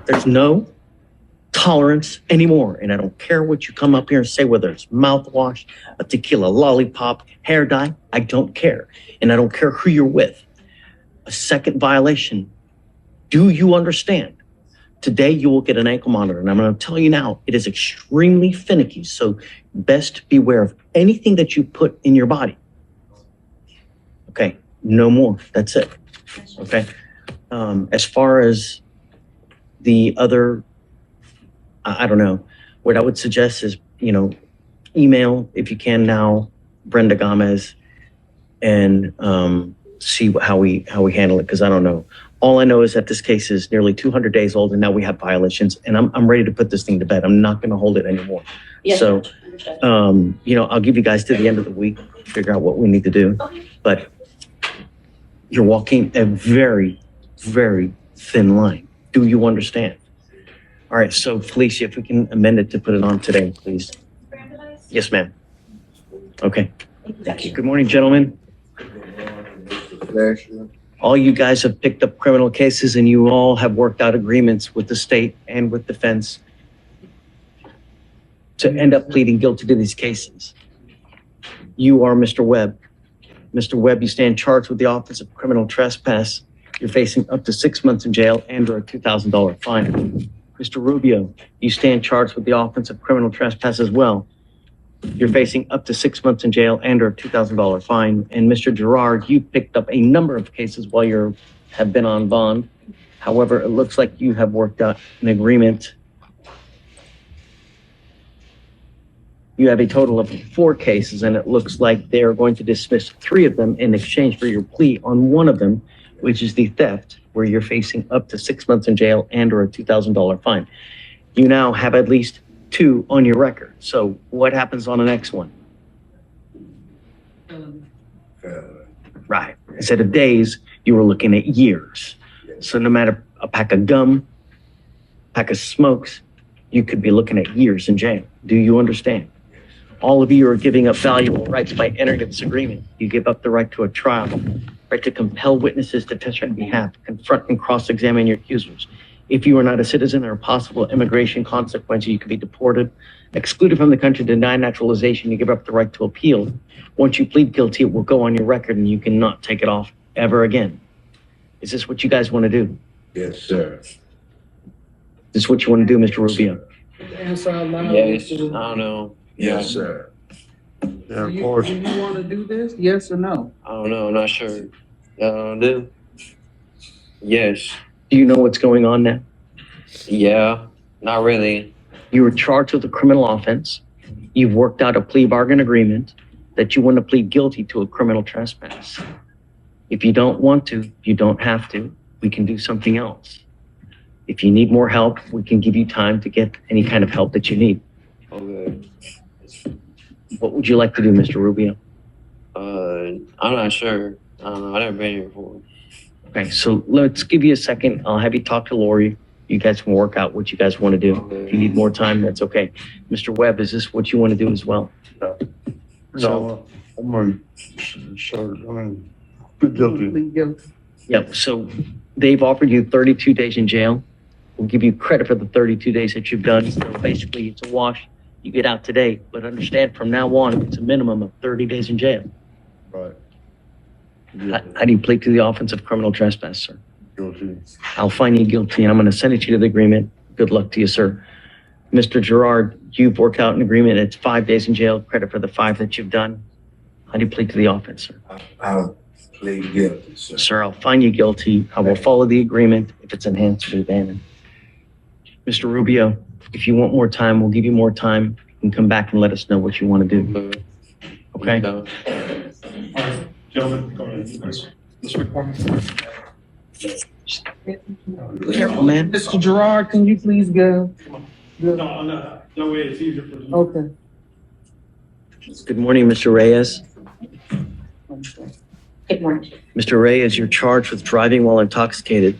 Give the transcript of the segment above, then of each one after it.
There's no tolerance anymore. And I don't care what you come up here and say, whether it's mouthwash, a tequila lollipop, hair dye, I don't care. And I don't care who you're with. A second violation. Do you understand? Today you will get an ankle monitor, and I'm going to tell you now, it is extremely finicky. So best beware of anything that you put in your body. Okay, no more. That's it. Okay. As far as the other, I don't know. What I would suggest is, email if you can now, Brenda Gomez, and see how we handle it, because I don't know. All I know is that this case is nearly 200 days old, and now we have violations, and I'm ready to put this thing to bed. I'm not going to hold it anymore. Yes, so, I'll give you guys to the end of the week, figure out what we need to do. Okay. But you're walking a very, very thin line. Do you understand? All right, so Felicia, if we can amend it to put it on today, please. Yes, ma'am. Okay. Thank you. Good morning, gentlemen. All you guys have picked up criminal cases, and you all have worked out agreements with the state and with defense to end up pleading guilty to these cases. You are Mr. Webb. Mr. Webb, you stand charged with the offense of criminal trespass. You're facing up to 6 months in jail and or a $2,000 fine. Mr. Rubio, you stand charged with the offense of criminal trespass as well. You're facing up to 6 months in jail and or a $2,000 fine. And Mr. Gerard, you picked up a number of cases while you have been on bond. However, it looks like you have worked out an agreement. You have a total of 4 cases, and it looks like they're going to dismiss 3 of them in exchange for your plea on one of them, which is the theft, where you're facing up to 6 months in jail and or a $2,000 fine. You now have at least 2 on your record. So what happens on the next one? Right. Instead of days, you were looking at years. So no matter a pack of gum, pack of smokes, you could be looking at years in jail. Do you understand? All of you are giving up valuable rights by entering this agreement. You give up the right to a trial, right to compel witnesses to testify on behalf, confront and cross-examine your accusers. If you are not a citizen, there are possible immigration consequences. You could be deported, excluded from the country, denied naturalization. You give up the right to appeal. Once you plead guilty, it will go on your record and you cannot take it off ever again. Is this what you guys want to do? Yes, sir. Is this what you want to do, Mr. Rubio? Answer out loud. Yes, I don't know. Yes, sir. Yeah, of course. Do you want to do this? Yes or no? I don't know. I'm not sure. Do? Yes. Do you know what's going on now? Yeah. Not really. You were charged with a criminal offense. You've worked out a plea bargain agreement that you want to plead guilty to a criminal trespass. If you don't want to, you don't have to. We can do something else. If you need more help, we can give you time to get any kind of help that you need. Okay. What would you like to do, Mr. Rubio? I'm not sure. I don't know. I've never been here before. Okay, so let's give you a second. I'll have you talk to Lori. You guys can work out what you guys want to do. Okay. If you need more time, that's okay. Mr. Webb, is this what you want to do as well? No, I'm going to plead guilty. Plead guilty. Yep, so they've offered you 32 days in jail. We'll give you credit for the 32 days that you've done. So basically, it's a wash. You get out today, but understand from now on, it's a minimum of 30 days in jail. Right. How do you plead to the offense of criminal trespass, sir? Guilty. I'll find you guilty, and I'm going to send it to you to the agreement. Good luck to you, sir. Mr. Gerard, you've worked out an agreement. It's 5 days in jail, credit for the 5 that you've done. How do you plead to the offense, sir? I'll plead guilty, sir. Sir, I'll find you guilty. I will follow the agreement. If it's enhanced or abandoned. Mr. Rubio, if you want more time, we'll give you more time. You can come back and let us know what you want to do. Okay? Gentlemen, go ahead. Mr. McCormick. Careful, man. Mr. Gerard, can you please go? No, way. It's easier for them. Okay. Good morning, Mr. Reyes. Good morning. Mr. Reyes, you're charged with driving while intoxicated.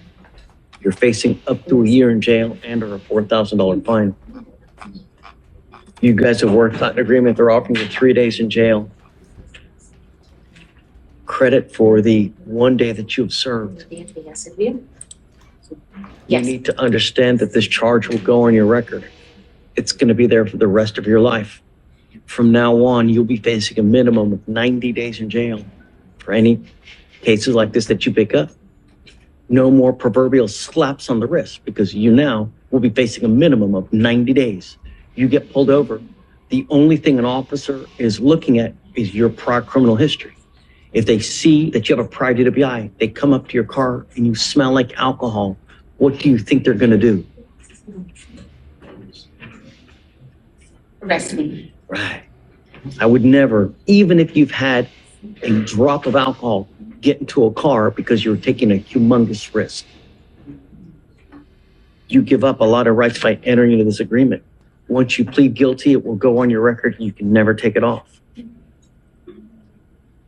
You're facing up to a year in jail and or a $4,000 fine. You guys have worked out an agreement. They're offering you 3 days in jail. Credit for the 1 day that you've served. You Yes. need to understand that this charge will go on your record. It's going to be there for the rest of your life. From now on, you'll be facing a minimum of 90 days in jail for any cases like this that you pick up. No more proverbial slaps on the wrist because you now will be facing a minimum of 90 days. You get pulled over. The only thing an officer is looking at is your prior criminal history. If they see that you have a prior DWI, they come up to your car and you smell like alcohol, what do you think they're going to do? Arrest me. Right. I would never, even if you've had a drop of alcohol, get into a car because you're taking a humongous risk. You give up a lot of rights by entering into this agreement. Once you plead guilty, it will go on your record. You can never take it off.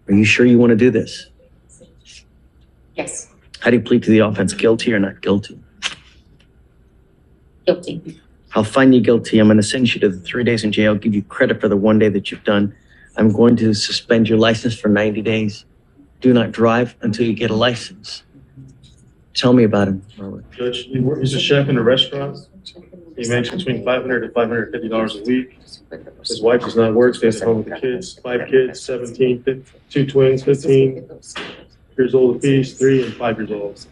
Are you sure you want to do this? Yes. How do you plead to the offense? Guilty or not guilty? Guilty. I'll find you guilty. I'm going to send you to the 3 days in jail, give you credit for the 1 day that you've done. I'm going to suspend your license for 90 days. Do not drive until you get a license. Tell me about him, Robert. Judge, he's a chef in a restaurant. He makes between $500 to $550 a week. His wife does not work, stays at home with the kids. 5 kids, 17, 2 twins, 15 years old apiece, 3 and 5 years old.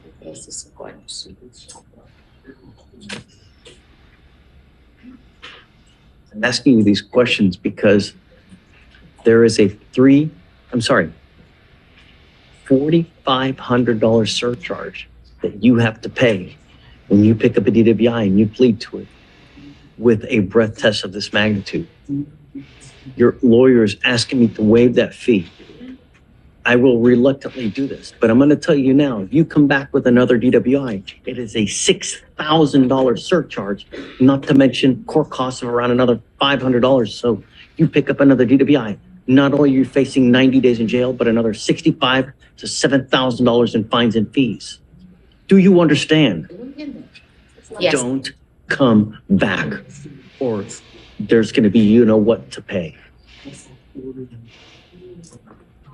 I'm asking you these questions because there is a $4,500 surcharge that you have to pay when you pick up a DWI and you plead to it with a breath test of this magnitude. Your lawyer is asking me to waive that fee. I will reluctantly do this, but I'm going to tell you now, if you come back with another DWI, it is a $6,000 surcharge, not to mention court costs of around another $500. So you pick up another DWI, not only are you facing 90 days in jail, but another $6,500 to $7,000 in fines and fees. Do you understand? Yes. Don't come back or there's going to be you know what to pay.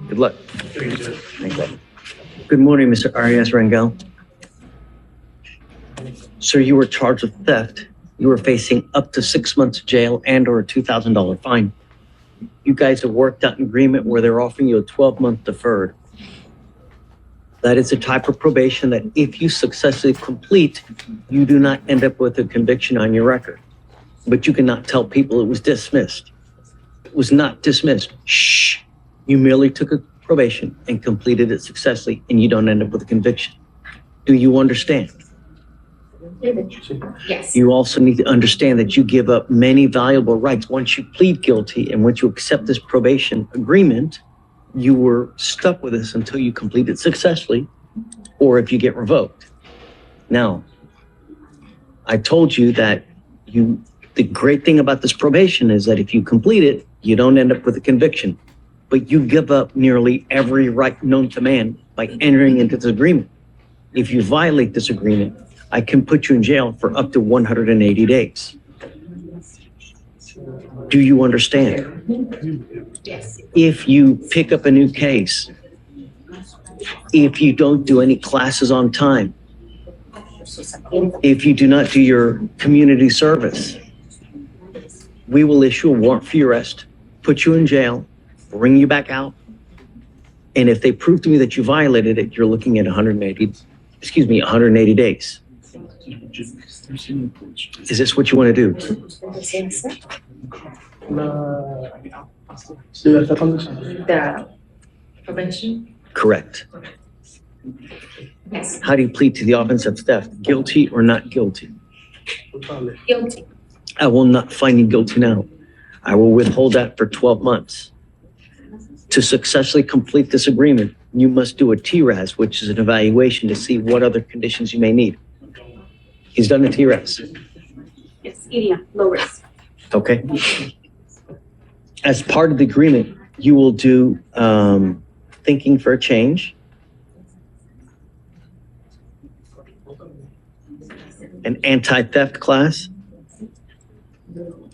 Good luck. Thank you. Good morning, Mr. Arias Rangel. Sir, you were charged with theft. You were facing up to 6 months jail and or a $2,000 fine. You guys have worked out an agreement where they're offering you a 12-month deferred. That is a type of probation that if you successfully complete, you do not end up with a conviction on your record. But you cannot tell people it was dismissed. It was not dismissed. Shh. You merely took a probation and completed it successfully, and you don't end up with a conviction. Do you understand? Yes. You also need to understand that you give up many valuable rights. Once you plead guilty and once you accept this probation agreement, you were stuck with this until you complete it successfully, or if you get revoked. Now, I told you that the great thing about this probation is that if you complete it, you don't end up with a conviction. But you give up nearly every right known to man by entering into this agreement. If you violate this agreement, I can put you in jail for up to 180 days. Do you understand? Yes. If you pick up a new case, if you don't do any classes on time, if you do not do your community service, we will issue a warrant for your arrest, put you in jail, bring you back out. And if they prove to me that you violated it, you're looking at 180 days. Is this what you want to do? The prevention? Correct. Yes. How do you plead to the offense of theft? Guilty or not guilty? Guilty. I will not find you guilty now. I will withhold that for 12 months. To successfully complete this agreement, you must do a TRAS, which is an evaluation to see what other conditions you may need. He's done a TRAS. Yes. Low risk. Okay. As part of the agreement, you will do thinking for a change, an anti-theft class, do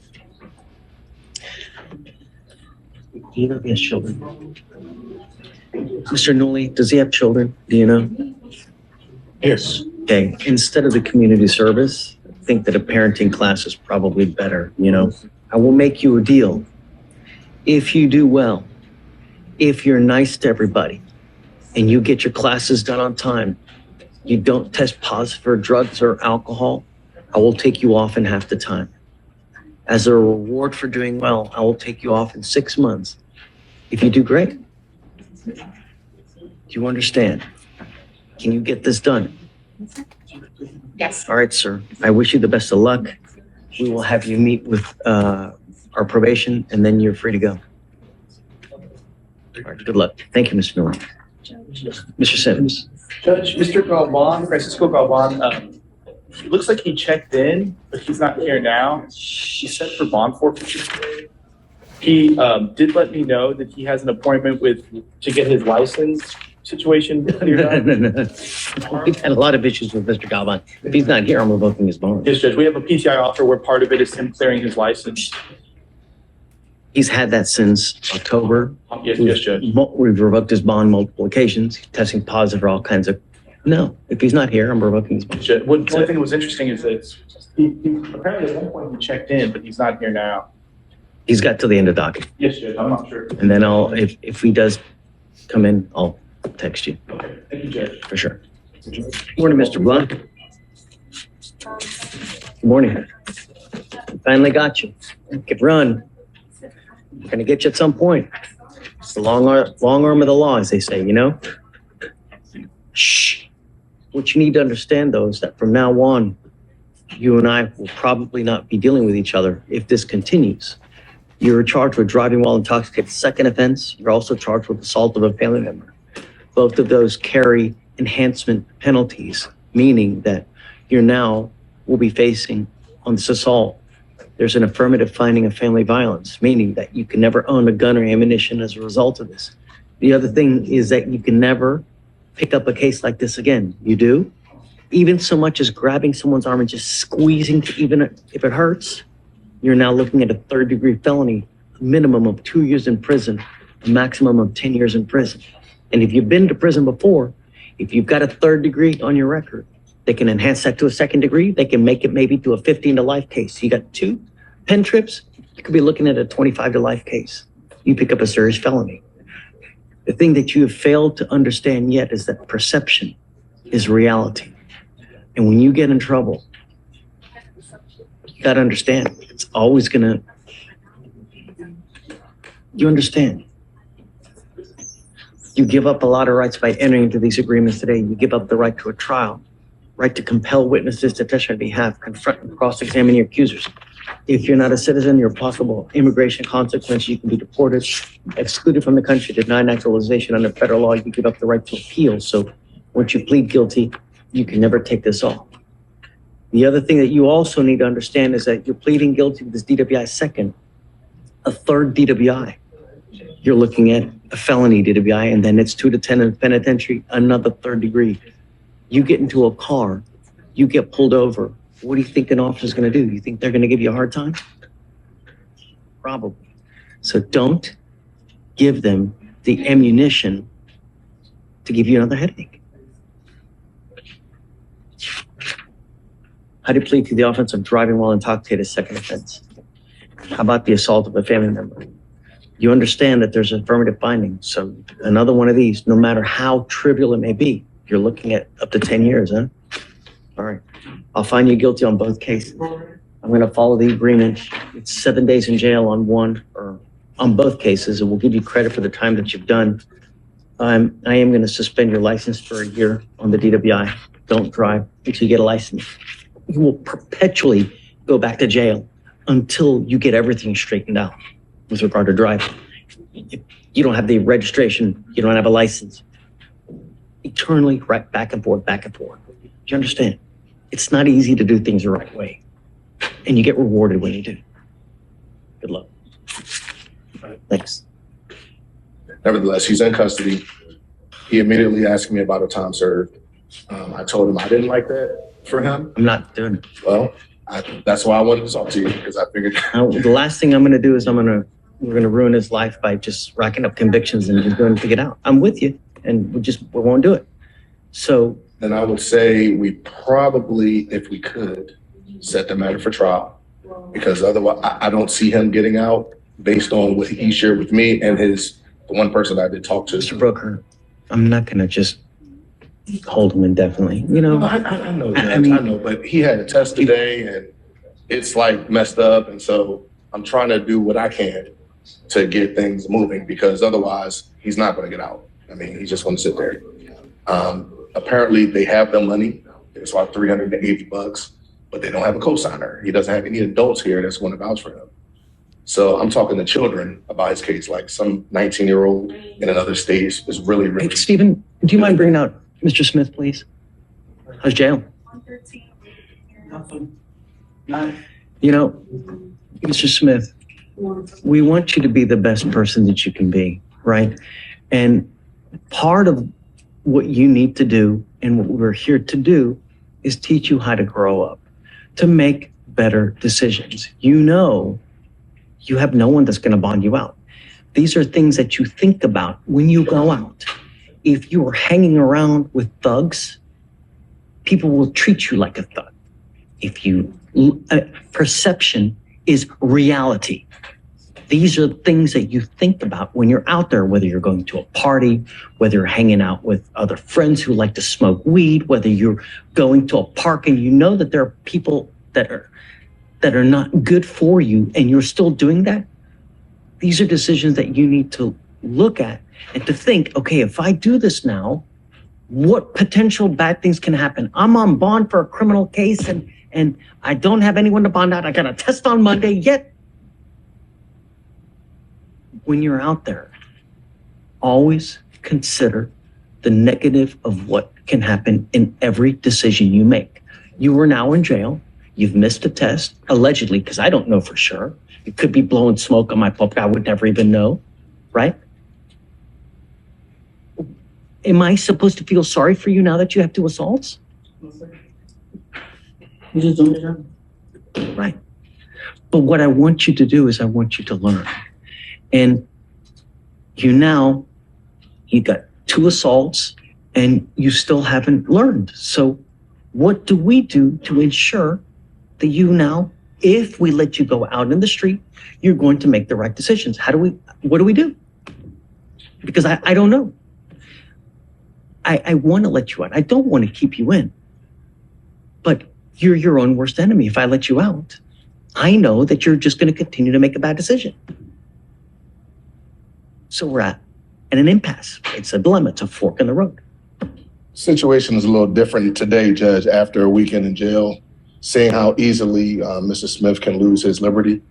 you know if he has children? Mr. Newley, does he have children? Do you know? Yes. Okay, instead of the community service, I think that a parenting class is probably better, you know? I will make you a deal. If you do well, if you're nice to everybody, and you get your classes done on time, you don't test positive for drugs or alcohol, I will take you off in half the time. As a reward for doing well, I will take you off in 6 months. If you do great. Do you understand? Can you get this done? Yes. All right, sir. I wish you the best of luck. We will have you meet with our probation, and then you're free to go. All right, good luck. Thank you, Mr. Miller. Mr. Sims. Judge, Mr. Galvan, Francisco Galvan, it looks like he checked in, but he's not here now. He set for bond forfeiture. He did let me know that he has an appointment to get his license situation cleared up. We've had a lot of issues with Mr. Galvan. If he's not here, I'm revoking his bond. Yes, Judge, we have a PCI offer where part of it is him clearing his license. He's had that since October. Yes, Judge. We've revoked his bond multiple occasions, He's testing positive for all kinds of, no, if he's not here, I'm revoking his bond. Judge, one thing that was interesting is that he apparently at one point he checked in, but he's not here now. He's got till the end of docket. Yes, Judge, I'm not sure. And then if he does come in, I'll text you Okay, thank you, Judge. for sure. Morning, Mr. Blunt. Good morning. Finally got you. Get run. We're gonna get you at some point. It's the long arm of the law, as they say, you know? Shh. What you need to understand, though, is that from now on, you and I will probably not be dealing with each other if this continues. You're charged with driving while intoxicated, second offense. You're also charged with assault of a family member. Both of those carry enhancement penalties, meaning that you're now will be facing on this assault. There's an affirmative finding of family violence, meaning that you can never own a gun or ammunition as a result of this. The other thing is that you can never pick up a case like this again. You do? Even so much as grabbing someone's arm and just squeezing, even if it hurts, you're now looking at a third-degree felony, a minimum of 2 years in prison, a maximum of 10 years in prison. And if you've been to prison before, if you've got a third degree on your record, they can enhance that to a second degree. They can make it maybe to a 15 to life case. You got 2 pen trips, you could be looking at a 25 to life case. You pick up a serious felony. The thing that you have failed to understand yet is that perception is reality. And when you get in trouble, you got to understand, it's always going to, you understand. You give up a lot of rights by entering into these agreements today. You give up the right to a trial, right to compel witnesses to testify on behalf, confront and cross-examine your accusers. If you're not a citizen, your possible immigration consequence, you can be deported, excluded from the country, denied naturalization under federal law. You give up the right to appeal. So once you plead guilty, you can never take this off. The other thing that you also need to understand is that you're pleading guilty with this DWI second, a third DWI. You're looking at a felony DWI, and then it's 2 to 10 in the penitentiary, another third degree. You get into a car, you get pulled over. What do you think an officer's going to do? You think they're going to give you a hard time? Probably. So don't give them the ammunition to give you another headache. How do you plead to the offense of driving while intoxicated, second offense? How about the assault of a family member? You understand that there's affirmative finding. So another one of these, no matter how trivial it may be, you're looking at up to 10 years, huh? All right. I'll find you guilty on both cases. I'm going to follow the agreement. It's 7 days in jail on one or on both cases, and we'll give you credit for the time that you've done. I am going to suspend your license for a year on the DWI. Don't drive until you get a license. You will perpetually go back to jail until you get everything straightened out with regard to driving. If you don't have the registration, you don't have a license. Eternally right back and forth, back and forth. Do you understand? It's not easy to do things the right way. And you get rewarded when you do. Good luck. Thanks. Nevertheless, he's in custody. He immediately asked me about a time served. I told him I didn't like that for him. I'm not doing it. Well, that's why I wanted to talk to you, because I figured. The last thing I'm going to do is we're going to ruin his life by just racking up convictions and just going to get out. I'm with you, and we won't do it. So then I would say we probably, if we could, set the matter for trial. Because otherwise, I don't see him getting out based on what he shared with me and the one person I did talk to. Mr. Brooker, I'm not gonna just hold him indefinitely, you know? I know, Judge, I mean- I know, but he had a test today and it's like messed up. And so I'm trying to do what I can to get things moving because otherwise he's not going to get out. I mean, he's just going to sit there. Apparently they have the money. It's like $380, but they don't have a cosigner. He doesn't have any adults here that's going to vouch for him. So I'm talking to children about his case, like some 19-year-old in another state is really, Hey, really. Stephen, do you mind bringing out Mr. Smith, please? How's jail? You know, Mr. Smith, we want you to be the best person that you can be, right? And part of what you need to do and what we're here to do is teach you how to grow up, to make better decisions. You know, you have no one that's going to bond you out. These are things that you think about when you go out. If you are hanging around with thugs, people will treat you like a thug. If you, perception is reality. These are things that you think about when you're out there, whether you're going to a party, whether you're hanging out with other friends who like to smoke weed, whether you're going to a park and you know that there are people that are not good for you and you're still doing that. These are decisions that you need to look at and to think, okay, if I do this now, what potential bad things can happen? I'm on bond for a criminal case and I don't have anyone to bond out. I got a test on Monday, yet when you're out there, always consider the negative of what can happen in every decision you make. You are now in jail. You've missed a test, allegedly, because I don't know for sure. It could be blowing smoke on my puppet. I would never even know, right? Am I supposed to feel sorry for you now that you have 2 assaults? You just doing your job. Right. But what I want you to do is I want you to learn. And you got 2 assaults and you still haven't learned. So what do we do to ensure that you now, if we let you go out in the street, you're going to make the right decisions? What do we do? Because I don't know. I want to let you out. I don't want to keep you in. But you're your own worst enemy. If I let you out, I know that you're just going to continue to make a bad decision. So we're at an impasse. It's a dilemma. It's a fork in the road. Situation is a little different today, Judge, after a weekend in jail, seeing how easily Mr. Smith can lose his liberty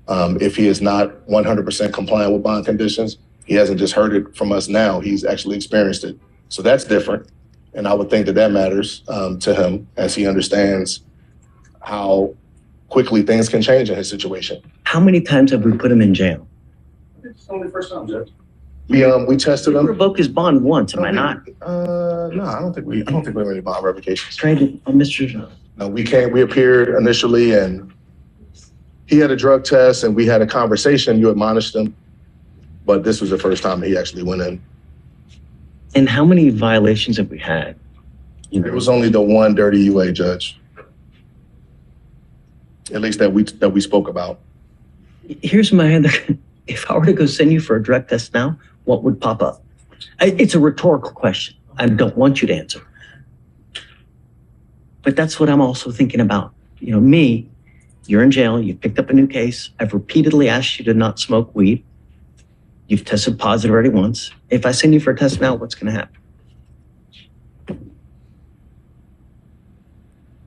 if he is not 100% compliant with bond conditions. He hasn't just heard it from us now. He's actually experienced it. So that's different. And I would think that matters to him as he understands how quickly things can change in his situation. How many times have we put him in jail? It's only the first time, Judge. We tested him. Revoke his bond once, am I not? No, I don't think we have any bond revocations. Trying to, Mr. No, we appeared initially and he had a drug test and we had a conversation. You admonished him, but this was the first time he actually went in. And how many violations have we had? It was only the one dirty UA, Judge. At least that we spoke about. Here's my other, if I were to go send you for a drug test now, what would pop up? It's a rhetorical question. I don't want you to answer. But that's what I'm also thinking about. You know, me, you're in jail, you picked up a new case. I've repeatedly asked you to not smoke weed. You've tested positive already once. If I send you for a test now, what's going to happen?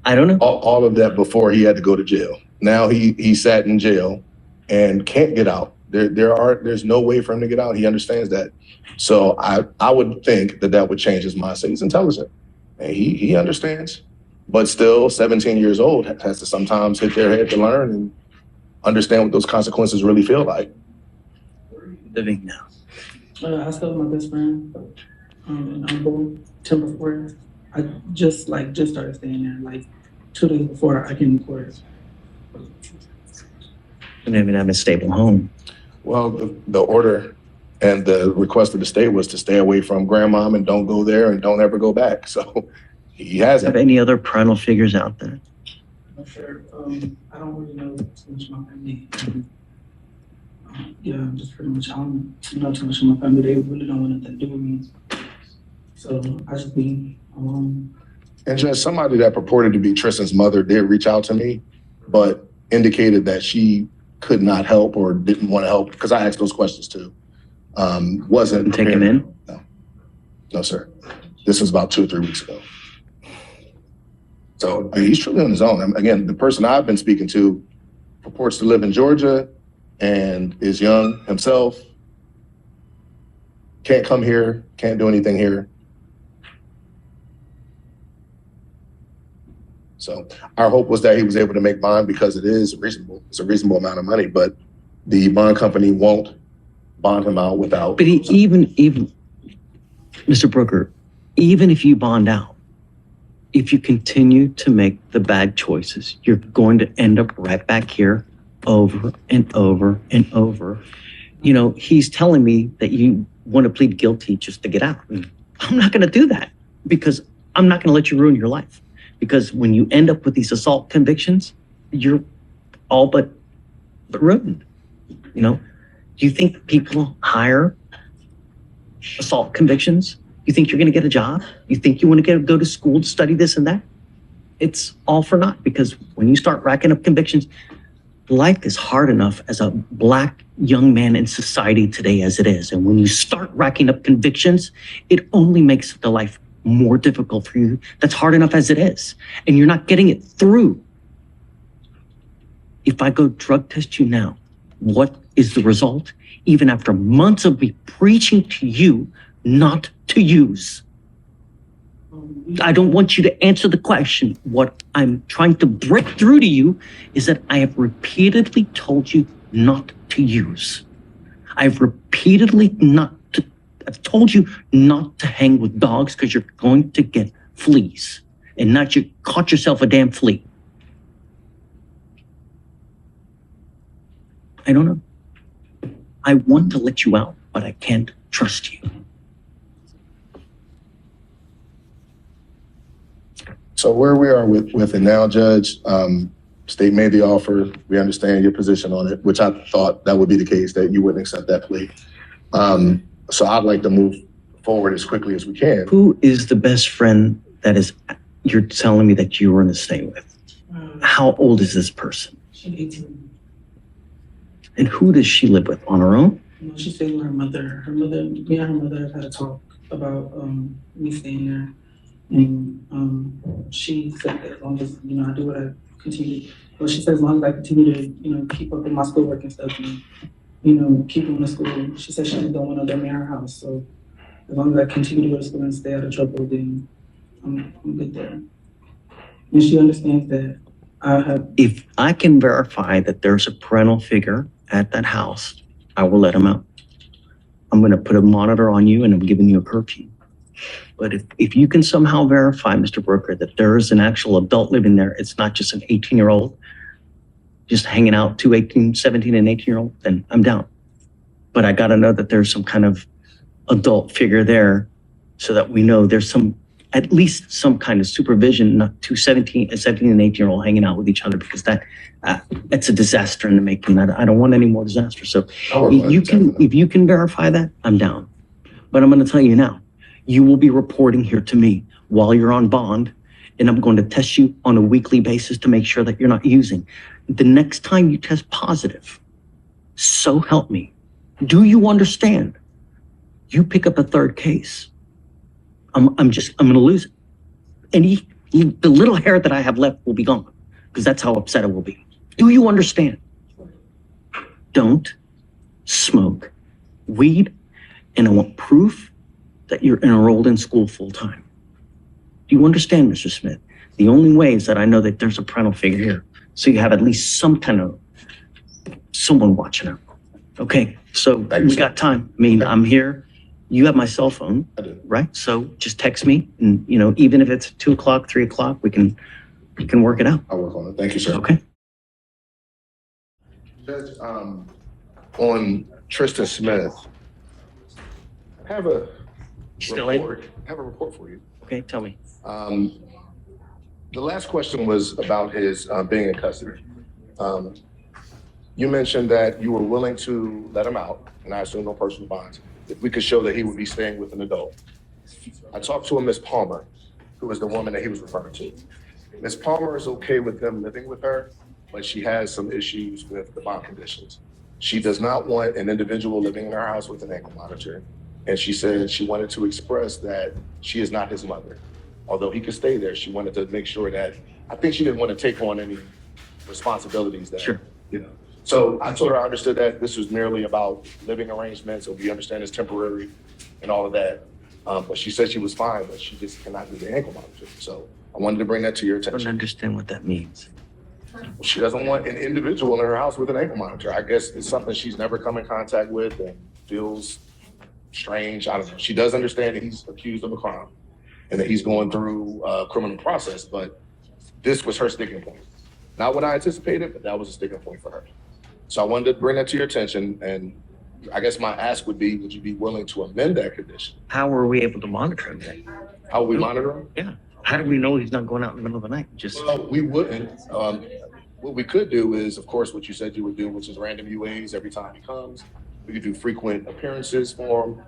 I don't know. All of that before he had to go to jail. Now he sat in jail and can't get out. There's no way for him to get out. He understands that. So I would think that would change his mindset. He's intelligent and he understands, but still 17 years old has to sometimes hit their head to learn and understand what those consequences really feel like. Living now. I still with my best friend in Humboldt, Timber Forest. I just started staying there like 2 days before I came to court. And even have a stable home. Well, the order and the request of the state was to stay away from grandmom and don't go there and don't ever go back. So He hasn't. Have any other parental figures out there? I'm sure, I don't really know too much about my family. Yeah, just pretty much, I don't know too much about my family. They really don't want nothing to do with me. So I just be alone. And just somebody that purported to be Tristan's mother did reach out to me, but indicated that she could not help or didn't want to help, because I asked those questions too. Wasn't Take him prepared. in? No, sir. This was about 2 or 3 weeks ago. So I mean, he's truly on his own. Again, the person I've been speaking to purports to live in Georgia and is young himself. Can't come here, can't do anything here. So our hope was that he was able to make bond because it is reasonable. It's a reasonable amount of money, but the bond company won't bond him out without. But even, Mr. Brooker, even if you bond out, if you continue to make the bad choices, you're going to end up right back here over and over and over. You know, he's telling me that you want to plead guilty just to get out. I'm not going to do that because I'm not going to let you ruin your life. Because when you end up with these assault convictions, you're all but ruined. You know, do you think people hire assault convictions? You think you're going to get a job? You think you want to go to school to study this and that? It's all for naught, because when you start racking up convictions, life is hard enough as a Black young man in society today as it is. And when you start racking up convictions, it only makes the life more difficult for you. That's hard enough as it is. And you're not getting it through. If I go drug test you now, what is the result? Even after months of me preaching to you not to use. I don't want you to answer the question. What I'm trying to break through to you is that I have repeatedly told you not to use. I've repeatedly I've told you not to hang with dogs because you're going to get fleas, and not you caught yourself a damn flea. I don't know. I want to let you out, but I can't trust you. So where we are with it now, Judge, state made the offer. We understand your position on it, which I thought that would be the case, that you wouldn't accept that plea. So I'd like to move forward as quickly as we can. Who is the best friend that you're telling me that you were in the state with? How old is this person? She's 18. And who does she live with? On her own? You know, she stayed with her mother. Me and her mother have had a talk about me staying there. And she said that as long as, you know, I do what I continue, well, she said as long as I continue to, you know, keep up with my schoolwork and stuff and, you know, keep going to school. She said she don't want to let me in her house. So as long as I continue to go to school and stay out of trouble, then I'm good there. And she understands that I have. If I can verify that there's a parental figure at that house, I will let him out. I'm going to put a monitor on you and I'm giving you a curfew. But if you can somehow verify, Mr. Brooker, that there is an actual adult living there, it's not just an 18-year-old just hanging out, 17 and 18-year-old, then I'm down. But I got to know that there's some kind of adult figure there so that we know there's at least some kind of supervision, not 17 and 18-year-old hanging out with each other, because that's a disaster in the making. I don't want any more disaster. So if you can verify that, I'm down. But I'm going to tell you now, you will be reporting here to me while you're on bond, and I'm going to test you on a weekly basis to make sure that you're not using. The next time you test positive, so help me. Do you understand? You pick up a third case, I'm going to lose it. And the little hair that I have left will be gone, because that's how upset I will be. Do you understand? Don't smoke weed, and I want proof that you're enrolled in school full time. Do you understand, Mr. Smith? The only way is that I know that there's a parental figure here, so you have at least some kind of someone watching her. Okay, so we got time. I mean, I'm here. You have my cell phone, right? So just text me, and you know, even if it's 2 o'clock, 3 o'clock, we can work it out. I'll work on it. Thank you, sir. Okay. Judge, on Tristan Smith, I have a report for you. Okay, tell me. The last question was about his being in custody. You mentioned that you were willing to let him out, and I assume no personal bonds, if we could show that he would be staying with an adult. I talked to a Miss Palmer, who was the woman that he was referring to. Miss Palmer is okay with him living with her, but she has some issues with the bond conditions. She does not want an individual living in her house with an ankle monitor. And she said she wanted to express that she is not his mother. Although he could stay there, she wanted to make sure that, I think she didn't want to take on any responsibilities that, Sure. you know. So I told her I understood that this was merely about living arrangements, so we understand it's temporary and all of that. But she said she was fine, but she just cannot do the ankle monitor. So I wanted to bring that to your I don't attention. understand what that means. She doesn't want an individual in her house with an ankle monitor. I guess it's something she's never come in contact with and feels strange. I don't know. She does understand that he's accused of a crime and that he's going through a criminal process, but this was her sticking point. Not what I anticipated, but that was a sticking point for her. So I wanted to bring that to your attention, and I guess my ask would be, would you be willing to amend that condition? How were we able to monitor him then? How would we monitor him? Yeah. How do we know he's not going out in the middle of the night? Just Well, we wouldn't. What we could do is, of course, what you said you would do, which is random UAs every time he comes. We could do frequent appearances for him.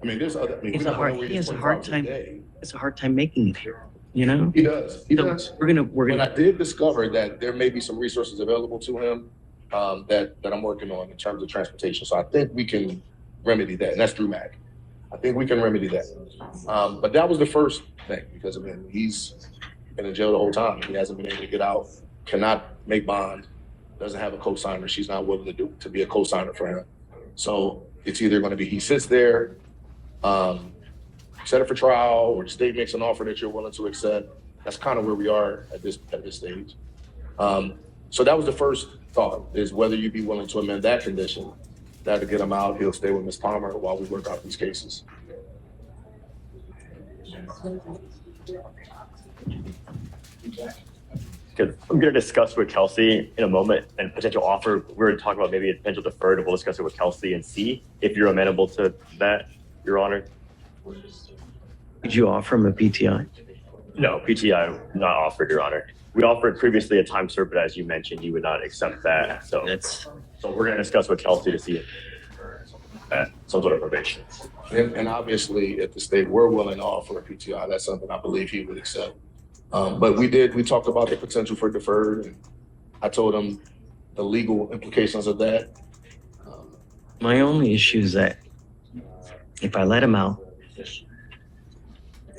I mean, there's other. I mean, It's we a don't hard- know where he he's has a 24 hard hours time. day. it's a hard time making it here, you know? He does. He So does. we're But gonna, I did discover that there may be some resources available to him that I'm working on in terms of transportation. So I think we can remedy that, and that's through MAC. I think we can remedy that. But that was the first thing, because I mean, he's been in jail the whole time. He hasn't been able to get out, cannot make bond, doesn't have a co-signer. She's not willing to be a co-signer for him. So it's either going to be he sits there, set it for trial, or the state makes an offer that you're willing to accept. That's kind of where we are at this stage. So that was the first thought, is whether you'd be willing to amend that condition. That'll get him out. He'll stay with Ms. Palmer while we work out these cases. Because I'm going to discuss with Kelsey in a moment and potential offer. We're going to talk about maybe a potential deferred, and we'll discuss it with Kelsey and see if you're amenable to that, Your Honor. did you offer him a PTI? No, PTI not offered, Your Honor. We offered previously a time served, but as you mentioned, you would not accept that. So we're going to discuss with Kelsey to see if some sort of probation. And obviously, if the state were willing to offer a PTI, that's something I believe he would accept. But we talked about the potential for deferred, and I told him the legal implications of that. My only issue is that if I let him out,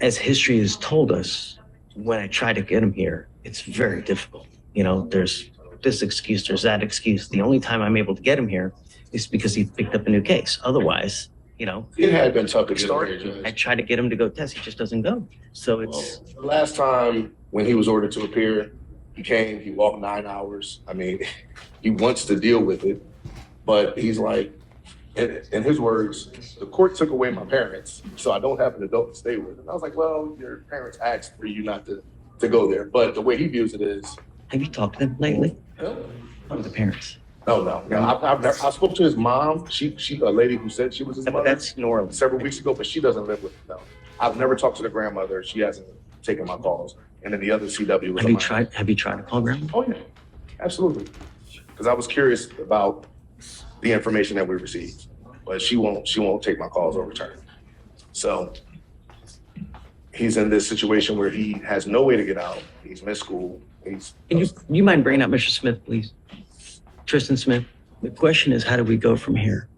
as history has told us, when I try to get him here, it's very difficult. You know, there's this excuse, there's that excuse. The only time I'm able to get him here is because he picked up a new case. Otherwise, you know, It had been tough to get him here, Judge. I try to get him to go test, he just doesn't go. So it's, The last time when he was ordered to appear, he came, he walked 9 hours. I mean, he wants to deal with it, but he's like, in his words, the court took away my parents, so I don't have an adult to stay with. And I was like, well, your parents asked for you not to go there. But the way he views it is, have you talked to them lately? no, Or the parents? no. I spoke to his mom. She a lady who said she was his But mother that's New Orleans. several weeks ago, but she doesn't live with him. No. I've never talked to the grandmother. She hasn't taken my calls. And then the other CW was Have you tried to call grandma? Oh, yeah, absolutely. Because I was curious about the information that we received, but she won't take my calls or return. So he's in this situation where he has no way to get out. He's missed school. Can you mind bringing up Mr. Smith, please? Tristan Smith. The question is, how do we go from here?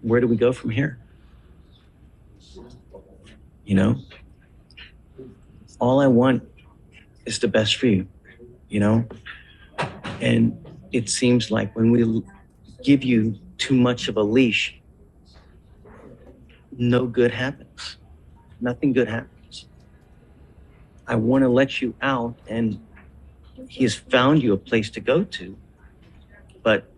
Where do we go from here? You know? All I want is the best for you, you know? And it seems like when we give you too much of a leash, no good happens. Nothing good happens. I want to let you out, and he has found you a place to go to. But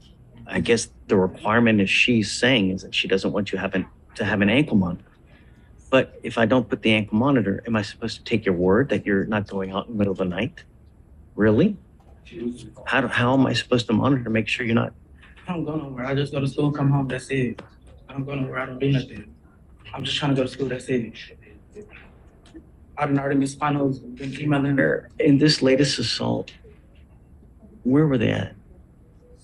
I guess the requirement is she's saying is that she doesn't want you to have an ankle monitor. But if I don't put the ankle monitor, am I supposed to take your word that you're not going out in the middle of the night? Really? How am I supposed to monitor to make sure you're not? I don't go nowhere. I just go to school, come home, that's it. I don't go nowhere, I don't do nothing. I'm just trying to go to school. That's it. I've already missed finals. Been emailing her. In this latest assault, where were they at?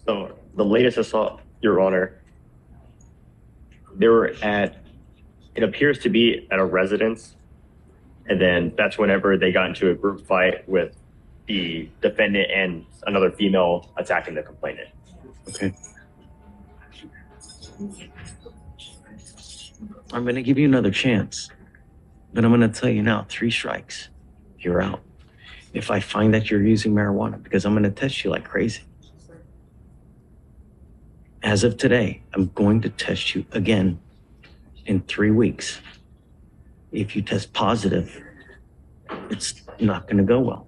So the latest assault, Your Honor, they were at, it appears to be at a residence. And then that's whenever they got into a group fight with the defendant and another female attacking the complainant. Okay. I'm going to give you another chance, but I'm going to tell you now, 3 strikes, you're out. If I find that you're using marijuana, because I'm going to test you like crazy. As of today, I'm going to test you again in 3 weeks. If you test positive, it's not going to go well.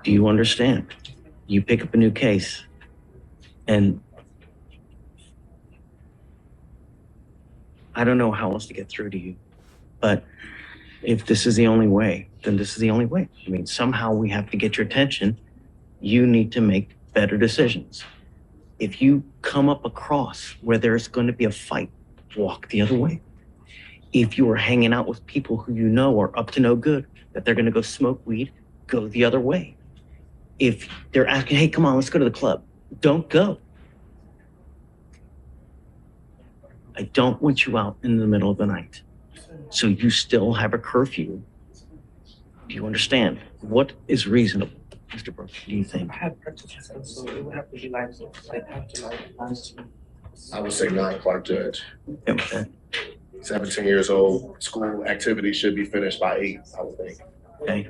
Do you understand? You pick up a new case and I don't know how else to get through to you, but if this is the only way, then this is the only way. I mean, somehow we have to get your attention. You need to make better decisions. If you come up across where there's going to be a fight, walk the other way. If you are hanging out with people who you know are up to no good, that they're going to go smoke weed, go the other way. If they're asking, hey, come on, let's go to the club, don't go. I don't want you out in the middle of the night. So you still have a curfew. Do you understand? What is reasonable, Mr. Brooks, do you think? I have practice, so it would have to be like after like 9 to. I would say 9 o'clock, Judge. Okay. 17 years old, school activity should be finished by 8, I would think. Okay.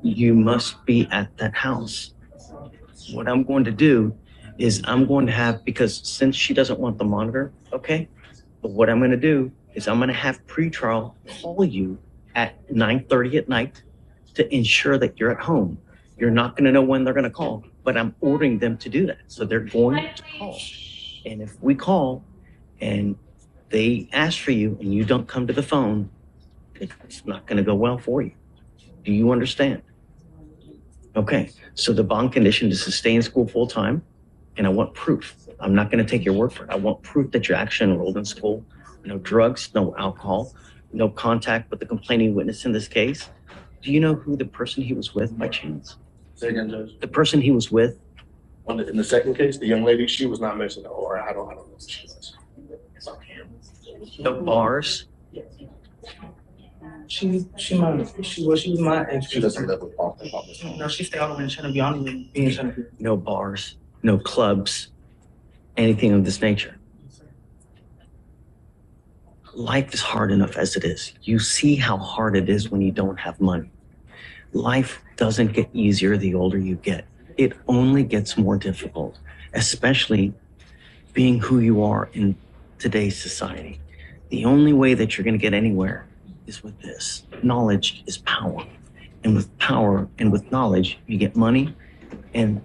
You must be at that house. What I'm going to do is I'm going to have, because since she doesn't want the monitor, okay, but what I'm going to do is I'm going to have pretrial call you at 9:30 at night to ensure that you're at home. You're not going to know when they're going to call, but I'm ordering them to do that. So they're going to call. And if we call and they ask for you and you don't come to the phone, it's not going to go well for you. Do you understand? Okay, so the bond condition is to stay in school full time, and I want proof. I'm not going to take your word for it. I want proof that you're actually enrolled in school. No drugs, no alcohol, no contact with the complaining witness in this case. Do you know who the person he was with by chance? Say again, Judge. The person he was with? In the second case, the young lady, she was not mentioned, or I don't know who she was. No bars? She was my ex. She doesn't live with office. No, she stayed all the way in Tennessee. I don't even be in Tennessee. No bars, no clubs, anything of this nature. Life is hard enough as it is. You see how hard it is when you don't have money. Life doesn't get easier the older you get. It only gets more difficult, especially being who you are in today's society. The only way that you're going to get anywhere is with this. Knowledge is power. And with power and with knowledge, you get money. And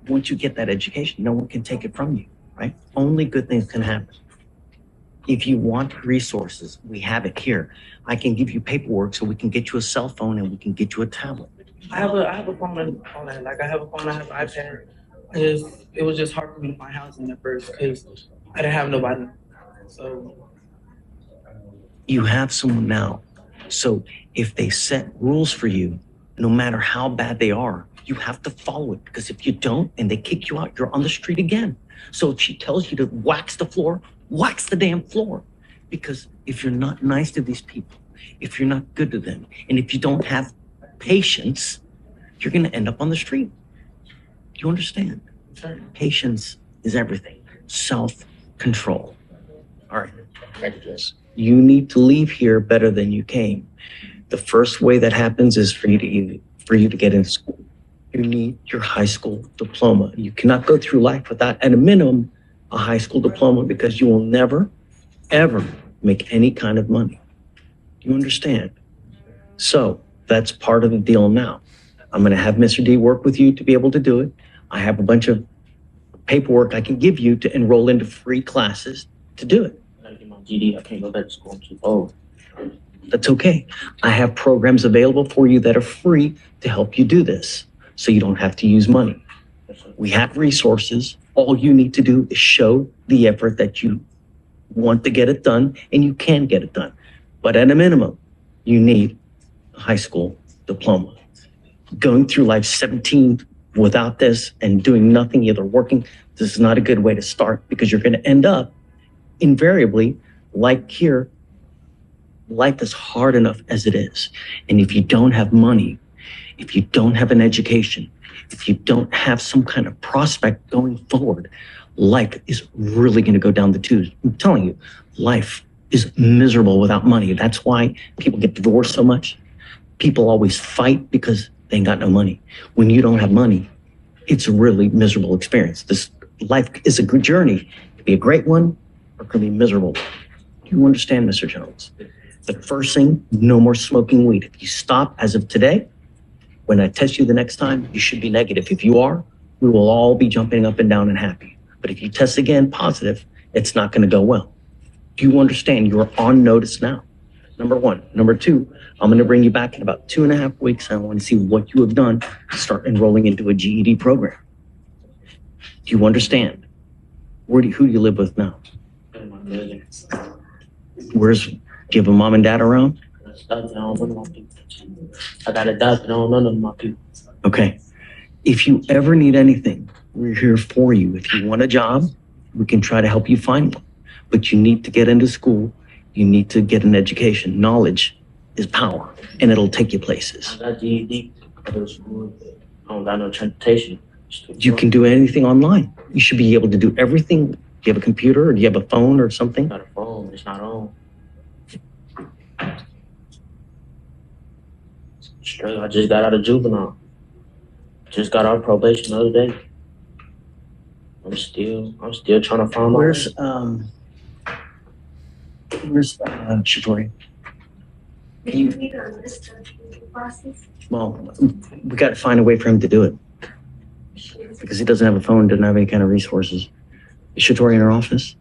once you get that education, no one can take it from you, right? Only good things can happen. If you want resources, we have it here. I can give you paperwork so we can get you a cell phone and we can get you a tablet. I have a phone and all that. Like I have a phone, I have an iPad. It was just hard for me to find housing at first because I didn't have nobody. So you have someone now. So if they set rules for you, no matter how bad they are, you have to follow it, because if you don't and they kick you out, you're on the street again. So if she tells you to wax the floor, wax the damn floor. Because if you're not nice to these people, if you're not good to them, and if you don't have patience, you're going to end up on the street. Do you understand? sure. Patience is everything. Self-control. All right. Thank you, Judge. You need to leave here better than you came. The first way that happens is for you to get into school. You need your high school diploma. You cannot go through life without, at a minimum, a high school diploma, because you will never, ever make any kind of money. You understand? So that's part of the deal now. I'm going to have Mr. D work with you to be able to do it. I have a bunch of paperwork I can give you to enroll into free classes to do it. GD, I can't go back to school. I'm too old. That's okay. I have programs available for you that are free to help you do this, so you don't have to use money. We have resources. All you need to do is show the effort that you want to get it done and you can get it done. But at a minimum, you need a high school diploma. Going through life 17 without this and doing nothing, either working, this is not a good way to start, because you're going to end up invariably, like here, life is hard enough as it is. And if you don't have money, if you don't have an education, if you don't have some kind of prospect going forward, life is really going to go down the tubes. I'm telling you, life is miserable without money. That's why people get divorced so much. People always fight because they ain't got no money. When you don't have money, it's a really miserable experience. This life is a good journey. It could be a great one or it could be miserable. Do you understand, Mr. Jones? The first thing, no more smoking weed. If you stop as of today, when I test you the next time, you should be negative. If you are, we will all be jumping up and down and happy. But if you test again positive, it's not going to go well. Do you understand? You're on notice now. Number one. Number two, I'm going to bring you back in about 2.5 weeks. I want to see what you have done to start enrolling into a GED program. Do you understand? Who do you live with now? Do you have a mom and dad around? I got a dad, but I don't know none of my people. Okay. If you ever need anything, we're here for you. If you want a job, we can try to help you find one. But you need to get into school. You need to get an education. Knowledge is power, and it'll take you places. I got GED. I go to school. I don't got no transportation. You can do anything online. You should be able to do everything. Do you have a computer, or do you have a phone or something? I got a phone. It's not on. Straight, I just got out of juvenile. Just got out of probation the other day. I'm still trying to find my. Where's Shatori? Do you need a list of the bosses? Well, we got to find a way for him to do it because he doesn't have a phone, doesn't have any kind of resources. Is Shatori in her office?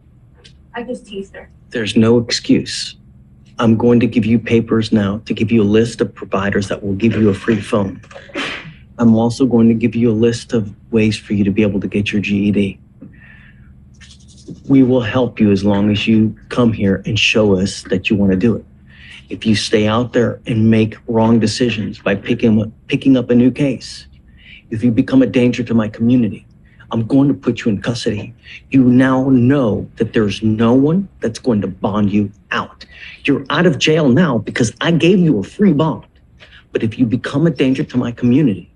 I just teased her. There's no excuse. I'm going to give you papers now to give you a list of providers that will give you a free phone. I'm also going to give you a list of ways for you to be able to get your GED. We will help you as long as you come here and show us that you want to do it. If you stay out there and make wrong decisions by picking up a new case, if you become a danger to my community, I'm going to put you in custody. You now know that there's no one that's going to bond you out. You're out of jail now because I gave you a free bond. But if you become a danger to my community,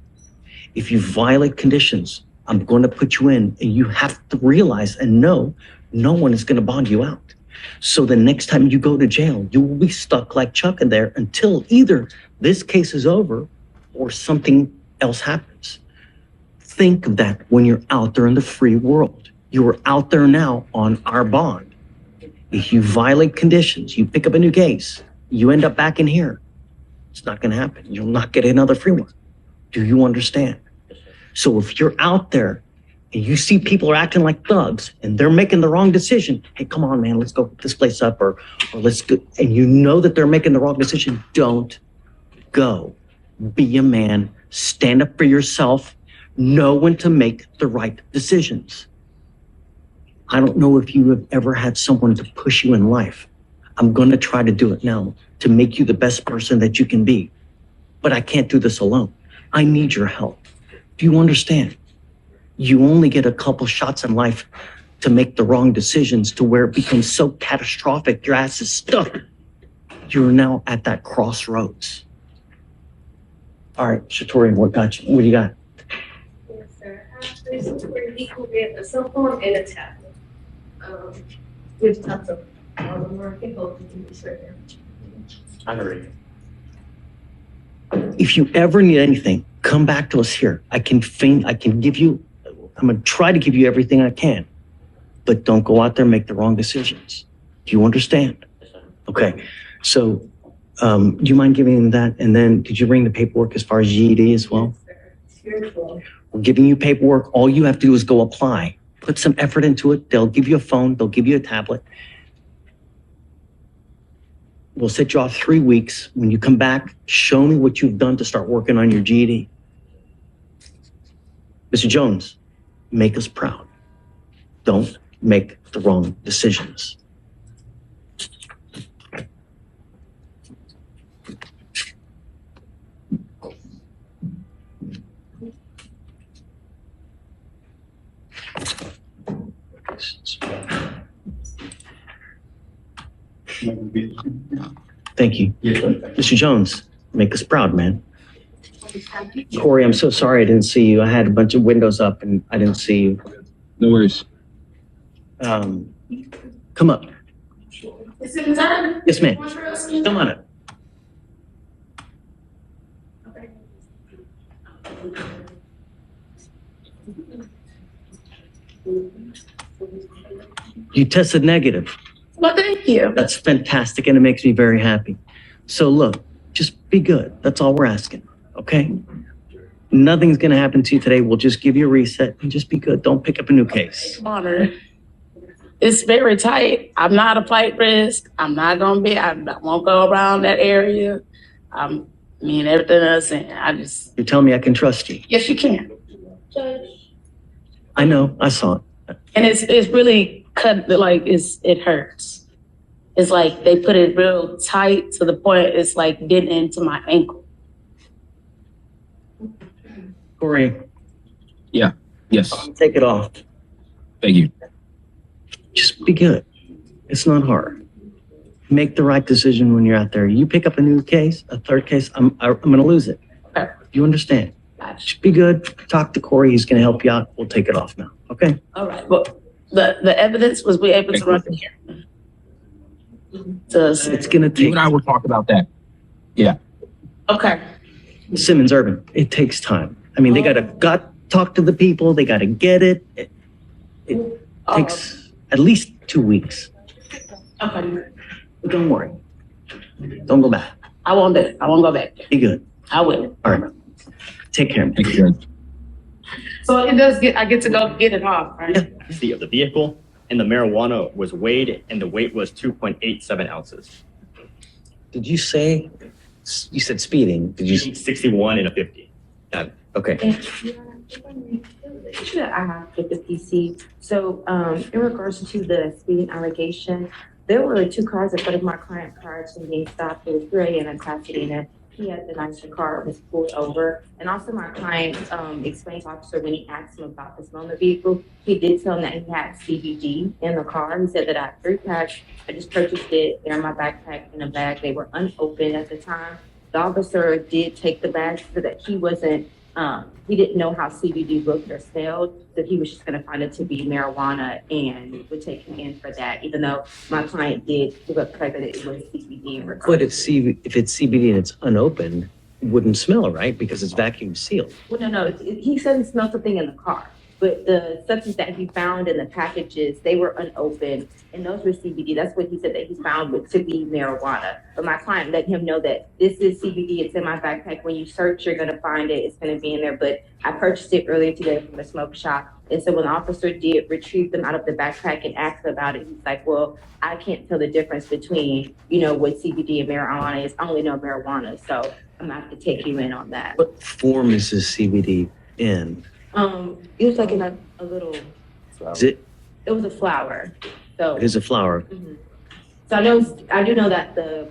if you violate conditions, I'm going to put you in, and you have to realize and know no one is going to bond you out. So the next time you go to jail, you will be stuck like Chuck in there until either this case is over or something else happens. Think of that when you're out there in the free world. You are out there now on our bond. If you violate conditions, you pick up a new case, you end up back in here. It's not going to happen. You'll not get another free one. Do you understand? So if you're out there and you see people are acting like thugs and they're making the wrong decision, hey, come on, man, let's go pick this place up or let's go. And you know that they're making the wrong decision, don't go. Be a man, stand up for yourself, know when to make the right decisions. I don't know if you have ever had someone to push you in life. I'm going to try to do it now to make you the best person that you can be. But I can't do this alone. I need your help. Do you understand? You only get a couple shots in life to make the wrong decisions to where it becomes so catastrophic, your ass is stuck. You're now at that crossroads. All right, Shatori, what got you? What do you got? Yes, sir. There's somewhere equal with a cell phone and a tablet. With tons of all the work and both of these right now. I agree. If you ever need anything, come back to us here. I'm going to try to give you everything I can, but don't go out there and make the wrong decisions. Do you understand? Okay. So, do you mind giving him that? And then did you bring the paperwork as far as GED as well? Yes, sir. Spiritual. We're giving you paperwork. All you have to do is go apply. Put some effort into it. They'll give you a phone. They'll give you a tablet. We'll set you off 3 weeks. When you come back, show me what you've done to start working on your GED. Mr. Jones, make us proud. Don't make the wrong decisions. Thank you. Mr. Jones, make us proud, man. Corey, I'm so sorry I didn't see you. I had a bunch of windows up and I didn't see you. No worries. Come up. Is it done? Yes, ma'am. Come on up. You tested negative. Well, thank you. That's fantastic and it makes me very happy. So look, just be good. That's all we're asking, okay? Nothing's gonna happen to you today. We'll just give you a reset and just be good. Don't pick up a new case. Honor. It's very tight. I'm not a flight risk. I'm not gonna be, I won't go around that area. Me and everything else, and I just, You're telling me I can trust you. yes, you can. I know, I saw it. And it's really cut, like, it hurts. It's like they put it real tight to the point it's like getting into my ankle. Corey, Yes. take it off. Thank you. Just be good. It's not hard. Make the right decision when you're out there. You pick up a new case, a third case, I'm gonna lose it. Okay. You understand? Gotcha. Just be good. Talk to Corey. He's gonna help you out. We'll take it off now. Okay? All right. Well, the evidence was we able to run the camera. It's gonna You take and I will talk about that. Okay. Simmons Urban. It takes time. I mean, they gotta talk to the people. They gotta get it. It takes at least 2 weeks. Okay. But don't worry. Don't go back. I won't do it. I won't go back there. Be good. I will. All right. Take care. Thank you, Judge. So it does I get to go get it off, right? Yeah. Of the vehicle, and the marijuana was weighed, and the weight was 2.87 ounces. Did you say? You said speeding. Did you? 61 and a 50. Okay. Sure, I have with the PC. So, in regards to the speeding allegation, there were 2 cars in front of my client prior to being stopped. It was 3 a.m. in Pasadena. He had denied the car was pulled over. And also my client explained to officer when he asked him about the smell in the vehicle, he did tell him that he had CBD in the car. He said that I had 3 packs. I just purchased it. They're in my backpack in a bag. They were unopened at the time. The officer did take the bag so that he wasn't he didn't know how CBD looked or smelled, so he was just going to find it to be marijuana and would take him in for that, even though my client did give up credit that it was CBD. But if it's CBD and it's unopened, it wouldn't smell, right? Because it's vacuum sealed. Well, no, he said he smelled something in the car, but the substance that he found in the packages, they were unopened, and those were CBD. That's what he said that he found to be marijuana. But my client let him know that this is CBD. It's in my backpack. When you search, you're going to find it. It's going to be in there. But I purchased it earlier today from the smoke shop. And so when the officer did retrieve them out of the backpack and asked about it, he's like, well, I can't tell the difference between, what CBD and marijuana is. I only know marijuana. So I'm going to have to take you in on that. What form is this CBD in? It was like in a little, Is it? it was a flower. So, It is a flower. so I do know that the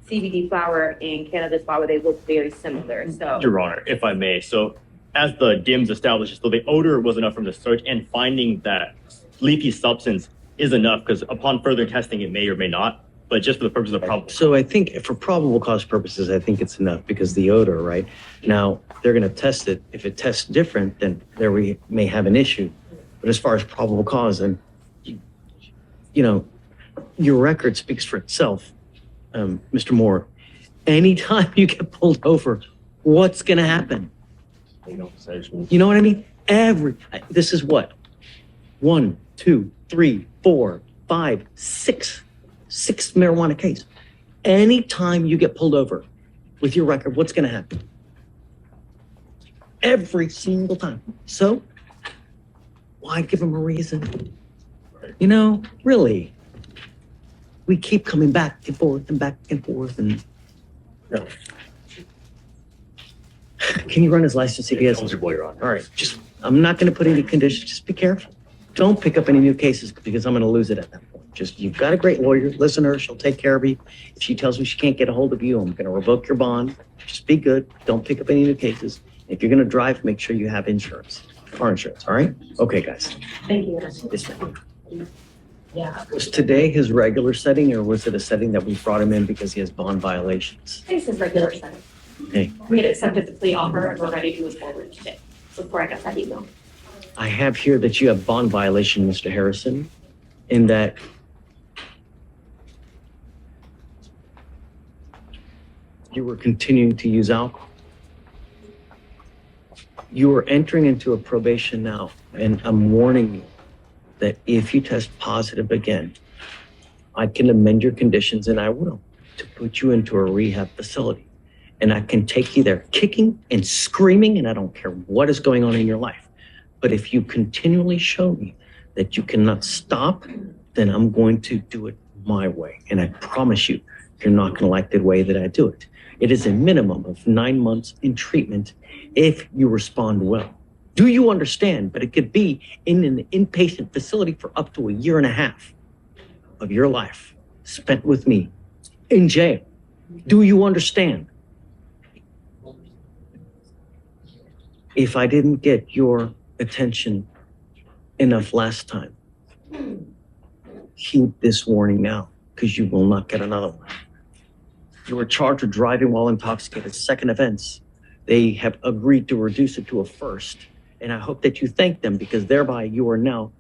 CBD flower and cannabis flower, they look very similar. So Your Honor, if I may, so as the DIMS establishes, so the odor was enough from the search, and finding that leafy substance is enough, because upon further testing, it may or may not, but just for the purpose of probable. So I think for probable cause purposes, I think it's enough because the odor, right? Now, they're going to test it. If it tests different, then there we may have an issue. But as far as probable cause, and your record speaks for itself, Mr. Moore. Anytime you get pulled over, what's going to happen? You know what I mean? This is what? 1, 2, 3, 4, 5, 6 marijuana case. Anytime you get pulled over with your record, what's going to happen? Every single time. So why give them a reason? Really, we keep coming back and forth and back and forth and. No. Can you run his license if he has? All right, I'm not going to put any conditions. Just be careful. Don't pick up any new cases because I'm going to lose it at that point. You've got a great lawyer. Listen to her. She'll take care of you. If she tells me she can't get a hold of you, I'm going to revoke your bond. Just be good. Don't pick up any new cases. If you're gonna drive, make sure you have insurance, car insurance, all right? Okay, guys. Thank you. Yes, ma'am. Yeah. Was today his regular setting, or was it a setting that we brought him in because he has bond violations? This is regular setting. Okay. We had accepted the plea offer and we're ready to move forward today, before I got that email. I have here that you have bond violation, Mr. Harrison, in that you were continuing to use alcohol. You are entering into a probation now, and I'm warning you that if you test positive again, I can amend your conditions, and I will, to put you into a rehab facility. And I can take you there kicking and screaming, and I don't care what is going on in your life. But if you continually show me that you cannot stop, then I'm going to do it my way. And I promise you, you're not going to like the way that I do it. It is a minimum of 9 months in treatment if you respond well. Do you understand? But it could be in an inpatient facility for up to 1.5 years of your life spent with me in jail. Do you understand? If I didn't get your attention enough last time, heed this warning now, because you will not get another one. You were charged with driving while intoxicated. Second offense. They have agreed to reduce it to a first. And I hope that you thank them, because thereby you are now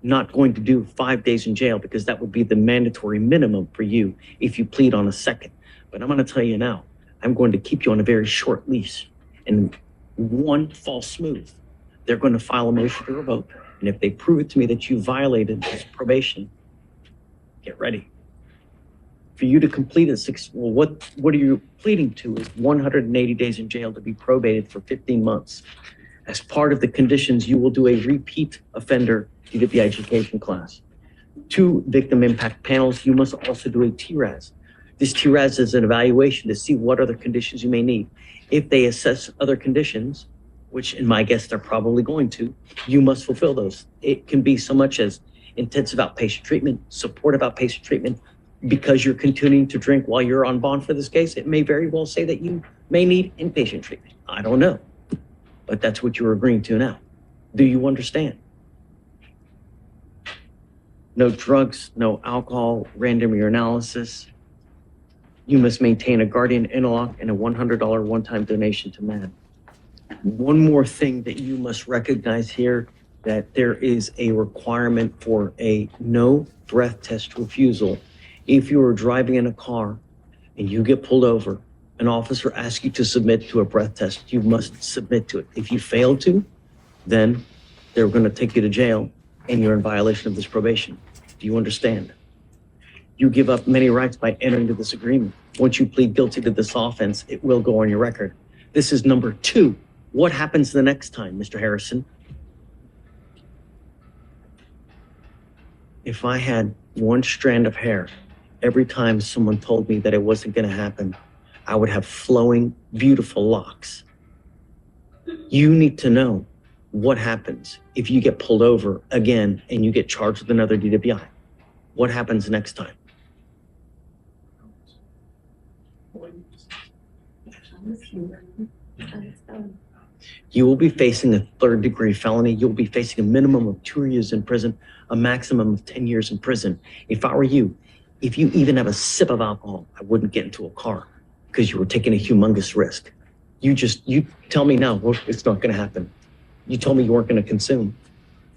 not going to do 5 days in jail, because that would be the mandatory minimum for you if you plead on a second. But I'm going to tell you now, I'm going to keep you on a very short leash. And one false move, they're going to file a motion to revoke. And if they prove it to me that you violated this probation, get ready. For you to complete what are you pleading to is 180 days in jail to be probated for 15 months. As part of the conditions, you will do a repeat offender DWI education class. 2 victim impact panels. You must also do a TRAS. This TRAS is an evaluation to see what other conditions you may need. If they assess other conditions, which in my guess they're probably going to, you must fulfill those. It can be so much as intensive outpatient treatment, supportive outpatient treatment. Because you're continuing to drink while you're on bond for this case, it may very well say that you may need inpatient treatment. I don't know. But that's what you're agreeing to now. Do you understand? No drugs, no alcohol, random urinalysis. You must maintain a guardian interlock and a $100 one-time donation to MAD. One more thing that you must recognize here, that there is a requirement for a no breath test refusal. If you are driving in a car and you get pulled over, an officer asks you to submit to a breath test, you must submit to it. If you fail to, then they're going to take you to jail and you're in violation of this probation. Do you understand? You give up many rights by entering into this agreement. Once you plead guilty to this offense, it will go on your record. This is number 2. What happens the next time, Mr. Harrison? If I had one strand of hair, every time someone told me that it wasn't going to happen, I would have flowing, beautiful locks. You need to know what happens if you get pulled over again and you get charged with another DWI. What happens next time? You will be facing a 3rd-degree felony. You'll be facing a minimum of 2 years in prison, a maximum of 10 years in prison. If I were you, if you even have a sip of alcohol, I wouldn't get into a car because you were taking a humongous risk. You tell me now, well, it's not going to happen. You told me you weren't going to consume.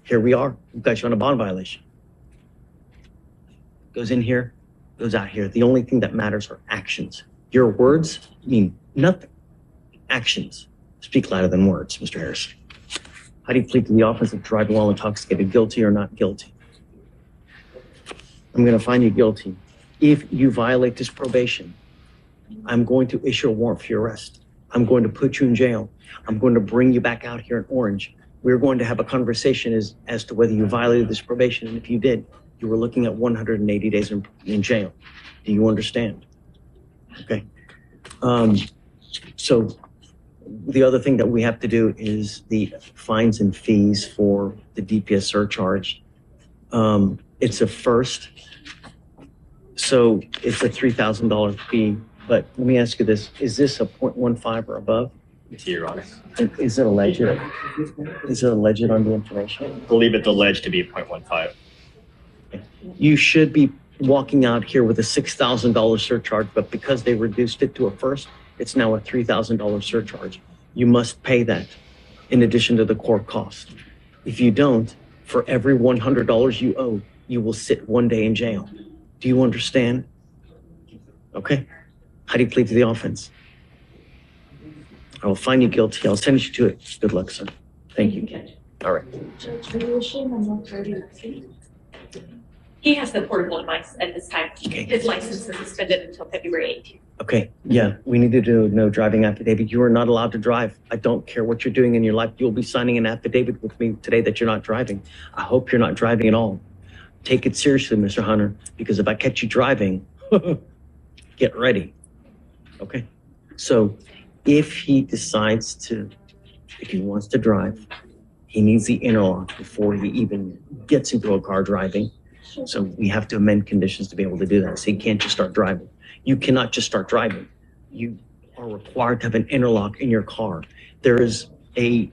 Here we are. We've got you on a bond violation. Goes in here, goes out here. The only thing that matters are actions. Your words mean nothing. Actions speak louder than words, Mr. Harris. How do you plead to the offense of driving while intoxicated, guilty or not guilty? I'm going to find you guilty. If you violate this probation, I'm going to issue a warrant for your arrest. I'm going to put you in jail. I'm going to bring you back out here in Orange. We're going to have a conversation as to whether you violated this probation. And if you did, you were looking at 180 days in jail. Do you understand? Okay. So the other thing that we have to do is the fines and fees for the DPS surcharge. It's a first. So it's a $3,000 fee. But let me ask you this. Is this a 0.15 or above? To Your Honor. Is it alleged? Is it alleged on the information? I believe it's alleged to be 0.15. You should be walking out here with a $6,000 surcharge, but because they reduced it to a first, it's now a $3,000 surcharge. You must pay that in addition to the court cost. If you don't, for every $100 you owe, you will sit 1 day in jail. Do you understand? Okay. How do you plead to the offense? I will find you guilty. I'll send you to it. Good luck, sir. Thank you. All right. He has the portable device at this time. Okay. His license is suspended until February 18th. Okay, yeah, we need to do no driving affidavit. You are not allowed to drive. I don't care what you're doing in your life. You'll be signing an affidavit with me today that you're not driving. I hope you're not driving at all. Take it seriously, Mr. Hunter, because if I catch you driving, get ready. Okay? So if he decides to, if he wants to drive, he needs the interlock before he even gets into a car driving. So we have to amend conditions to be able to do that. So he can't just start driving. You cannot just start driving. You are required to have an interlock in your car. There is a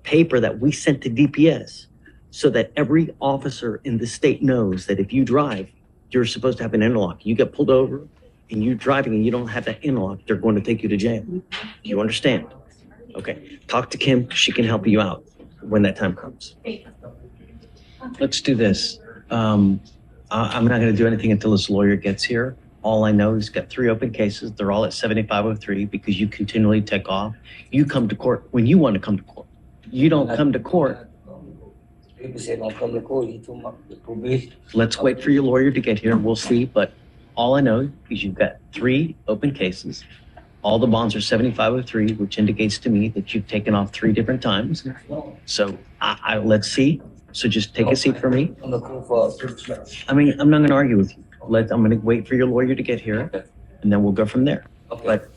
paper that we sent to DPS so that every officer in the state knows that if you drive, you're supposed to have an interlock. You get pulled over and you're driving and you don't have that interlock, they're going to take you to jail. You understand? Okay. Talk to Kim. She can help you out when that time comes. Let's do this. I'm not going to do anything until this lawyer gets here. All I know is he's got 3 open cases. They're all at 7503 because you continually take off. You come to court when you want to come to court. You don't come to court. People say don't come to court, you too much probation. Let's wait for your lawyer to get here. We'll see. But all I know is you've got 3 open cases. All the bonds are 7503, which indicates to me that you've taken off 3 different times. So let's see. So just take a seat for me. I mean, I'm not going to argue with you. I'm going to wait for your lawyer to get here, and then we'll go from there. But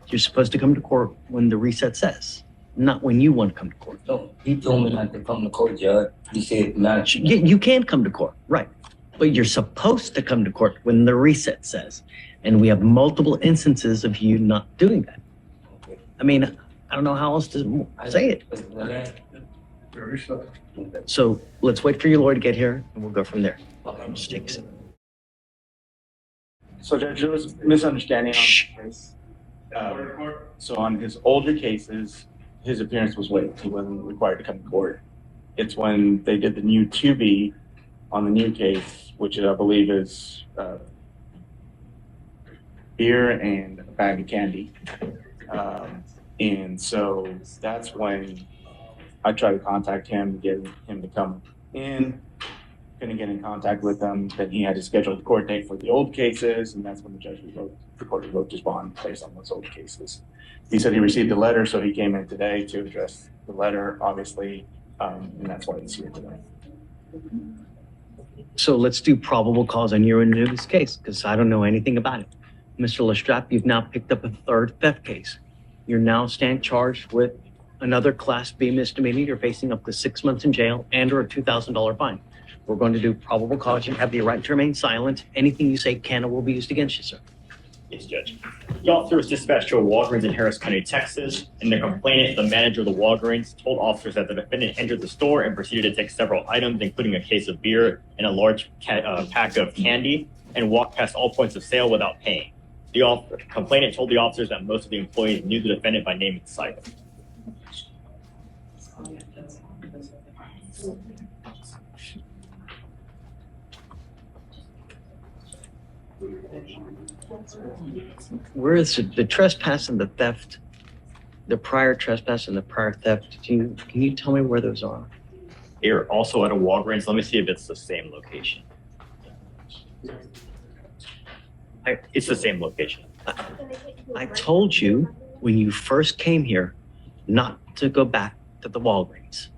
you're supposed to come to court when the reset says, not when you want to come to court. No, he told me not to come to court, Judge. He said not. You can come to court, right? But you're supposed to come to court when the reset says. And we have multiple instances of you not doing that. I mean, I don't know how else to say it. So let's wait for your lawyer to get here, and we'll go from there. Just take a seat. So Judge, there was misunderstanding on the case. So on his older cases, his appearance was waived. He wasn't required to come to court. It's when they did the new 2B on the new case, which I believe is beer and a bag of candy. And so that's when I tried to contact him, get him to come in. Couldn't get in contact with him. Then he had to schedule the court date for the old cases, and that's when the court revoked his bond based on those old cases. He said he received the letter, so he came in today to address the letter, obviously, and that's why he's here today. So let's do probable cause on your end of this case, because I don't know anything about it. Mr. Lestrap, you've now picked up a 3rd theft case. You're now stand charged with another Class B misdemeanor. You're facing up to 6 months in jail and or a $2,000 fine. We're going to do probable cause. You have the right to remain silent. Anything you say can or will be used against you, sir. Yes, Judge. The officer was dispatched to a Walgreens in Harris County, Texas, and the complainant, the manager of the Walgreens, told officers that the defendant entered the store and proceeded to take several items, including a case of beer and a large pack of candy, and walked past all points of sale without paying. The complainant told the officers that most of the employees knew the defendant by name and sight. Where is the trespass and the theft, the prior trespass and the prior theft? Can you tell me where those are? They're also at a Walgreens. Let me see if it's the same location. It's the same location. I told you when you first came here not to go back to the Walgreens.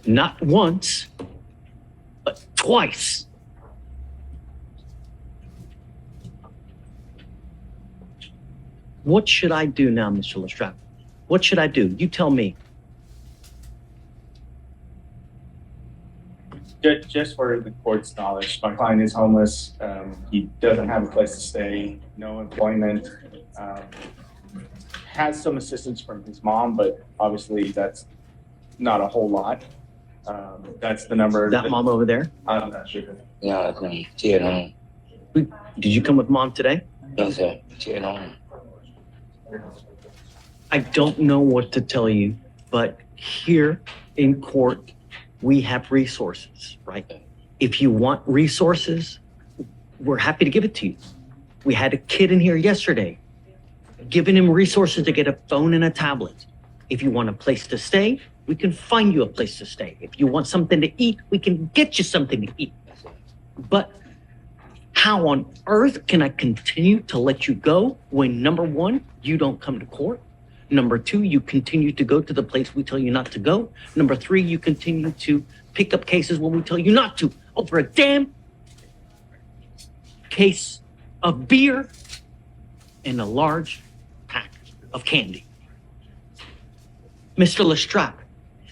Not once, but twice. What should I do now, Mr. Lestrap? What should I do? You tell me. Just for the court's knowledge, my client is homeless. He doesn't have a place to stay, no employment. Has some assistance from his mom, but obviously that's not a whole lot. That's the number. That mom over there? I'm not sure. Yeah, I can see it on. Did you come with mom today? Yes, sir. See it on. I don't know what to tell you, but here in court, we have resources, right? If you want resources, we're happy to give it to you. We had a kid in here yesterday, giving him resources to get a phone and a tablet. If you want a place to stay, we can find you a place to stay. If you want something to eat, we can get you something to eat. But how on earth can I continue to let you go when, number one, you don't come to court? Number two, you continue to go to the place we tell you not to go. Number three, you continue to pick up cases when we tell you not to over a damn case of beer and a large pack of candy. Mr. Lestrade,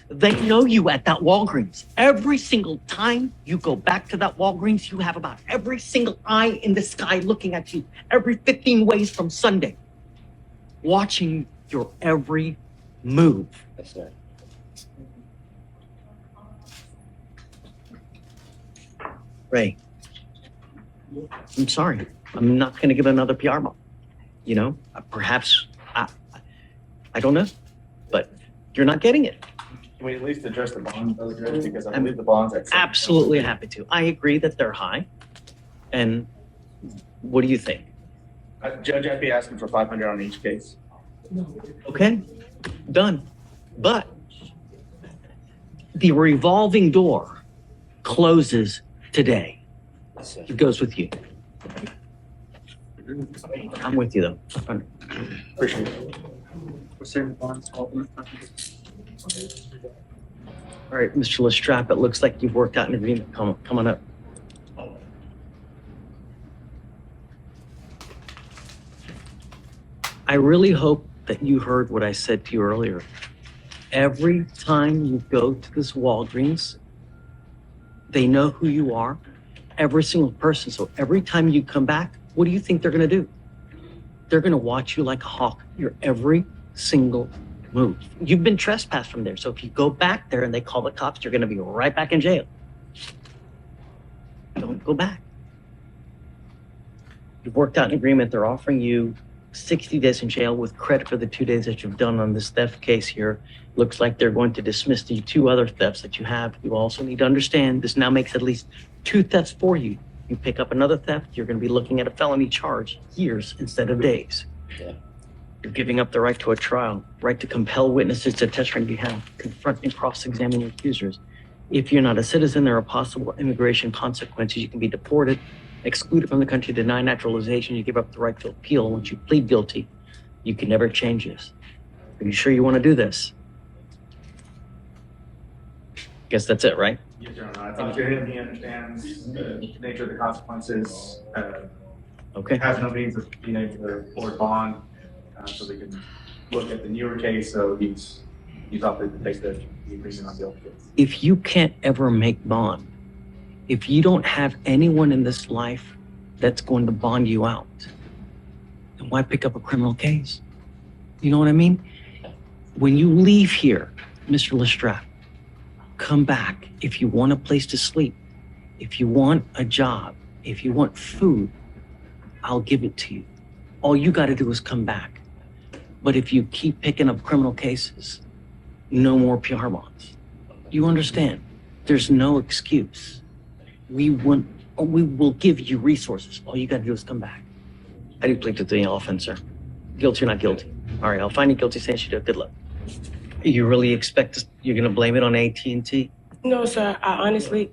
they know you at that Walgreens. Every single time you go back to that Walgreens, you have about every single eye in the sky looking at you every 15 ways from Sunday, watching your every move. Yes, sir. Ray, I'm sorry. I'm not going to give another PR bomb. You know, perhaps, I don't know, but you're not getting it. Can we at least address the bond, though, Judge? Because I believe the bond's at. Absolutely happy to. I agree that they're high. And what do you think? Judge, I'd be asking for 500 on each case. Okay, done. But the revolving door closes today. Yes, sir. It goes with you. I'm with you though. Appreciate it. All right, Mr. Lestrade, it looks like you've worked out an agreement. Come on up. I really hope that you heard what I said to you earlier. Every time you go to this Walgreens, they know who you are, every single person. So every time you come back, what do you think they're going to do? They're going to watch you like a hawk, your every single move. You've been trespassed from there. So if you go back there and they call the cops, you're going to be right back in jail. Don't go back. You've worked out an agreement. They're offering you 60 days in jail with credit for the 2 days that you've done on this theft case here. Looks like they're going to dismiss the 2 other thefts that you have. You also need to understand this now makes at least 2 thefts for you. You pick up another theft, you're going to be looking at a felony charge, years instead of days. Yeah. You're giving up the right to a trial, right to compel witnesses to testify on behalf, confront and cross-examine your accusers. If you're not a citizen, there are possible immigration consequences. You can be deported, excluded from the country, denied naturalization. You give up the right to appeal. Once you plead guilty, you can never change this. Are you sure you want to do this? Guess that's it, right? Yes, Your Honor. I talked to him. He understands the nature of the consequences. Okay. Has no means of being able to afford bond, so they can look at the newer case. So he's opted to take the agreement on the old case. If you can't ever make bond, if you don't have anyone in this life that's going to bond you out, then why pick up a criminal case? You know what I mean? When you leave here, Mr. Lestrade, come back. If you want a place to sleep, if you want a job, if you want food, I'll give it to you. All you got to do is come back. But if you keep picking up criminal cases, no more PR bonds. You understand? There's no excuse. We will give you resources. All you got to do is come back. I do plead to the offense, sir. Guilty or not guilty? All right, I'll find you guilty, saying you do. Good luck. You really expect you're going to blame it on AT&T? No, sir. I honestly.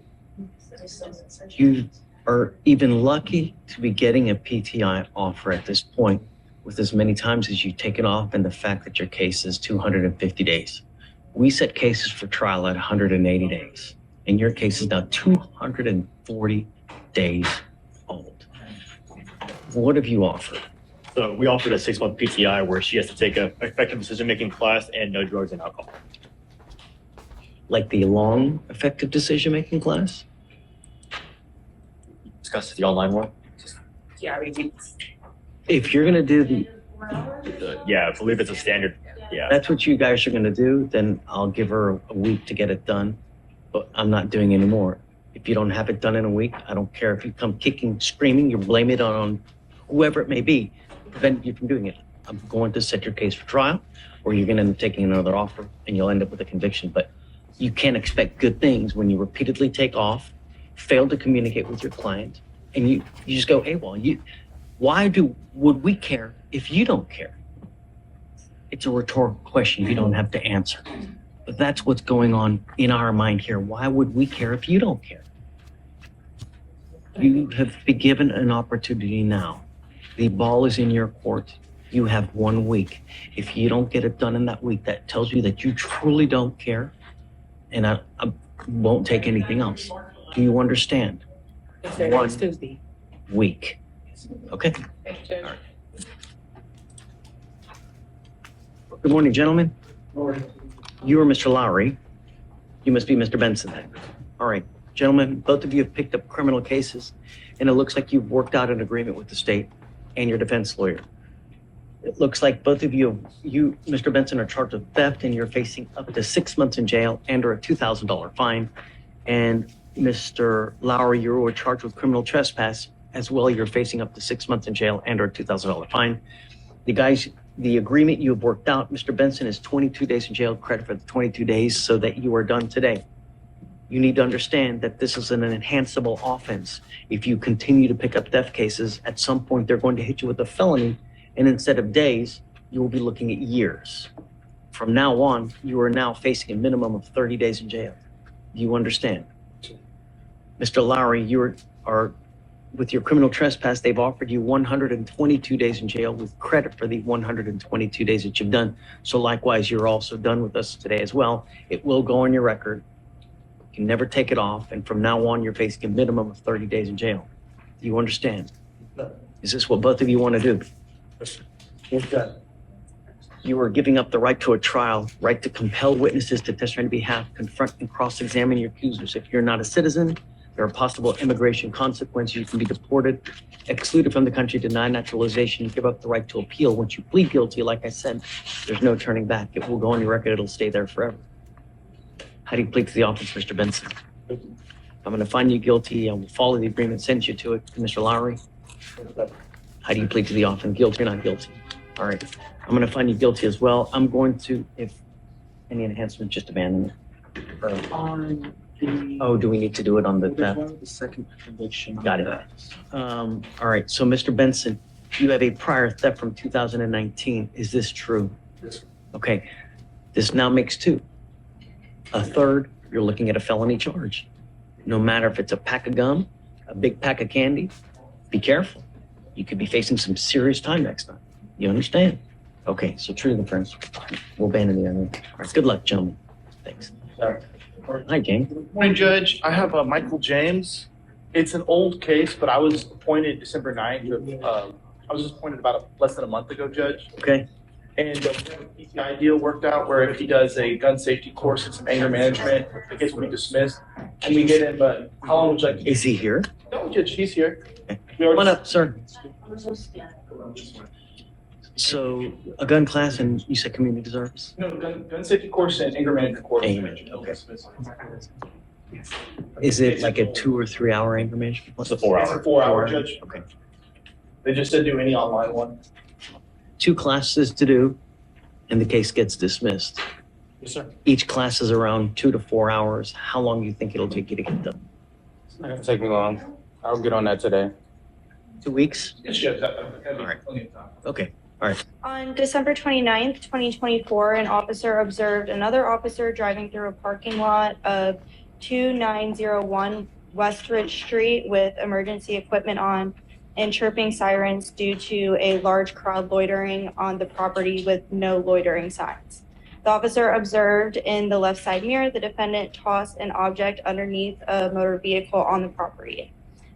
You are even lucky to be getting a PTI offer at this point with as many times as you take it off and the fact that your case is 250 days. We set cases for trial at 180 days. And your case is now 240 days old. What have you offered? So we offered a 6-month PTI where she has to take a effective decision-making class and no drugs and alcohol. Like the long effective decision-making class? discuss the online one? Yeah, If you're gonna do the, Yeah, I believe it's a standard. Yeah. that's what you guys are gonna do, then I'll give her a week to get it done. But I'm not doing any more. If you don't have it done in a week, I don't care if you come kicking, screaming, you blame it on whoever it may be, prevent you from doing it. I'm going to set your case for trial, or you're gonna end up taking another offer and you'll end up with a conviction. But you can't expect good things when you repeatedly take off, fail to communicate with your client, and you just go AWOL. Would we care if you don't care? It's a rhetorical question you don't have to answer. But that's what's going on in our mind here. Why would we care if you don't care? You have been given an opportunity now. The ball is in your court. You have 1 week. If you don't get it done in that week, that tells you that you truly don't care. And I won't take anything else. Do you understand? Next Tuesday. Week. Okay. All right. Good morning, gentlemen. You are Mr. Lowry. You must be Mr. Benson then. All right, gentlemen, both of you have picked up criminal cases, and it looks like you've worked out an agreement with the state and your defense lawyer. It looks like both of you, Mr. Benson, are charged with theft, and you're facing up to 6 months in jail and/or a $2,000 fine. And Mr. Lowry, you were charged with criminal trespass as well. You're facing up to 6 months in jail and/or a $2,000 fine. The agreement you have worked out, Mr. Benson, is 22 days in jail, credit for the 22 days so that you are done today. You need to understand that this is an enhanceable offense. If you continue to pick up theft cases, at some point they're going to hit you with a felony, and instead of days, you will be looking at years. From now on, you are now facing a minimum of 30 days in jail. Do you understand? Mr. Lowry, you are with your criminal trespass, they've offered you 122 days in jail with credit for the 122 days that you've done. So likewise, you're also done with us today as well. It will go on your record. You can never take it off. And from now on, you're facing a minimum of 30 days in jail. Do you understand? Is this what both of you want to do? Yes. You are giving up the right to a trial, right to compel witnesses to testify on your behalf, confront and cross-examine your accusers. If you're not a citizen, there are possible immigration consequences. You can be deported, excluded from the country, denied naturalization. You give up the right to appeal. Once you plead guilty, like I said, there's no turning back. It will go on your record. It'll stay there forever. How do you plead to the offense, Mr. Benson? I'm going to find you guilty. I will follow the agreement, send you to it. Mr. Lowry, how do you plead to the offense? Guilty or not guilty? All right. I'm going to find you guilty as well. I'm going to, if any enhancement, just abandon it. Oh, do we need to do it on the theft? The second conviction. Got it. All right, so Mr. Benson, you have a prior theft from 2019. Is this true? Yes. Okay, this now makes two. A third, you're looking at a felony charge. No matter if it's a pack of gum, a big pack of candy, be careful. You could be facing some serious time next time. You understand? Okay, so true to the friends. We'll abandon the other. All right, good luck, gentlemen. Thanks. Sorry. Hi, James. Morning, Judge. I have Michael James. It's an old case, but I was appointed December 9th. I was just appointed about less than a month ago, Judge. Okay. And we have a PCI deal worked out where if he does a gun safety course and some anger management, the case will be dismissed. And we get him, but how long would you like? Is he here? No, Judge, he's here. Come on up, sir. So a gun class and you said community service? No, gun safety course and anger management course. Anger management, okay. Is it like a 2 or 3 hour anger management? It's a 4 hour. It's a 4 hour, Judge. Okay. They just said do any online one. 2 classes to do and the case gets dismissed. Yes, sir. Each class is around 2 to 4 hours. How long do you think it'll take you to get done? It's not gonna take me long. I'll get on that today. 2 weeks? Yes, Judge. All right. Okay. All right. On December 29th, 2024, an officer observed another officer driving through a parking lot of 2901 Westridge Street with emergency equipment on and chirping sirens due to a large crowd loitering on the property with no loitering signs. The officer observed in the left side mirror the defendant toss an object underneath a motor vehicle on the property.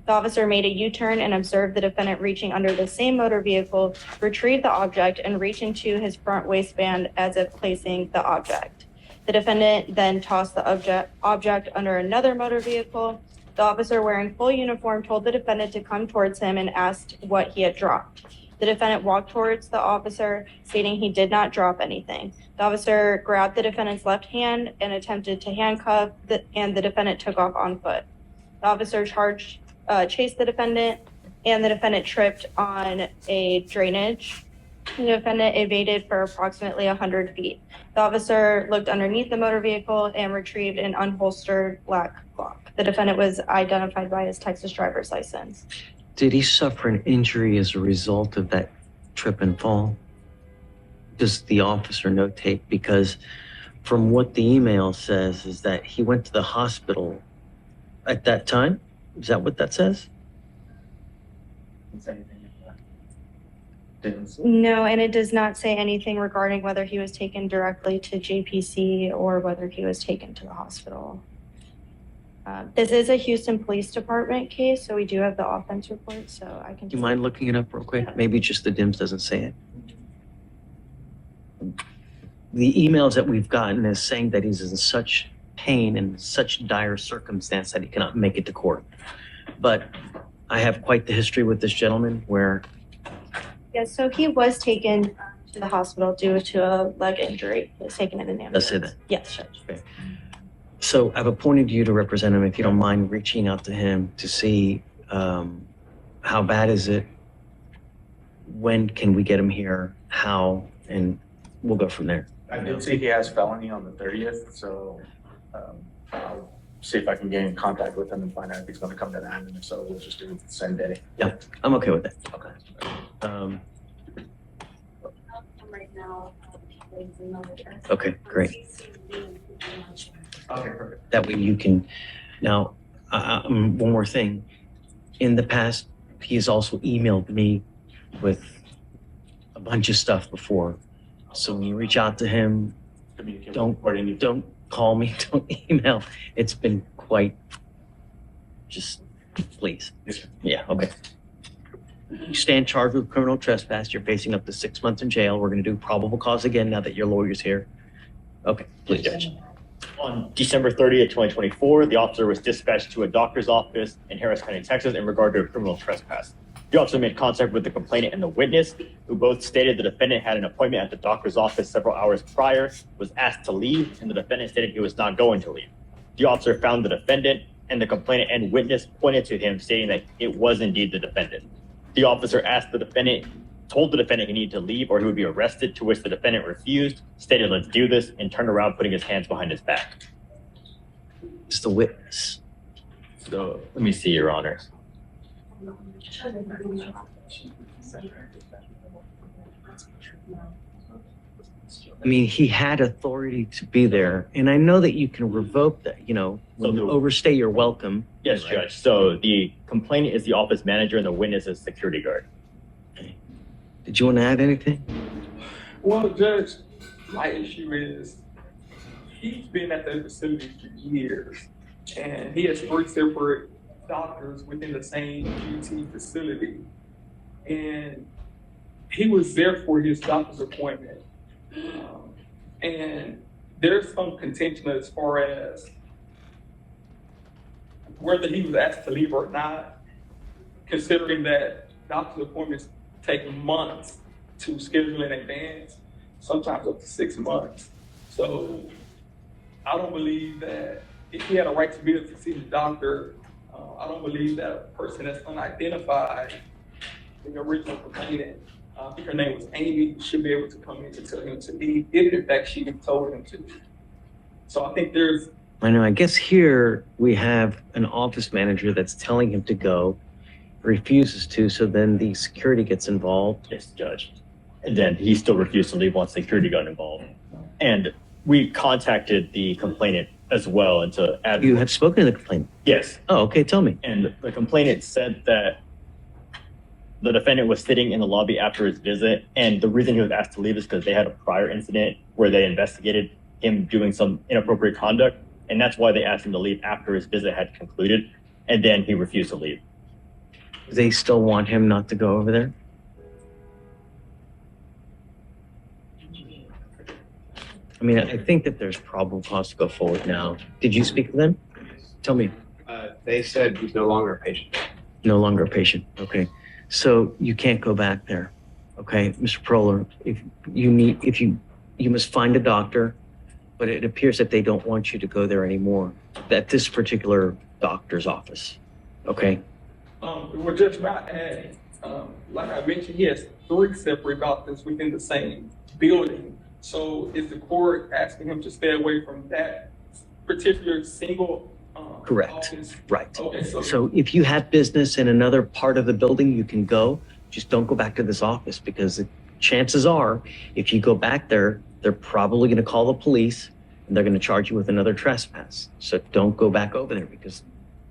The officer made a U-turn and observed the defendant reaching under the same motor vehicle, retrieve the object, and reach into his front waistband as if placing the object. The defendant then tossed the object under another motor vehicle, The officer wearing full uniform told the defendant to come towards him and asked what he had dropped. The defendant walked towards the officer, stating he did not drop anything. The officer grabbed the defendant's left hand and attempted to handcuff, and the defendant took off on foot. The officer chased the defendant, and the defendant tripped on a drainage. The defendant evaded for approximately 100 feet. The officer looked underneath the motor vehicle and retrieved an unholstered black Glock. The defendant was identified by his Texas driver's license. Did he suffer an injury as a result of that trip and fall? Does the officer notate? Because from what the email says is that he went to the hospital at that time. Is that what that says? No, and it does not say anything regarding whether he was taken directly to JPC or whether he was taken to the hospital. This is a Houston Police Department case, so we do have the offense report, so I can. Do you mind looking it up real quick? Maybe just the DIMS doesn't say it. The emails that we've gotten is saying that he's in such pain and such dire circumstance that he cannot make it to court. But I have quite the history with this gentleman where. Yes, so he was taken to the hospital due to a leg injury. He was taken in an ambulance. Does say that? Yes, Judge. Okay. So I've appointed you to represent him. If you don't mind reaching out to him to see how bad is it, when can we get him here, how, and we'll go from there. I did see he has felony on the 30th, so I'll see if I can get in contact with him and find out if he's going to come to that, and if so, we'll just do it the same day. Yeah, I'm okay with that. Okay. Right now, Okay, great. Okay, perfect. That way you can, now, one more thing. In the past, he has also emailed me with a bunch of stuff before. So when you reach out to him, don't call me, don't email. It's been quite, just please. Yeah, okay. You stand charged with criminal trespass. You're facing up to 6 months in jail. We're going to do probable cause again now that your lawyer's here. Okay, please, Judge. On December 30th, 2024, the officer was dispatched to a doctor's office in Harris County, Texas, in regard to a criminal trespass. The officer made contact with the complainant and the witness, who both stated the defendant had an appointment at the doctor's office several hours prior, was asked to leave, and the defendant stated he was not going to leave. The officer found the defendant, and the complainant and witness pointed to him, stating that it was indeed the defendant. The officer told the defendant he needed to leave or he would be arrested, to which the defendant refused, stated, "Let's do this," and turned around, putting his hands behind his back. It's the witness. So let me see, Your Honor. I mean, he had authority to be there, and I know that you can revoke that, when you overstay your welcome. Yes, right? Judge. So the complainant is the office manager and the witness is security guard. Okay. Did you want to add anything? Well, Judge, my issue is he's been at the facility for years, and he has 3 separate doctors within the same QT facility, and he was there for his doctor's appointment. And there's some contention as far as whether he was asked to leave or not, considering that doctor's appointments take months to schedule in advance, sometimes up to 6 months. So I don't believe that if he had a right to be able to see the doctor, I don't believe that a person that's unidentified, the original complainant, I think her name was Amy, should be able to come in and tell him to leave, if in fact she told him to. So I think there's. I know, I guess here we have an office manager that's telling him to go, refuses to, so then the security gets involved. Yes, Judge. And then he still refused to leave once security got involved. And we contacted the complainant as well, and to add. You have spoken to the complainant? Yes. Oh, okay, tell me. And the complainant said that the defendant was sitting in the lobby after his visit, and the reason he was asked to leave is because they had a prior incident where they investigated him doing some inappropriate conduct, and that's why they asked him to leave after his visit had concluded, and then he refused to leave. They still want him not to go over there? I mean, I think that there's probable cause to go forward now. Did you speak to them? Tell me. They said he's no longer a patient. No longer a patient. Okay. So you can't go back there. Okay, Mr. Proler, you must find a doctor, but it appears that they don't want you to go there anymore, at this particular doctor's office. Okay? We're just not adding. Like I mentioned, he has 3 separate doctors within the same building. So is the court asking him to stay away from that particular single Correct. office? Right. Okay, So if you have business in another part of the building, you can go. Just don't go back to this office, because the chances are, if you go back there, they're probably going to call the police and they're going to charge you with another trespass. So don't go back over there, because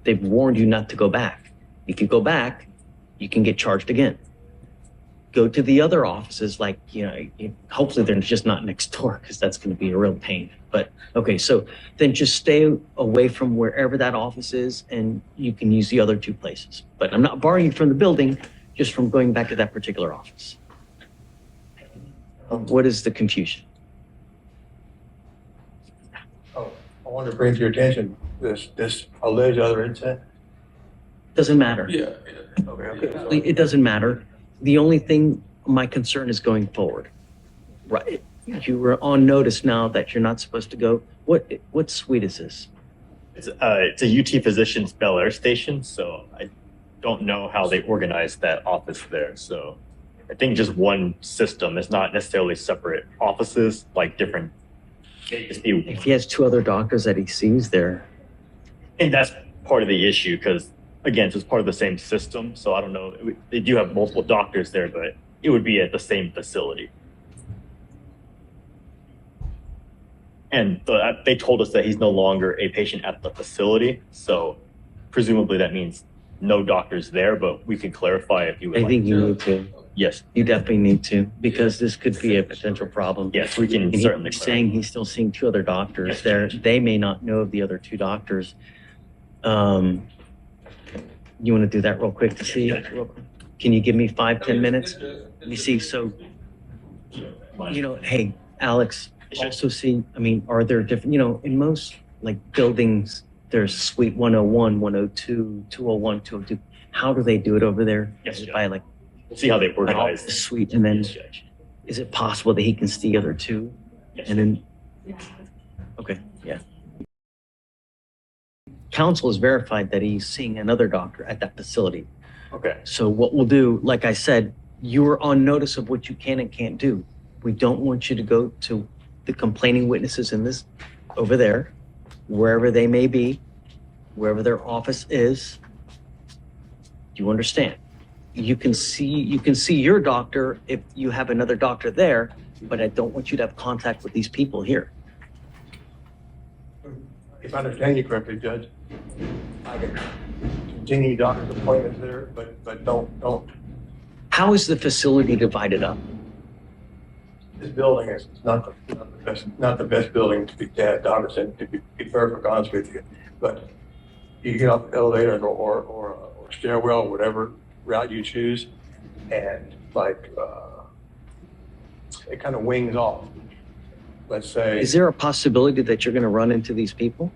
they've warned you not to go back. If you go back, you can get charged again. Go to the other offices, like, hopefully they're just not next door, because that's going to be a real pain. But okay, so then just stay away from wherever that office is, and you can use the other 2 places. But I'm not barring you from the building, just from going back to that particular office. What is the confusion? Oh, I want to bring to your attention this alleged other incident. Doesn't matter. Yeah. Okay. It doesn't matter. The only thing, my concern is going forward. Right. You were on notice now that you're not supposed to go. What suite is this? It's a UT Physicians Bel Air station, so I don't know how they organized that office there. So I think just one system. It's not necessarily separate offices, like different. If he has 2 other doctors that he sees there. And that's part of the issue, because again, it's part of the same system. So I don't know. They do have multiple doctors there, but it would be at the same facility. And they told us that he's no longer a patient at the facility. So presumably that means no doctors there, but we can clarify if you would I like think you to. need to. Yes. You definitely need to, because this could be a potential problem. Yes, we can And certainly he's saying he's still seeing 2 other doctors Yes, there. Judge. They may not know of the other 2 doctors. You want to do that real quick to see? Can you give me 5-10 minutes? Let me see. So, hey, Alex, also see, are there different, in most like buildings, there's suite 101, 102, 201, 202. How do they do it over there? Yes, Is it Judge. by like We'll see how they an organize. office suite, and then is it possible that he can see the other 2? Yes. And then, okay, yeah. Counsel has verified that he's seeing another doctor at that facility. Okay. So what we'll do, like I said, you are on notice of what you can and can't do. We don't want you to go to the complaining witnesses in this, over there, wherever they may be, wherever their office is. Do you understand? You can see your doctor if you have another doctor there, but I don't want you to have contact with these people here. If I understand you correctly, Judge, I can continue doctor's appointments there, but don't. How is the facility divided up? This building is not the best building to have doctors in, to be perfectly honest with you. But you get off the elevator or stairwell, whatever route you choose, and it kind of wings off. Let's say. Is there a possibility that you're going to run into these people?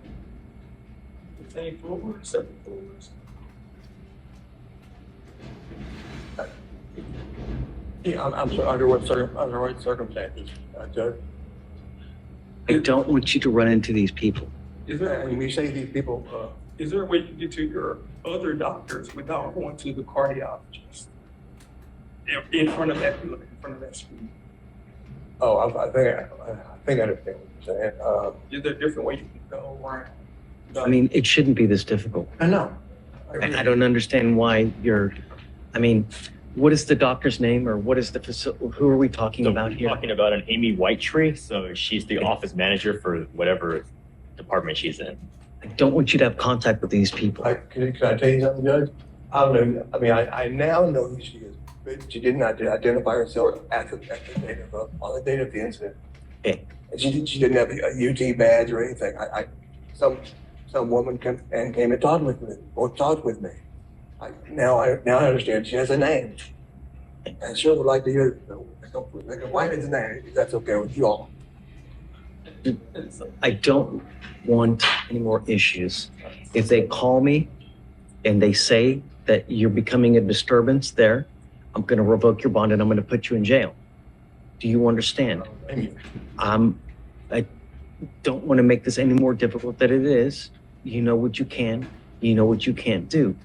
The same floor, separate floors. Yeah, I'm sorry, under what circumstances, Judge? I don't want you to run into these people. Is there, When you say these people, is there a way you can get to your other doctors without going to the cardiologist? In front of that screen? I think I understand what you're saying. Is there a different way you can go around? I mean, it shouldn't be this difficult. I know. I don't understand why what is the doctor's name, or what is the facility? Who are we talking So about we're here? talking about an Amy Whitetree. So she's the office manager for whatever department she's in. I don't want you to have contact with these people. Can I tell you something, Judge? I don't know. I mean, I now know who she is, but she did not identify herself on the date of the incident. Okay. And she didn't have a UT badge or anything. Some woman came and talked with me. Now I understand she has a name. I sure would like to hear the white man's name, if that's okay with you all. I don't want any more issues. If they call me and they say that you're becoming a disturbance there, I'm going to revoke your bond and I'm going to put you in jail. Do you understand? I don't want to make this any more difficult than it is. You know what you can, you know what you can't do.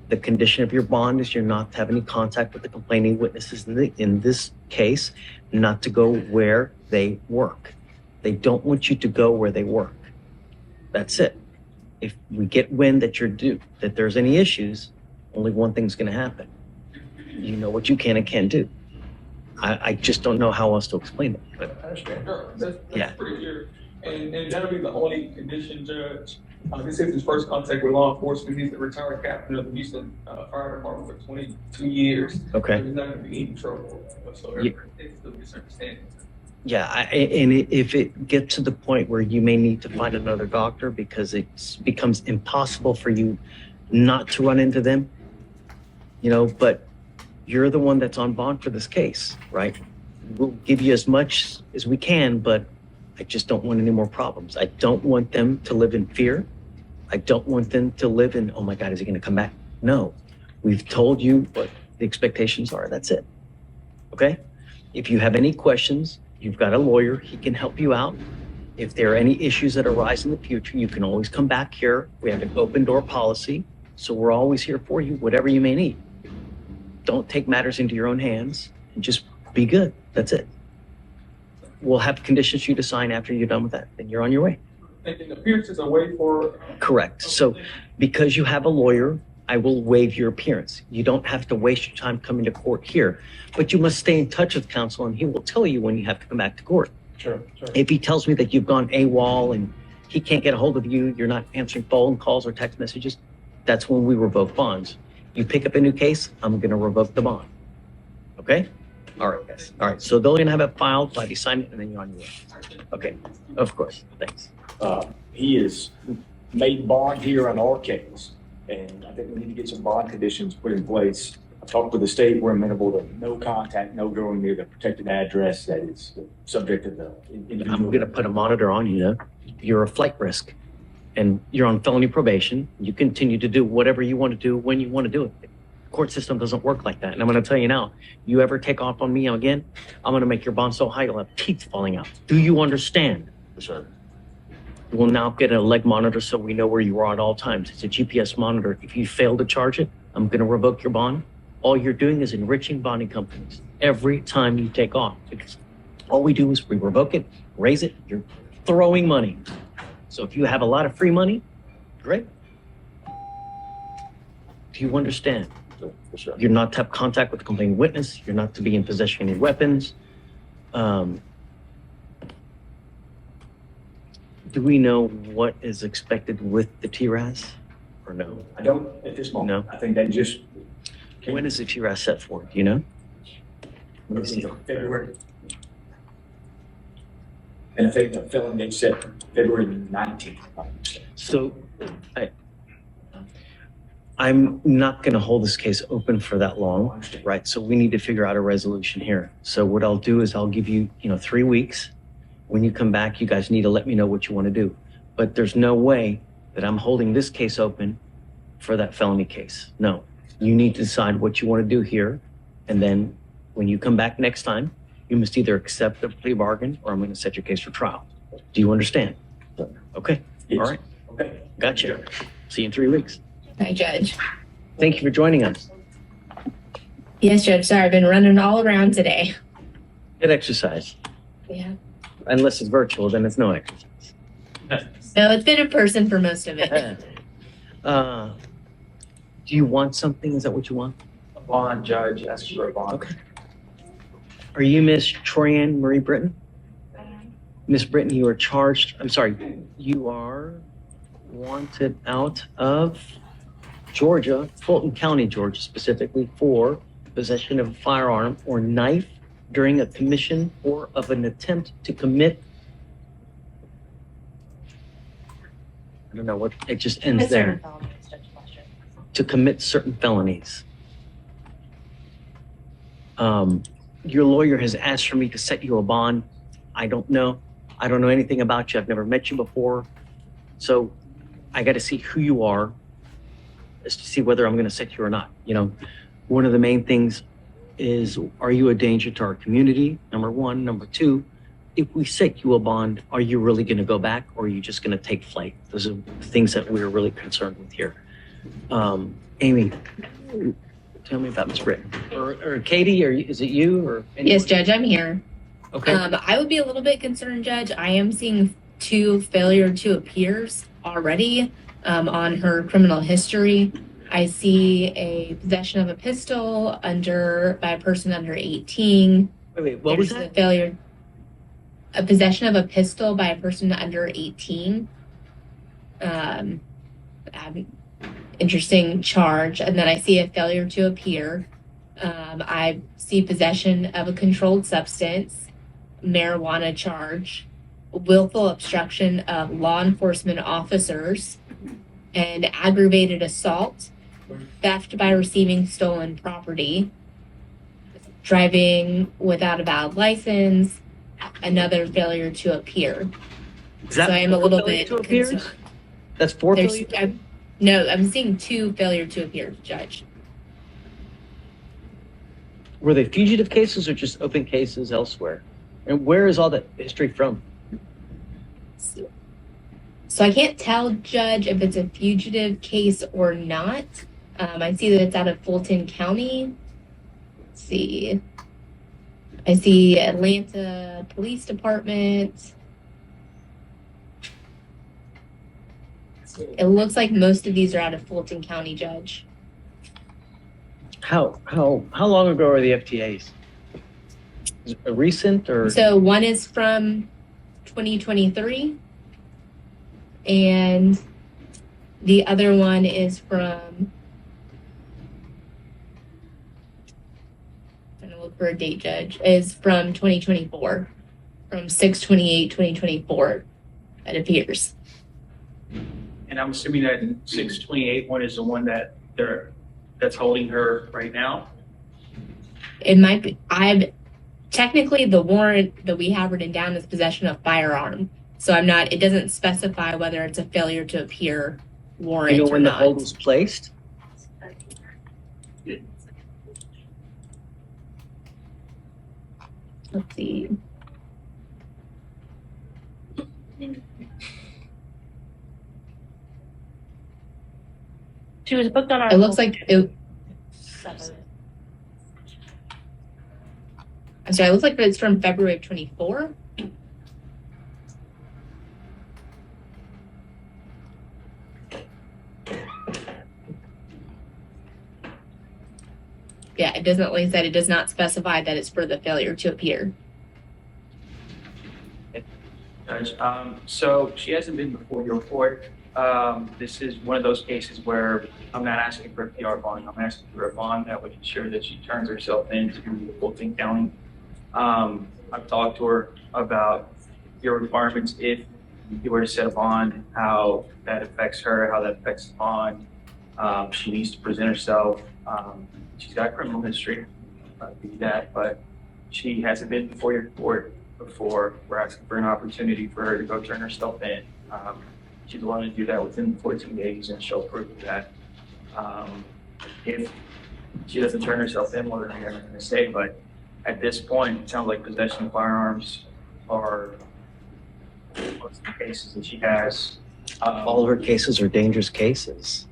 The condition of your bond is you're not to have any contact with the complaining witnesses in this case, not to go where they work. They don't want you to go where they work. That's it. If we get wind that that there's any issues, only one thing's going to happen. You know what you can and can't do. I just don't know how else to explain it. But I understand. That's yeah. pretty clear. And that'll be the only condition, Judge. This is his first contact with law enforcement. He's the retired captain of the Houston Fire Department for 22 years. Okay. So he's not going to be in trouble whatsoever. Yeah. It's still misunderstanding. Yeah, and if it gets to the point where you may need to find another doctor because it becomes impossible for you not to run into them, but you're the one that's on bond for this case, right? We'll give you as much as we can, but I just don't want any more problems. I don't want them to live in fear. I don't want them to live in, oh my God, is he going to come back? No, we've told you what the expectations are. That's it. Okay? If you have any questions, you've got a lawyer. He can help you out. If there are any issues that arise in the future, you can always come back here. We have an open door policy, so we're always here for you, whatever you may need. Don't take matters into your own hands and just be good. That's it. We'll have conditions for you to sign after you're done with that. Then you're on your way. And appearances are way for. Correct. So because you have a lawyer, I will waive your appearance. You don't have to waste your time coming to court here, but you must stay in touch with counsel and he will tell you when you have to come back to court. Sure. If he tells me that you've gone AWOL and he can't get a hold of you, you're not answering phone calls or text messages, that's when we revoke bonds. You pick up a new case, I'm going to revoke the bond. Okay? All right, guys. All right. So they're going to have it filed, by sign it, and then you're on your way. Okay. Of course. Thanks. He is made bond here on our case, and I think we need to get some bond conditions put in place. I talked with the state. We're amenable to no contact, no going near the protected address that is the subject of the individual. I'm going to put a monitor on you. You're a flight risk, and you're on felony probation. You continue to do whatever you want to do when you want to do it. The court system doesn't work like that. And I'm going to tell you now, you ever take off on me again, I'm going to make your bond so high you'll have teeth falling out. Do you understand? Sure. We'll now get a leg monitor so we know where you are at all times. It's a GPS monitor. If you fail to charge it, I'm going to revoke your bond. All you're doing is enriching bonding companies every time you take off, because all we do is we revoke it, raise it, you're throwing money. So if you have a lot of free money, great. Do you understand? For sure. You're not to have contact with the complaining witness. You're not to be in possession of any weapons. Do we know what is expected with the TRAS or no? I don't at this moment. No. I think that just. When is the TRAS set for? Do you know? February. And I think the felon date set February 19th. So I'm not going to hold this case open for that long, right? So we need to figure out a resolution here. So what I'll do is I'll give you, 3 weeks. When you come back, you guys need to let me know what you want to do. But there's no way that I'm holding this case open for that felony case. No, you need to decide what you want to do here. And then when you come back next time, you must either accept the plea bargain or I'm going to set your case for trial. Do you understand? Okay. Yes. All right. Okay. Gotcha. See you in 3 weeks. Hi, Judge. Thank you for joining us. Yes, Judge. Sorry, I've been running all around today. Good exercise. Yeah. Unless it's virtual, then it's no exercise. No, it's been in person for most of it. Do you want something? Is that what you want? A bond, Judge. Ask for a bond. Okay. Are you Miss Troyanne Marie Britton? Miss Britton, you are charged. I'm sorry. You are wanted out of Georgia, Fulton County, Georgia, specifically for possession of a firearm or knife during a commission or of an attempt to commit. I don't know what, it just ends there. To commit certain felonies. Your lawyer has asked for me to set you a bond. I don't know. I don't know anything about you. I've never met you before. So I got to see who you are as to see whether I'm going to set you or not. You know, one of the main things is, are you a danger to our community? Number one. Number two, if we set you a bond, are you really going to go back, or are you just going to take flight? Those are things that we're really concerned with here. Amy, tell me about Ms. Britton. Or Katie, or is it you? Or anyone? Yes, Judge, I'm here. Okay. I would be a little bit concerned, Judge. I am seeing 2 failure to appears already on her criminal history. I see a possession of a pistol by a person under 18. Wait, what was that? A possession of a pistol by a person under 18. Interesting charge. And then I see a failure to appear. I see possession of a controlled substance, marijuana charge, willful obstruction of law enforcement officers, and aggravated assault, theft by receiving stolen property, driving without a valid license, another failure to appear. So I am a little bit concerned. That's 4 failure? No, I'm seeing 2 failure to appear, Judge. Were they fugitive cases or just open cases elsewhere? And where is all that history from? So I can't tell, Judge, if it's a fugitive case or not. I see that it's out of Fulton County. Let's see. I see Atlanta Police Department. It looks like most of these are out of Fulton County, Judge. How long ago are the FTAs? Is it recent or? So one is from 2023, and the other one is from, I'm gonna look for a date, Judge, is from 2024, from 6/28/2024, it appears. And I'm assuming that 6/28 one is the one that's holding her right now. It might be. Technically the warrant that we have written down is possession of firearm. So it doesn't specify whether it's a failure to appear warrant You know when or the not. hold was placed? Let's see. She was booked on our. It looks like it. I'm sorry, it looks like it's from February of 24. Yeah, it doesn't, like I said, it does not specify that it's for the failure to appear. Judge, so she hasn't been before your court. This is one of those cases where I'm not asking for a PR bond. I'm asking for a bond that would ensure that she turns herself into Fulton County. I've talked to her about your requirements if you were to set a bond, how that affects her, how that affects the bond. She needs to present herself. She's got criminal history, but she hasn't been before your court before. We're asking for an opportunity for her to go turn herself in. She's willing to do that within 14 days, and she'll prove that. If she doesn't turn herself in, well, then I'm going to stay. But at this point, it sounds like possession of firearms are most of the cases that she has. All of her cases are dangerous cases.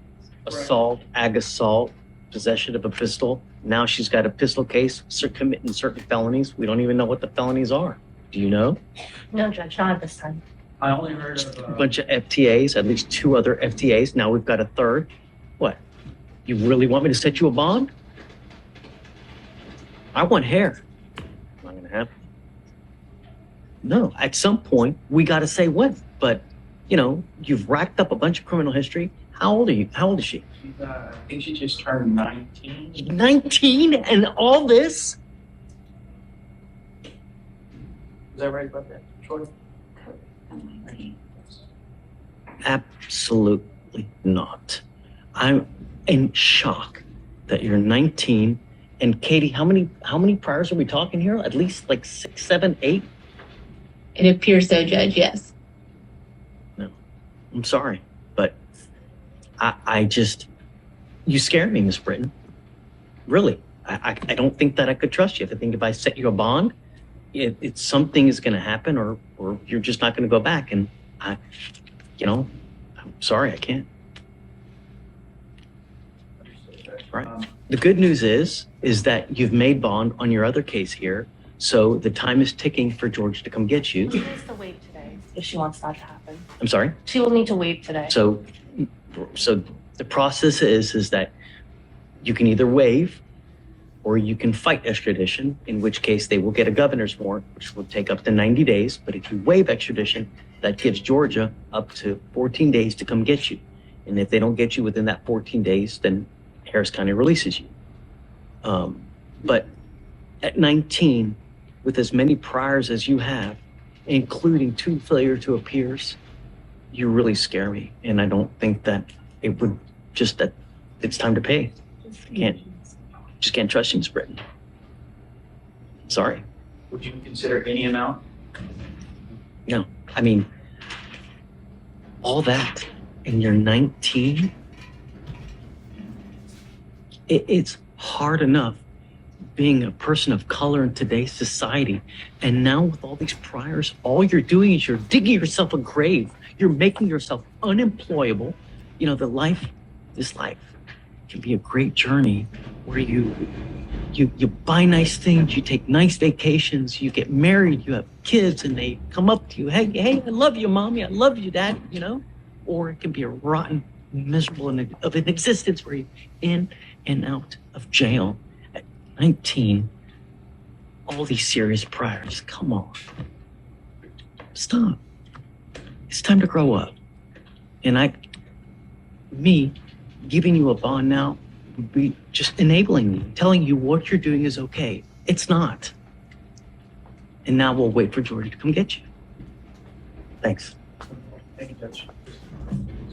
Assault, ag assault, possession of a pistol. Now she's got a pistol case, committing certain felonies. We don't even know what the felonies are. Do you know? No, Judge, not at this time. I only heard of A bunch of FTAs, at least 2 other FTAs. Now we've got a third. What? You really want me to set you a bond? I want hair. Not gonna happen. No, at some point we got to say when. But you know, you've racked up a bunch of criminal history. How old are you? How old is she? I think she just turned 19. 19 and all this? Is that right about that, Troy? Absolutely not. I'm in shock that you're 19. And Katie, how many priors are we talking here? At least like 6, 7, 8? It appears so, Judge, yes. I'm sorry, but I just, you scare me, Miss Britton. Really. I don't think that I could trust you. I think if I set you a bond, it's something is going to happen or you're just not going to go back. And I'm sorry, I can't. Right. The good news is that you've made bond on your other case here. So the time is ticking for George to come get you. She needs to wait today if she wants that to happen. I'm sorry? She will need to wait today. So the process is that you can either waive or you can fight extradition, in which case they will get a governor's warrant, which will take up to 90 days. But if you waive extradition, that gives Georgia up to 14 days to come get you. And if they don't get you within that 14 days, then Harris County releases you. But at 19, with as many priors as you have, including 2 failure to appears, you really scare me. And I don't think that it would just that it's time to pay. Just can't trust you, Ms. Britton. Sorry. Would you consider any amount? No, I mean, all that, and you're 19, it's hard enough being a person of color in today's society. And now with all these priors, all you're doing is you're digging yourself a grave. You're making yourself unemployable. You know, this life can be a great journey where you buy nice things, you take nice vacations, you get married, you have kids, and they come up to you, hey, I love you, mommy, I love you, dad, you know? Or it can be a rotten, miserable of an existence where you're in and out of jail. 19, all these serious priors. Come on. Stop. It's time to grow up. And me giving you a bond now would be just enabling me, telling you what you're doing is okay. It's not. And now we'll wait for Georgia to come get you. Thanks. Thank you, Judge.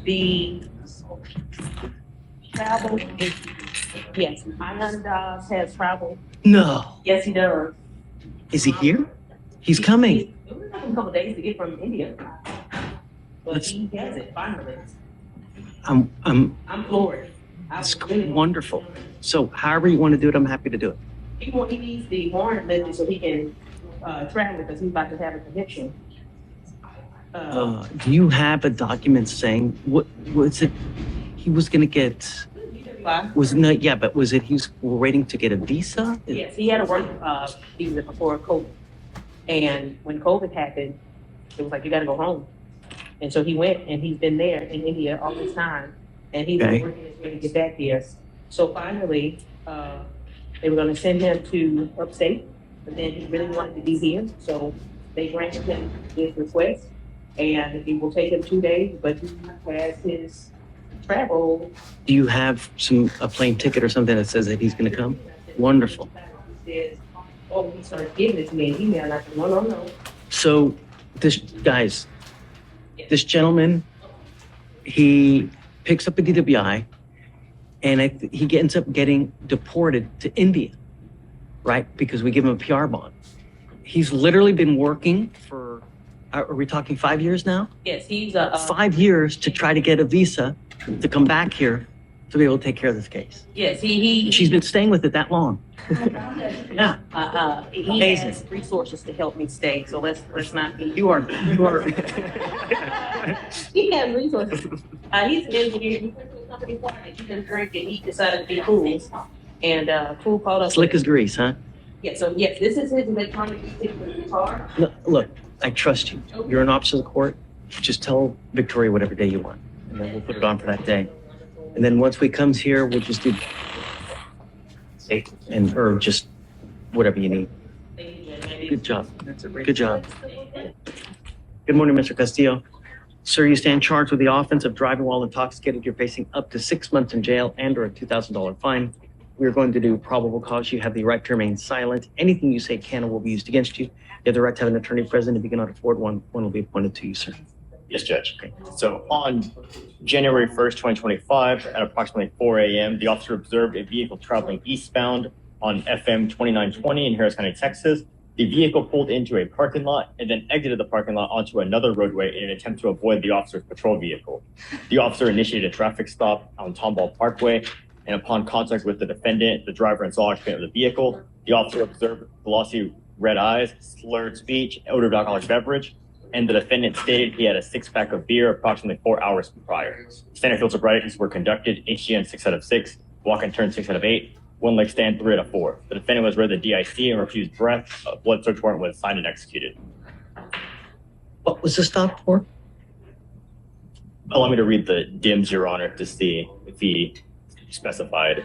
The travel, yes, my husband has traveled. No. Yes, he does. Is he here? He's coming. It was like a couple days to get from India, but he has it finally. I'm floored. It's wonderful. So however you want to do it, I'm happy to do it. He needs the warrant lifted so he can travel because he's about to have a conviction. Do you have a document saying what was it? He was going to get. Was not yeah, but was it he's waiting to get a visa? Yes, he had a work visa before COVID, and when COVID happened, it was like you got to go home, and so he went, and he's been there in India all this time, and he's been working his way to get back here. So finally, they were going to send him to upstate, but then he really wanted to be here, so they granted him his request, and it will take him 2 days, but he has his travel. Do you have a plane ticket or something that says that he's going to come? Wonderful. He started giving it to me in email, and I said, no. So this gentleman, he picks up a DWI, and he ends up getting deported to India, right? Because we give him a PR bond. He's literally been working for, are we talking 5 years now? Yes, he's 5 years to try to get a visa to come back here to be able to take care of this case. Yes, She's been staying with it that long. Yeah. He Amazing. has resources to help me stay, so let's not be. You are. He has resources. He's an engineer. He went to a company party. He didn't drink and he decided to be cool. And cool called us. Slick as grease, huh? Yeah, so yes, this is his electronic car. Look, I trust you. You're an officer of the court. Just tell Victoria whatever day you want, and then we'll put it on for that day. And then once we comes here, we'll just do or just whatever you need. Good job. Good job. Good morning, Mr. Castillo. Sir, you stand charged with the offense of driving while intoxicated. You're facing up to 6 months in jail and or a $2,000 fine. We're going to do probable cause. You have the right to remain silent. Anything you say can or will be used against you. You have the right to have an attorney present. If you cannot afford one will be appointed to you, sir. Yes, Judge. Okay. So on January 1st, 2025, at approximately 4 a.m., the officer observed a vehicle traveling eastbound on FM 2920 in Harris County, Texas. The vehicle pulled into a parking lot and then exited the parking lot onto another roadway in an attempt to avoid the officer's patrol vehicle. The officer initiated a traffic stop on Tomball Parkway, and upon contact with the defendant, the driver and sole occupant of the vehicle, the officer observed glossy red eyes, slurred speech, odor of alcoholic beverage, and the defendant stated he had a six-pack of beer approximately 4 hours prior. Standard field sobrieties were conducted, HGN 6 out of 6, walk and turn 6 out of 8, one leg stand 3 out of 4. The defendant was read the DIC and refused breath. A blood search warrant was signed and executed. What was the stop for? Allow me to read the DIMS, Your Honor, to see if he specified.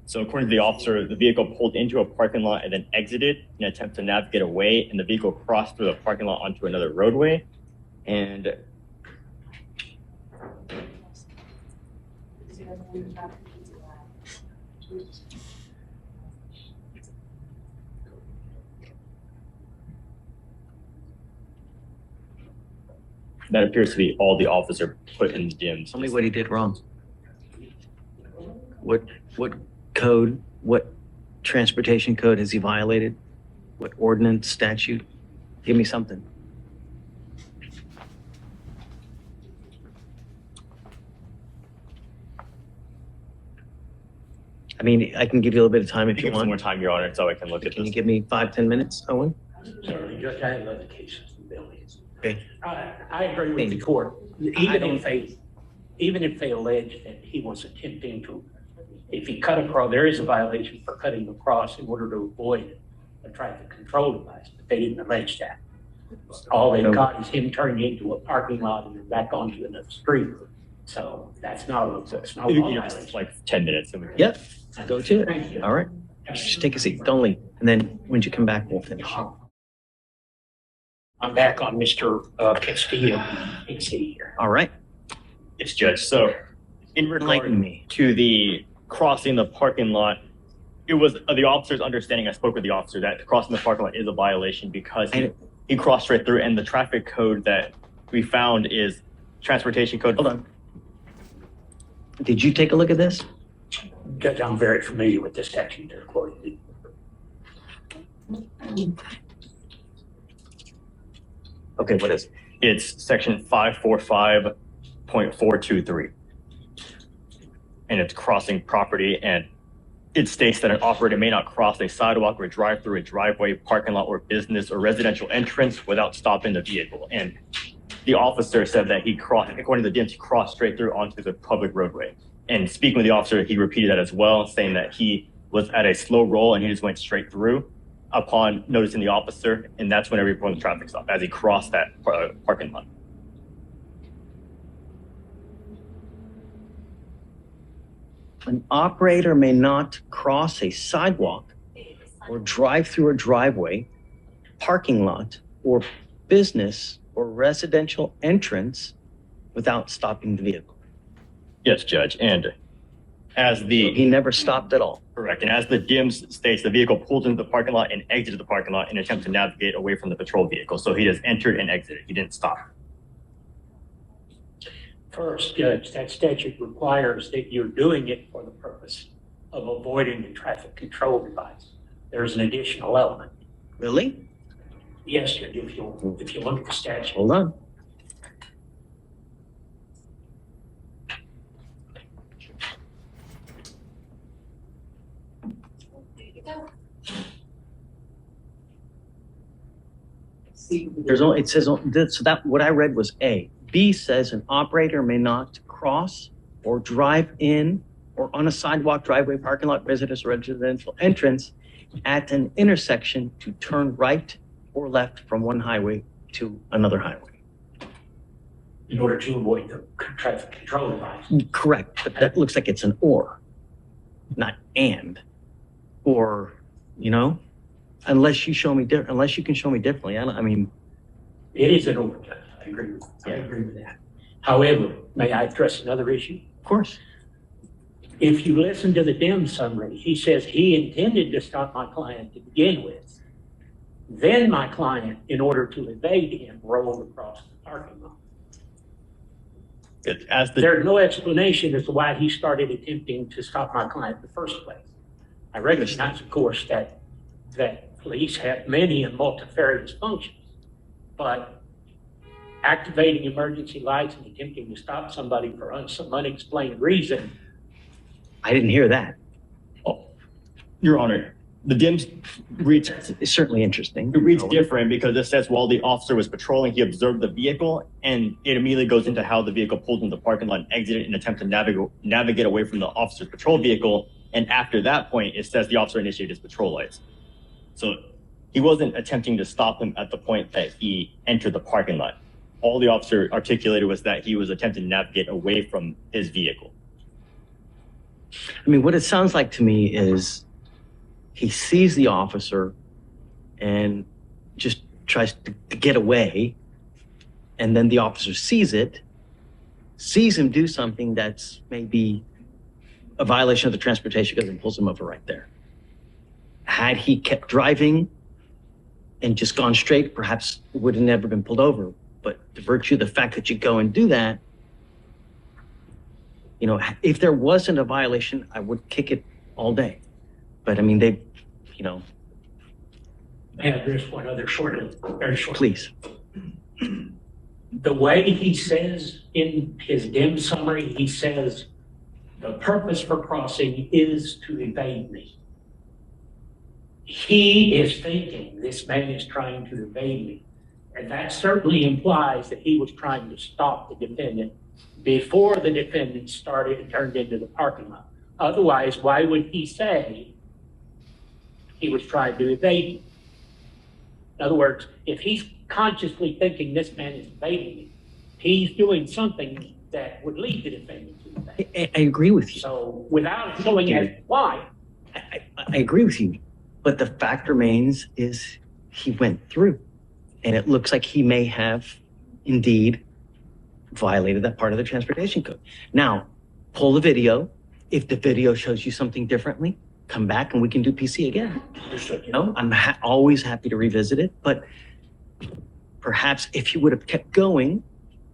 So according to the officer, the vehicle pulled into a parking lot and then exited in an attempt to navigate away, and the vehicle crossed through the parking lot onto another roadway. And that appears to be all the officer put in the DIMS. Tell me what he did wrong. What code, what transportation code has he violated? What ordinance, statute? Give me something. I mean, I can give you a little bit of time if you Give some want. more time, Your Honor, so I can look at Can you this. give me 5-10 minutes, Owen? Sorry, Judge, I have other cases in buildings. Okay. I agree with the court. Even if they allege that he was attempting to, if he cut across, there is a violation for cutting across in order to avoid a traffic control device, but they didn't allege that. All they've got is him turning into a parking lot and then back onto another street. So that's not a law violation. It's like 10 minutes. Yep, go to it. Thank you. All right. Just take a seat. Don't leave. And then when you come back, we'll finish. I'm back on Mr. Castillo, PC here. All right. Yes, Judge. So in regard to the crossing the parking lot, it was the officer's understanding, I spoke with the officer, that crossing the parking lot is a violation because he crossed right through, and the traffic code that we found is transportation code. Hold on. Did you take a look at this? Judge, I'm very familiar with this statute they're quoting. Okay, what is it? It's section 545.423. And it's crossing property, and it states that an operator may not cross a sidewalk or drive through a driveway, parking lot, or business or residential entrance without stopping the vehicle. And the officer said that he crossed, according to the DIMS, he crossed straight through onto the public roadway. And speaking with the officer, he repeated that as well, saying that he was at a slow roll and he just went straight through upon noticing the officer. And that's whenever he performed the traffic stop, as he crossed that parking lot. An operator may not cross a sidewalk or drive through a driveway, parking lot, or business or residential entrance without stopping the vehicle. Yes, Judge. And as he never stopped at all. Correct. And as the DIMS states, the vehicle pulled into the parking lot and exited the parking lot in an attempt to navigate away from the patrol vehicle. So he just entered and exited. He didn't stop. First, Judge, that statute requires that you're doing it for the purpose of avoiding the traffic control device. There's an additional element. Really? Yes, Judge, if you look at the statute. Hold on. There's only, it says, so that what I read was A. B says an operator may not cross or drive in or on a sidewalk, driveway, parking lot, residence, or residential entrance at an intersection to turn right or left from one highway to another highway. In order to avoid the traffic control device. Correct, but that looks like it's an or, not and. Or, you know, unless you show me unless you can show me differently. I mean, it is an or, Judge. I agree with that. However, may I address another issue? Of course. If you listen to the DIM summary, he says he intended to stop my client to begin with. Then my client, in order to evade him, rolled across the parking lot. There's no explanation as to why he started attempting to stop my client in the first place. I recognize, of course, that police have many and multifarious functions, but activating emergency lights and attempting to stop somebody for some unexplained reason. I didn't hear that. Your Honor, the DIMS reads, It's certainly interesting. it reads different because it says while the officer was patrolling, he observed the vehicle, and it immediately goes into how the vehicle pulled into the parking lot and exited in an attempt to navigate away from the officer's patrol vehicle. And after that point, it says the officer initiated his patrol lights. So he wasn't attempting to stop him at the point that he entered the parking lot. All the officer articulated was that he was attempting to navigate away from his vehicle. I mean, what it sounds like to me is he sees the officer and just tries to get away. And then the officer sees him do something that's maybe a violation of the transportation code and pulls him over right there. Had he kept driving and just gone straight, perhaps it would have never been pulled over. But the virtue of the fact that you go and do that, you know, if there wasn't a violation, I would kick it all day. But I mean, they, you know. May I address one other very short? Please. The way he says in his dim summary, he says, the purpose for crossing is to evade me. He is thinking this man is trying to evade me. And that certainly implies that he was trying to stop the defendant before the defendant started and turned into the parking lot. Otherwise, why would he say he was trying to evade me? In other words, if he's consciously thinking this man is evading me, he's doing something that would lead the defendant to evade. I agree with you. So without showing us why. I agree with you. But the fact remains is he went through. And it looks like he may have indeed violated that part of the transportation code. Now, pull the video. If the video shows you something differently, come back and we can do PC again. You know, I'm always happy to revisit it, but perhaps if he would have kept going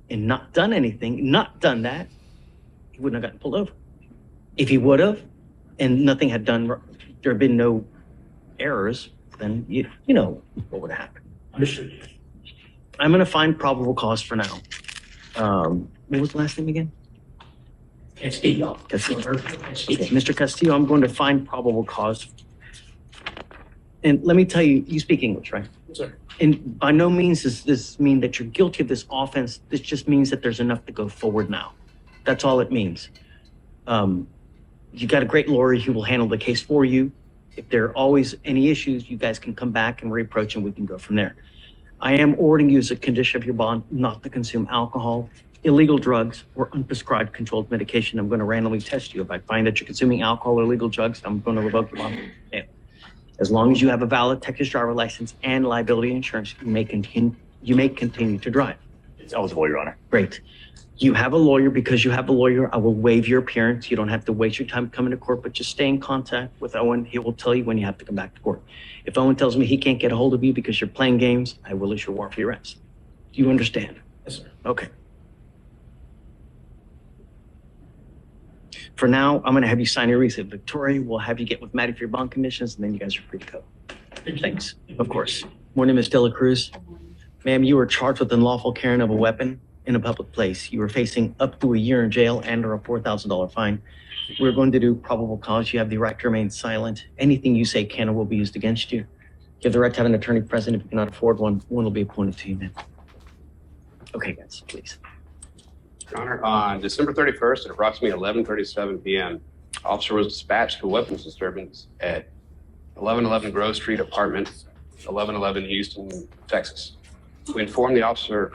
and not done anything, not done that, he wouldn't have gotten pulled over. If he would have, and nothing had done, there had been no errors, then you know what would have happened. Understood. I'm going to find probable cause for now. What was the last name again? Castillo. Castillo. Okay, Mr. Castillo, I'm going to find probable cause. And let me tell you, you speak English, right? Yes, sir. And by no means does this mean that you're guilty of this offense. This just means that there's enough to go forward now. That's all it means. You got a great lawyer who will handle the case for you. If there are always any issues, you guys can come back and reapproach and we can go from there. I am ordering you as a condition of your bond not to consume alcohol, illegal drugs, or unprescribed controlled medication. I'm going to randomly test you. If I find that you're consuming alcohol or illegal drugs, I'm going to revoke your bond. Yeah. As long as you have a valid Texas driver license and liability insurance, you may continue to drive. It's eligible, Your Honor. Great. You have a lawyer. Because you have a lawyer, I will waive your appearance. You don't have to waste your time coming to court, but just stay in contact with Owen. He will tell you when you have to come back to court. If Owen tells me he can't get a hold of you because you're playing games, I will issue a warrant for your arrest. Do you understand? Yes, sir. Okay. For now, I'm going to have you sign your receipt. Victoria, we'll have you get with Maddie for your bond conditions, and then you guys are free to go. Thanks. Of course. Morning, Ms. De La Cruz. Ma'am, you were charged with unlawful carrying of a weapon in a public place. You were facing up to a year in jail and or a $4,000 fine. We're going to do probable cause. You have the right to remain silent. Anything you say can or will be used against you. You have the right to have an attorney present. If you cannot afford one, one will be appointed to you, ma'am. Okay, guys, please. Your Honor, on December 31st at approximately 11:37 p.m., officer was dispatched to a weapons disturbance at 1111 Grove Street, apartment 1111 Houston, Texas. We informed the officer,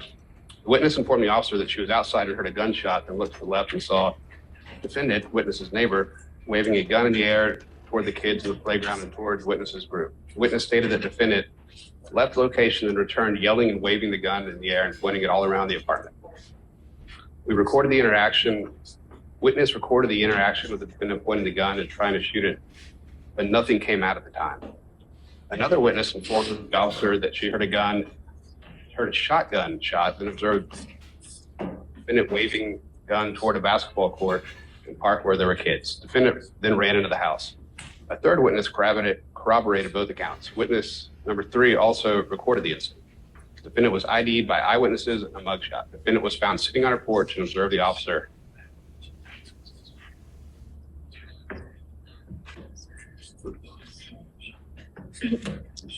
the witness informed the officer that she was outside and heard a gunshot, then looked to the left and saw defendant, witness's neighbor, waving a gun in the air toward the kids in the playground and towards witness's group. The witness stated that defendant left location and returned yelling and waving the gun in the air and pointing it all around the apartment. We recorded the interaction. Witness recorded the interaction with the defendant pointing the gun and trying to shoot it, but nothing came out at the time. Another witness informed the officer that she heard a shotgun shot, then observed defendant waving gun toward a basketball court and park where there were kids. Defendant then ran into the house. A third witness corroborated both accounts. Witness number 3 also recorded the incident. Defendant was ID'd by eyewitnesses and a mugshot. Defendant was found sitting on her porch and observed the officer.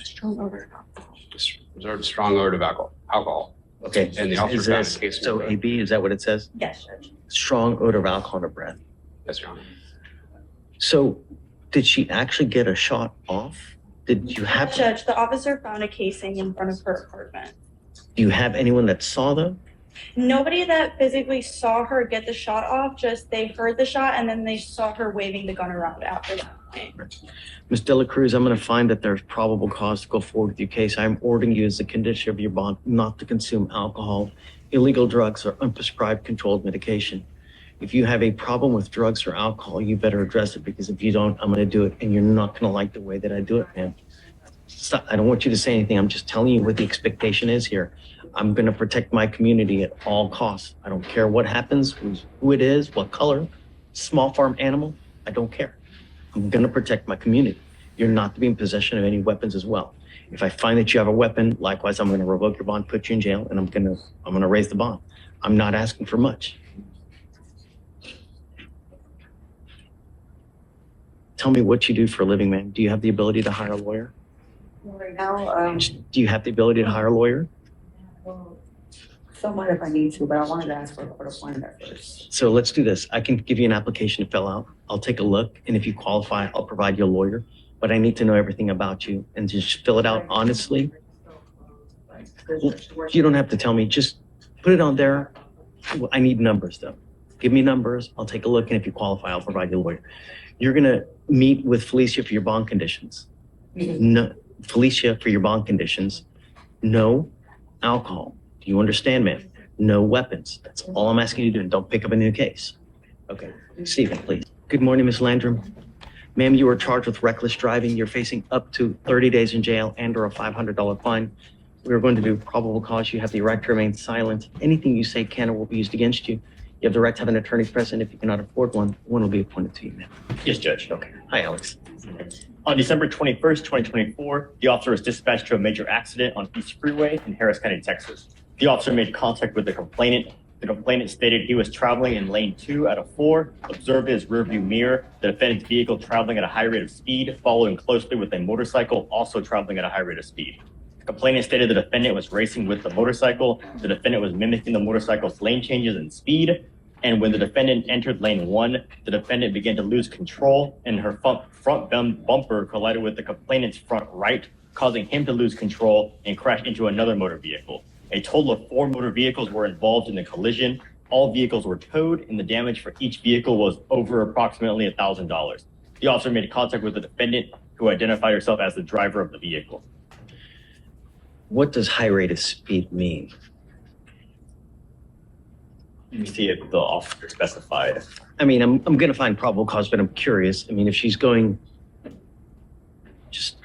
Strong odor. Observed a strong odor of alcohol. Okay. And the officer Is found this, a case. so AB, is that what it says? Yes, Judge. Strong odor of alcohol in her breath. Yes, Your Honor. So did she actually get a shot off? Did you have, Judge, the officer found a casing in front of her apartment. do you have anyone that saw them? Nobody that physically saw her get the shot off, just they heard the shot and then they saw her waving the gun around after that. Ms. De La Cruz, I'm going to find that there's probable cause to go forward with your case. I'm ordering you as a condition of your bond not to consume alcohol, illegal drugs, or unprescribed controlled medication. If you have a problem with drugs or alcohol, you better address it, because if you don't, I'm going to do it, and you're not going to like the way that I do it, man. Stop. I don't want you to say anything. I'm just telling you what the expectation is here. I'm going to protect my community at all costs. I don't care what happens, who it is, what color, small farm animal. I don't care. I'm going to protect my community. You're not to be in possession of any weapons as well. If I find that you have a weapon, likewise, I'm going to revoke your bond, put you in jail, and I'm going to raise the bond. I'm not asking for much. Tell me what you do for a living, man. Do you have the ability to hire a lawyer? Right now, Do you have the ability to hire a lawyer? well, somewhat if I need to, but I wanted to ask for a court appointment first. So let's do this. I can give you an application to fill out. I'll take a look, and if you qualify, I'll provide you a lawyer. But I need to know everything about you, and just fill it out honestly. You don't have to tell me. Just put it on there. I need numbers, though. Give me numbers. I'll take a look, and if you qualify, I'll provide you a lawyer. You're gonna meet with Fleischer for your bond conditions. No, Fleischer for your bond conditions. No alcohol. Do you understand, ma'am? No weapons. That's all I'm asking you to do, and don't pick up a new case. Okay, Stephen, please. Good morning, Ms. Landrum. Ma'am, you were charged with reckless driving. You're facing up to 30 days in jail and or a $500 fine. We are going to do probable cause. You have the right to remain silent. Anything you say can or will be used against you. You have the right to have an attorney present. If you cannot afford one, one will be appointed to you, ma'am. Yes, Judge. Okay. Hi, Alex. On December 21st, 2024, the officer was dispatched to a major accident on East Freeway in Harris County, Texas. The officer made contact with the complainant. The complainant stated he was traveling in lane 2 out of 4, observed his rearview mirror, the defendant's vehicle traveling at a high rate of speed, following closely with a motorcycle also traveling at a high rate of speed. The complainant stated the defendant was racing with the motorcycle. The defendant was mimicking the motorcycle's lane changes in speed. And when the defendant entered lane 1, the defendant began to lose control, and her front bumper collided with the complainant's front right, causing him to lose control and crash into another motor vehicle. A total of 4 motor vehicles were involved in the collision. All vehicles were towed, and the damage for each vehicle was over approximately $1,000. The officer made contact with the defendant, who identified herself as the driver of the vehicle. What does high rate of speed mean? Let me see if the officer specified. I mean, I'm going to find probable cause, but I'm curious. I mean, if she's going, just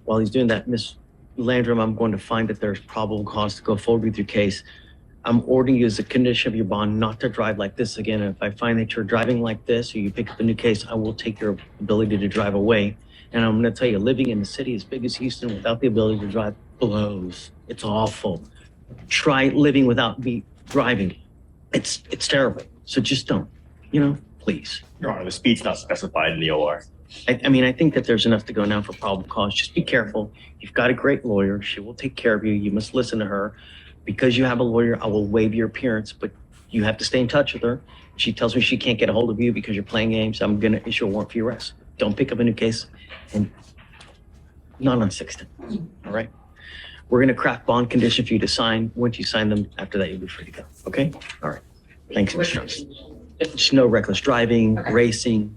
while he's doing that, Miss Landrum, I'm going to find that there's probable cause to go forward with your case. I'm ordering you as a condition of your bond not to drive like this again. And if I find that you're driving like this or you pick up a new case, I will take your ability to drive away. And I'm going to tell you, living in a city as big as Houston without the ability to drive blows. It's awful. Try living without driving. It's terrible. So just don't, please. Your Honor, the speed's not specified in the OR. I mean, I think that there's enough to go now for probable cause. Just be careful. You've got a great lawyer. She will take care of you. You must listen to her. Because you have a lawyer, I will waive your appearance, but you have to stay in touch with her. If she tells me she can't get a hold of you because you're playing games, I'm going to issue a warrant for your arrest. Don't pick up a new case, and not on 16. All right? We're going to craft bond condition for you to sign. Once you sign them, after that, you'll be free to go. Okay? All right. Thanks, Mr. Jones. Just no reckless driving, racing,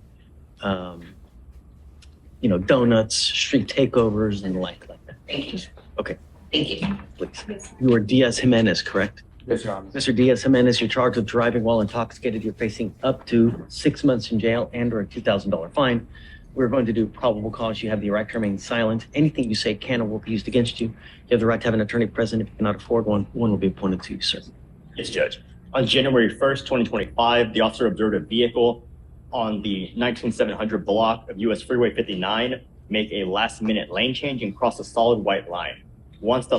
donuts, street takeovers, and the like that. Thank you. Okay. Thank you. Please. You are Diaz Jimenez, correct? Yes, Your Honor. Mr. Diaz Jimenez, you're charged with driving while intoxicated. You're facing up to 6 months in jail and or a $2,000 fine. We're going to do probable cause. You have the right to remain silent. Anything you say can or will be used against you. You have the right to have an attorney present. If you cannot afford one, one will be appointed to you, sir. Yes, Judge. On January 1st, 2025, the officer observed a vehicle on the 19700 block of US Freeway 59 make a last minute lane change and cross a solid white line. Once in the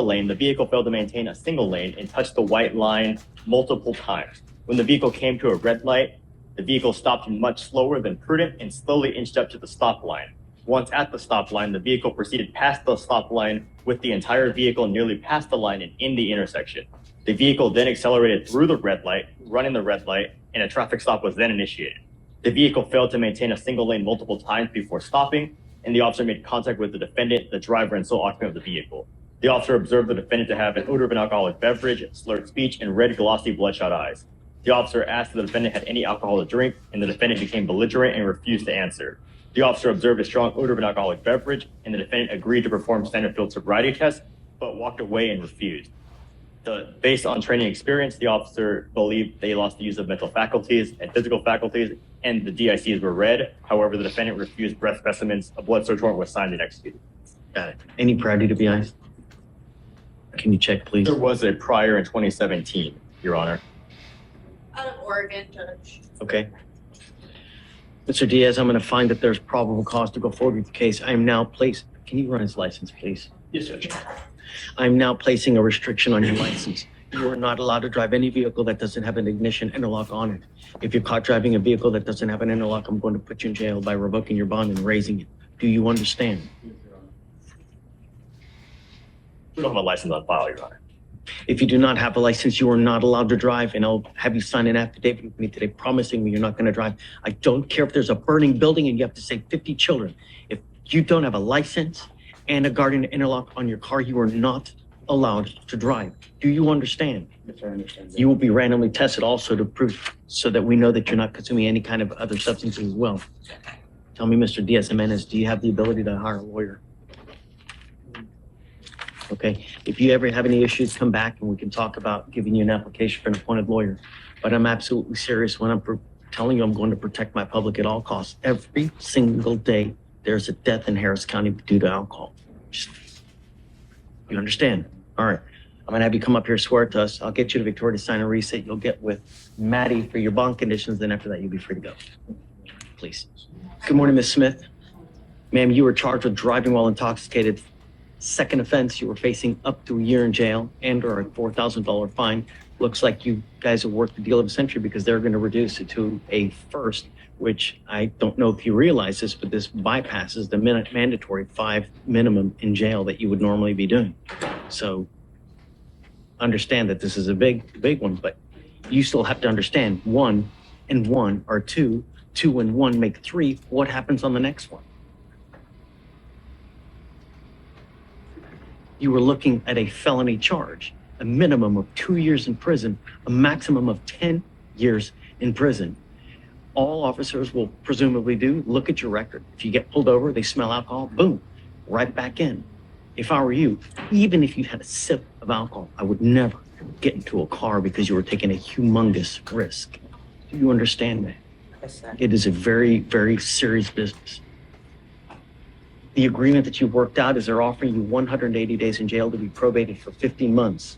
lane, the vehicle failed to maintain a single lane and touched the white line multiple times. When the vehicle came to a red light, the vehicle stopped much slower than prudent and slowly inched up to the stop line. Once at the stop line, the vehicle proceeded past the stop line with the entire vehicle nearly past the line and in the intersection. The vehicle then accelerated through the red light, running the red light, and a traffic stop was then initiated. The vehicle failed to maintain a single lane multiple times before stopping, and the officer made contact with the defendant, the driver, and sole occupant of the vehicle. The officer observed the defendant to have an odor of an alcoholic beverage, slurred speech, and red, glossy, bloodshot eyes. The officer asked if the defendant had any alcohol to drink, and the defendant became belligerent and refused to answer. The officer observed a strong odor of an alcoholic beverage, and the defendant agreed to perform standard field sobriety tests, but walked away and refused. Based on training experience, the officer believed they lost the use of mental faculties and physical faculties, and the DICs were read. However, the defendant refused breath specimens. A blood search warrant was signed and executed. Got it. Any prior DWIs? Can you check, please? There was a prior in 2017, Your Honor. Out of Oregon, Judge. Okay. Mr. Diaz, I'm going to find that there's probable cause to go forward with the case. I am now placed. Can you run his license, please? Yes, Judge. I'm now placing a restriction on your license. You are not allowed to drive any vehicle that doesn't have an ignition interlock on it. If you're caught driving a vehicle that doesn't have an interlock, I'm going to put you in jail by revoking your bond and raising it. Do you understand? We don't have a license on file, Your Honor. If you do not have a license, you are not allowed to drive, and I'll have you sign an affidavit with me today promising me you're not going to drive. I don't care if there's a burning building and you have to save 50 children. If you don't have a license and a guardian interlock on your car, you are not allowed to drive. Do you understand? Yes, I understand. You will be randomly tested also to prove so that we know that you're not consuming any kind of other substances as well. Tell me, Mr. Diaz-Jimenez, do you have the ability to hire a lawyer? Okay, if you ever have any issues, come back and we can talk about giving you an application for an appointed lawyer. But I'm absolutely serious when I'm telling you I'm going to protect my public at all costs. Every single day, there's a death in Harris County due to alcohol. You understand? All right. I'm going to have you come up here, swear to us. I'll get you to Victoria to sign a receipt. You'll get with Maddie for your bond conditions. Then after that, you'll be free to go. Please. Good morning, Ms. Smith. Ma'am, you were charged with driving while intoxicated. Second offense, you were facing up to a year in jail and or a $4,000 fine. Looks like you guys have worked the deal of a century because they're going to reduce it to a first, which I don't know if you realize this, but this bypasses the mandatory 5 minimum in jail that you would normally be doing. So understand that this is a big one, but you still have to understand 1 and 1 are 2, 2 and 1 make 3. What happens on the next one? You were looking at a felony charge, a minimum of 2 years in prison, a maximum of 10 years in prison. All officers will presumably do, look at your record. If you get pulled over, they smell alcohol, boom, right back in. If I were you, even if you had a sip of alcohol, I would never get into a car because you were taking a humongous risk. Do you understand that? Yes, sir. It is a very, very serious business. The agreement that you've worked out is they're offering you 180 days in jail to be probated for 15 months.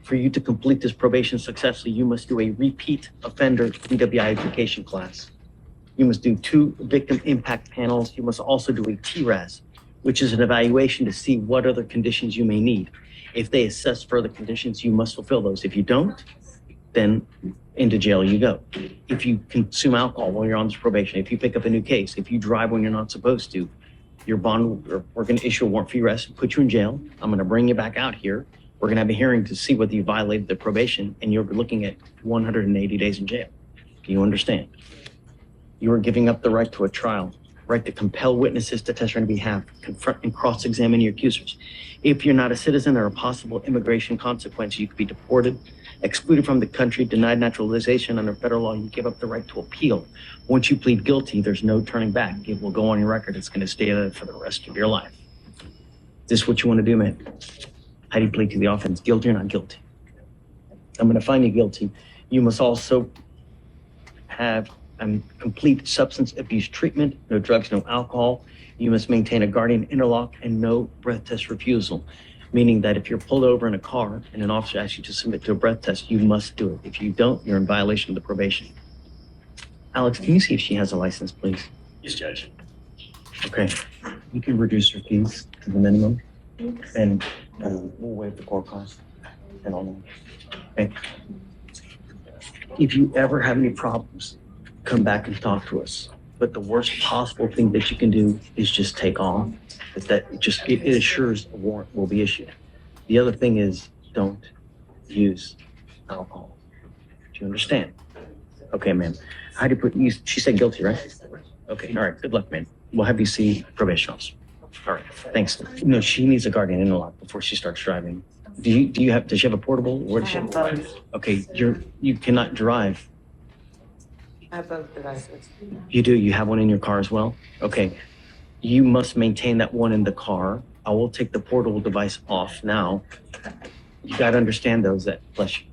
For you to complete this probation successfully, you must do a repeat offender DWI education class. You must do 2 victim impact panels. You must also do a TRAS, which is an evaluation to see what other conditions you may need. If they assess further conditions, you must fulfill those. If you don't, then into jail you go. If you consume alcohol while you're on this probation, if you pick up a new case, if you drive when you're not supposed to, your bond, we're going to issue a warrant for your arrest and put you in jail. I'm going to bring you back out here. We're going to have a hearing to see whether you violated the probation, and you're looking at 180 days in jail. Do you understand? You are giving up the right to a trial, right to compel witnesses to testify on your behalf, confront and cross-examine your accusers. If you're not a citizen, there are possible immigration consequences. You could be deported, excluded from the country, denied naturalization under federal law. You give up the right to appeal. Once you plead guilty, there's no turning back. It will go on your record. It's going to stay there for the rest of your life. Is this what you want to do, man? How do you plead to the offense? Guilty or not guilty? I'm going to find you guilty. You must also have complete substance abuse treatment, no drugs, no alcohol. You must maintain a guardian interlock and no breath test refusal. meaning that if you're pulled over in a car and an officer asks you to submit to a breath test, you must do it. If you don't, you're in violation of the probation. Alex, can you see if she has a license, please? Yes, Judge. Okay. You can reduce your fees to the minimum, and we'll waive the court cost and all that. Okay. If you ever have any problems, come back and talk to us. But the worst possible thing that you can do is just take off. It assures a warrant will be issued. The other thing is don't use alcohol. Do you understand? Okay, ma'am. How do you put you? She said guilty, right? Okay. All right. Good luck, man. We'll have you see probation officer. All right. Thanks. No, she needs a guardian interlock before she starts driving. Does she have a portable? Where does she have both? Okay. You cannot drive. I have both devices. You do? You have one in your car as well? Okay. You must maintain that one in the car. I will take the portable device off now. You got to understand those that Fleischer.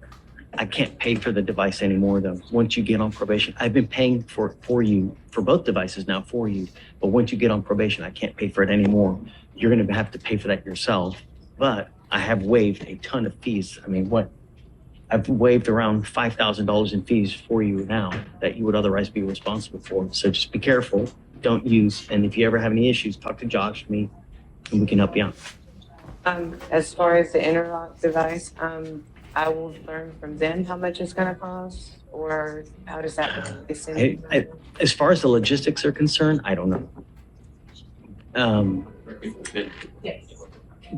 I can't pay for the device anymore though. Once you get on probation, I've been paying for you for both devices now for you. But once you get on probation, I can't pay for it anymore. You're going to have to pay for that yourself. But I have waived a ton of fees. I mean, I've waived around $5,000 in fees for you now that you would otherwise be responsible for. So just be careful, don't use, and if you ever have any issues, talk to Josh, me, and we can help you out. As far as the interlock device, I will learn from them how much it's gonna cost, or how does that work? As far as the logistics are concerned, I don't know.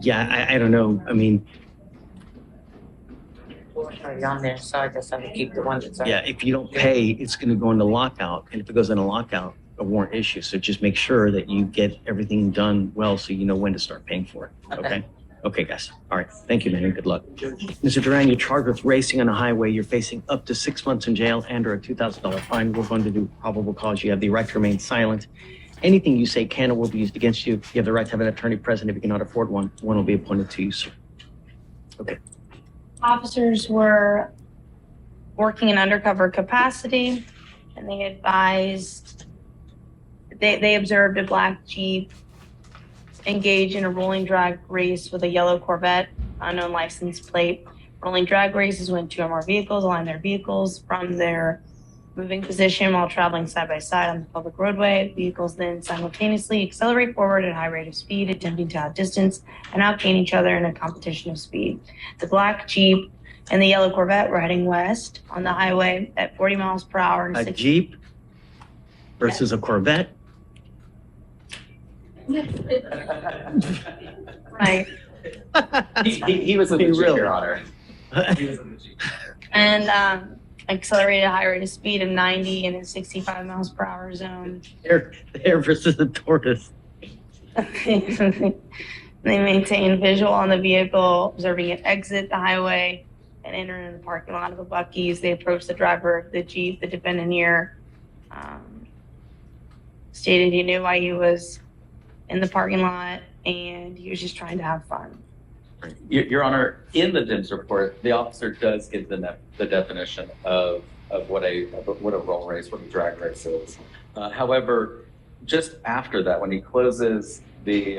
Yeah, I don't know. I mean, Already on there, so I guess I would keep the one that's. yeah, if you don't pay, it's going to go into lockout. And if it goes into lockout, a warrant issue. So just make sure that you get everything done well so you know when to start paying for it. Okay? Okay, guys. All right. Thank you, man. And good luck. Mr. Duran, you're charged with racing on a highway. You're facing up to 6 months in jail and or a $2,000 fine. We're going to do probable cause. You have the right to remain silent. Anything you say can or will be used against you. You have the right to have an attorney present. If you cannot afford one, one will be appointed to you, sir. Okay. Officers were working in undercover capacity, and they advised, they observed a black Jeep engage in a rolling drag race with a yellow Corvette, unknown license plate. Rolling drag races when two or more vehicles align their vehicles from their moving position while traveling side by side on the public roadway. Vehicles then simultaneously accelerate forward at a high rate of speed, attempting to outdistance and outgain each other in a competition of speed. The black Jeep and the yellow Corvette were heading west on the highway at 40 miles per hour. And A Jeep versus a Corvette? Right. He was in the Jeep, Your Honor. And accelerated at a high rate of speed of 90 in a 65 miles per hour zone. Hare versus the tortoise. They maintained visual on the vehicle, observing it exit the highway and enter in the parking lot of a Buc-ee's. They approached the driver of the Jeep. The defendant here stated he knew why he was in the parking lot and he was just trying to have fun. Your Honor, in the DIMS report, the officer does give the definition of what a roll race, what a drag race is. However, just after that, when he closes the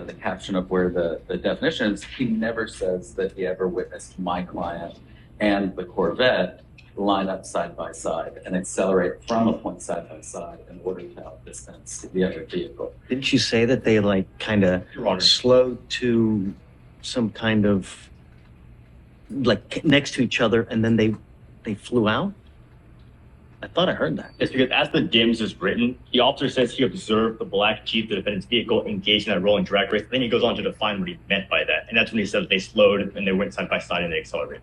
the caption of where the definition is, he never says that he ever witnessed my client and the Corvette line up side by side and accelerate from a point side by side in order to outdistance the other vehicle. Didn't you say that they like kind of slowed to some kind of like next to each other and then they flew out? I thought I heard that. It's because as the DIMS is written, the officer says he observed the black Jeep, the defendant's vehicle, engaged in that rolling drag race. Then he goes on to define what he meant by that. And that's when he says they slowed and they went side by side and they accelerated.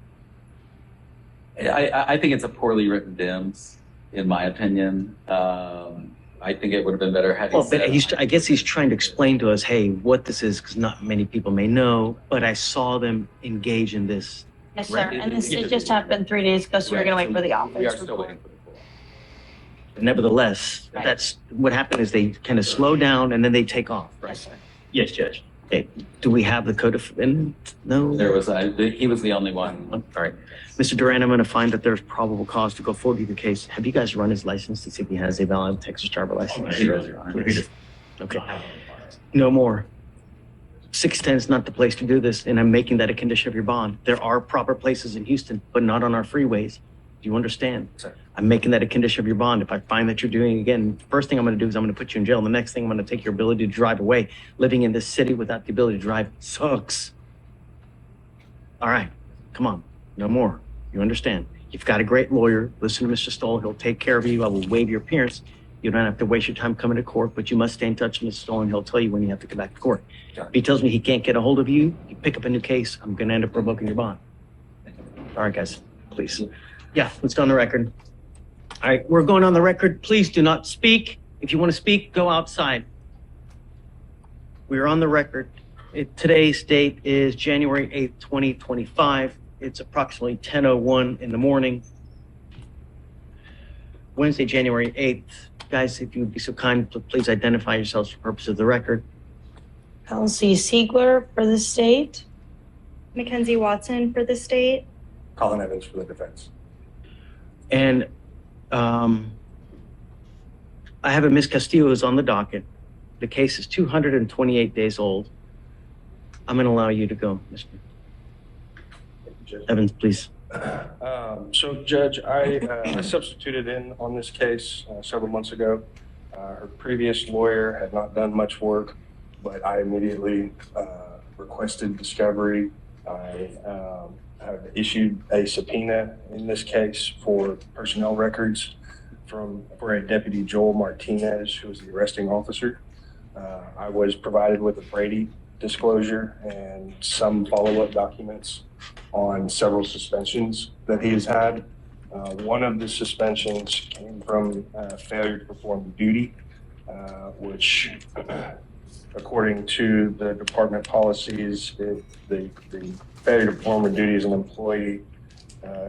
I think it's a poorly written DIMS, in my opinion. I think it would have been better had he said. I guess he's trying to explain to us, hey, what this is, because not many people may know, but I saw them engage in this. Yes, sir. And this it just happened 3 days ago, so we're going to wait for the office. We are still waiting for the call. Nevertheless, that's what happened is they kind of slow down and then they take off, right? Yes, sir. Yes, Judge. Okay. Do we have the co-defendant? No? There was he was the only one. All right. Mr. Duran, I'm going to find that there's probable cause to go forward with the case. Have you guys run his license to see if he has a valid Texas driver license? He does, Your Honor. Okay. No more. 610 is not the place to do this, and I'm making that a condition of your bond. There are proper places in Houston, but not on our freeways. Do you understand? I'm making that a condition of your bond. If I find that you're doing it again, first thing I'm going to do is I'm going to put you in jail. The next thing I'm going to take your ability to drive away. Living in this city without the ability to drive sucks. All right, come on, no more. You understand? You've got a great lawyer. Listen to Mr. Stoll. He'll take care of you. I will waive your appearance. You don't have to waste your time coming to court, but you must stay in touch with Mr. Stoll, and he'll tell you when you have to come back to court. If he tells me he can't get a hold of you, you pick up a new case. I'm going to end up revoking your bond. All right, guys, please. Yeah, let's go on the record. All right, we're going on the record. Please do not speak. If you want to speak, go outside. We're on the record. Today's date is January 8th, 2025. It's approximately 10:01 in the morning. Wednesday, January 8th. Guys, if you would be so kind, please identify yourselves for purpose of the record. Elsie Siegler for the state. Mackenzie Watson for the state. Colin Evans for the defense. And I have a Miss Castillo who's on the docket. The case is 228 days old. I'm going to allow you to go, Mr. Evans, please. So, Judge, I substituted in on this case several months ago. Her previous lawyer had not done much work, but I immediately requested discovery. I have issued a subpoena in this case for personnel records for a Deputy Joel Martinez, who was the arresting officer. I was provided with a Brady disclosure and some follow-up documents on several suspensions that he has had. One of the suspensions came from failure to perform duty, which, according to the department policies, the failure to perform a duty as an employee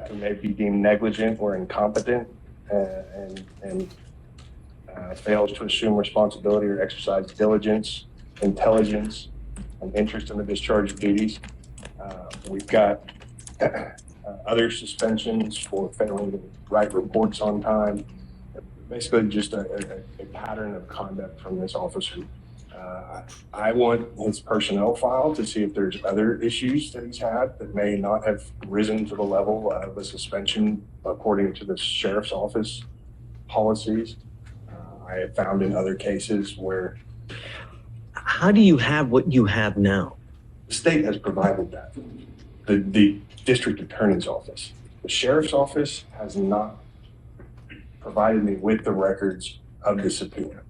who may be deemed negligent or incompetent and fails to assume responsibility or exercise diligence, intelligence, and interest in the discharge of duties. We've got other suspensions for failing to write reports on time. Basically just a pattern of conduct from this officer. I want his personnel file to see if there's other issues that he's had that may not have risen to the level of a suspension according to the sheriff's office policies. I have found in other cases where... How do you have what you have now? The state has provided that. The district attorney's office. The sheriff's office has not provided me with the records of the subpoena.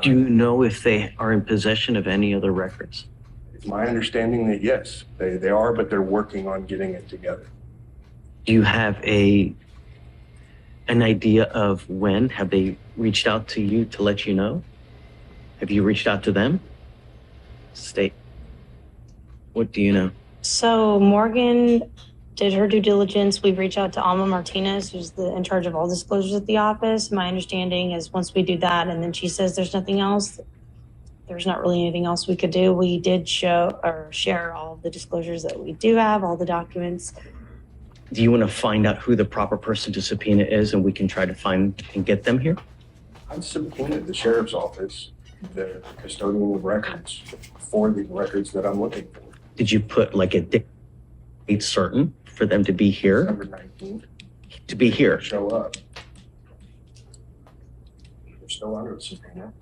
Do you know if they are in possession of any other records? It's my understanding that yes, they are, but they're working on getting it together. Do you have an idea of when? Have they reached out to you to let you know? Have you reached out to them? State. What do you know? So Morgan did her due diligence. We've reached out to Alma Martinez, who's in charge of all disclosures at the office. My understanding is once we do that and then she says there's nothing else, there's not really anything else we could do. We did show or share all of the disclosures that we do have, all the documents. Do you want to find out who the proper person to subpoena is and we can try to find and get them here? I've subpoenaed the sheriff's office, the custodian of records, for the records that I'm looking for. Did you put like a date certain for them to be here? December 19th. To be here? Show up. They're still under the subpoena.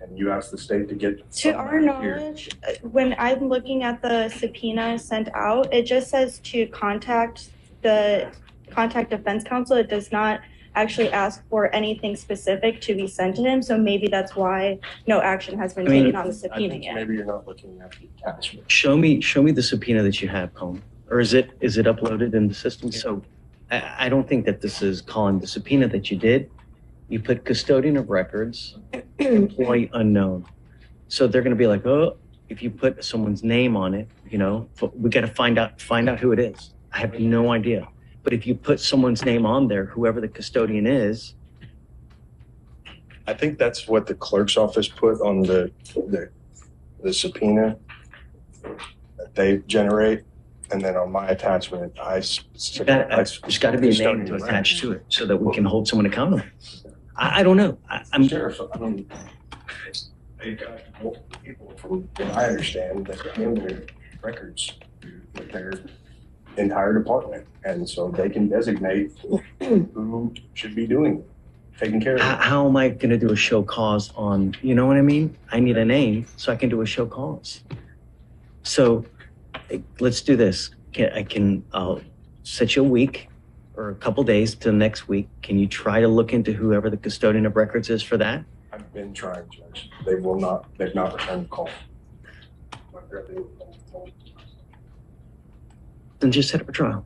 And you asked the state to get... To our knowledge, when I'm looking at the subpoena sent out, it just says to contact defense counsel. It does not actually ask for anything specific to be sent to him. So maybe that's why no action has been taken on the subpoena yet. Maybe you're not looking at the attachment. Show me the subpoena that you have, Colin. Or is it uploaded in the system? So I don't think that this is, Colin, the subpoena that you did. You put custodian of records, employee unknown. So they're going to be like, oh, if you put someone's name on it, we got to find out who it is. I have no idea. But if you put someone's name on there, whoever the custodian is. I think that's what the clerk's office put on the subpoena that they generate. And then on my attachment, there's got to be a name to attach to it so that we can hold someone accountable. I don't know. Sheriff, they've got multiple people, from what I understand, that hand their records with their entire department. And so they can designate who should be doing it, taking care of it. How am I going to do a show cause on, you know what I mean? I need a name so I can do a show cause. So let's do this. I'll set you a week or a couple days to next week. Can you try to look into whoever the custodian of records is for that? I've been trying, Judge. They've not returned the call. Then just set up a trial.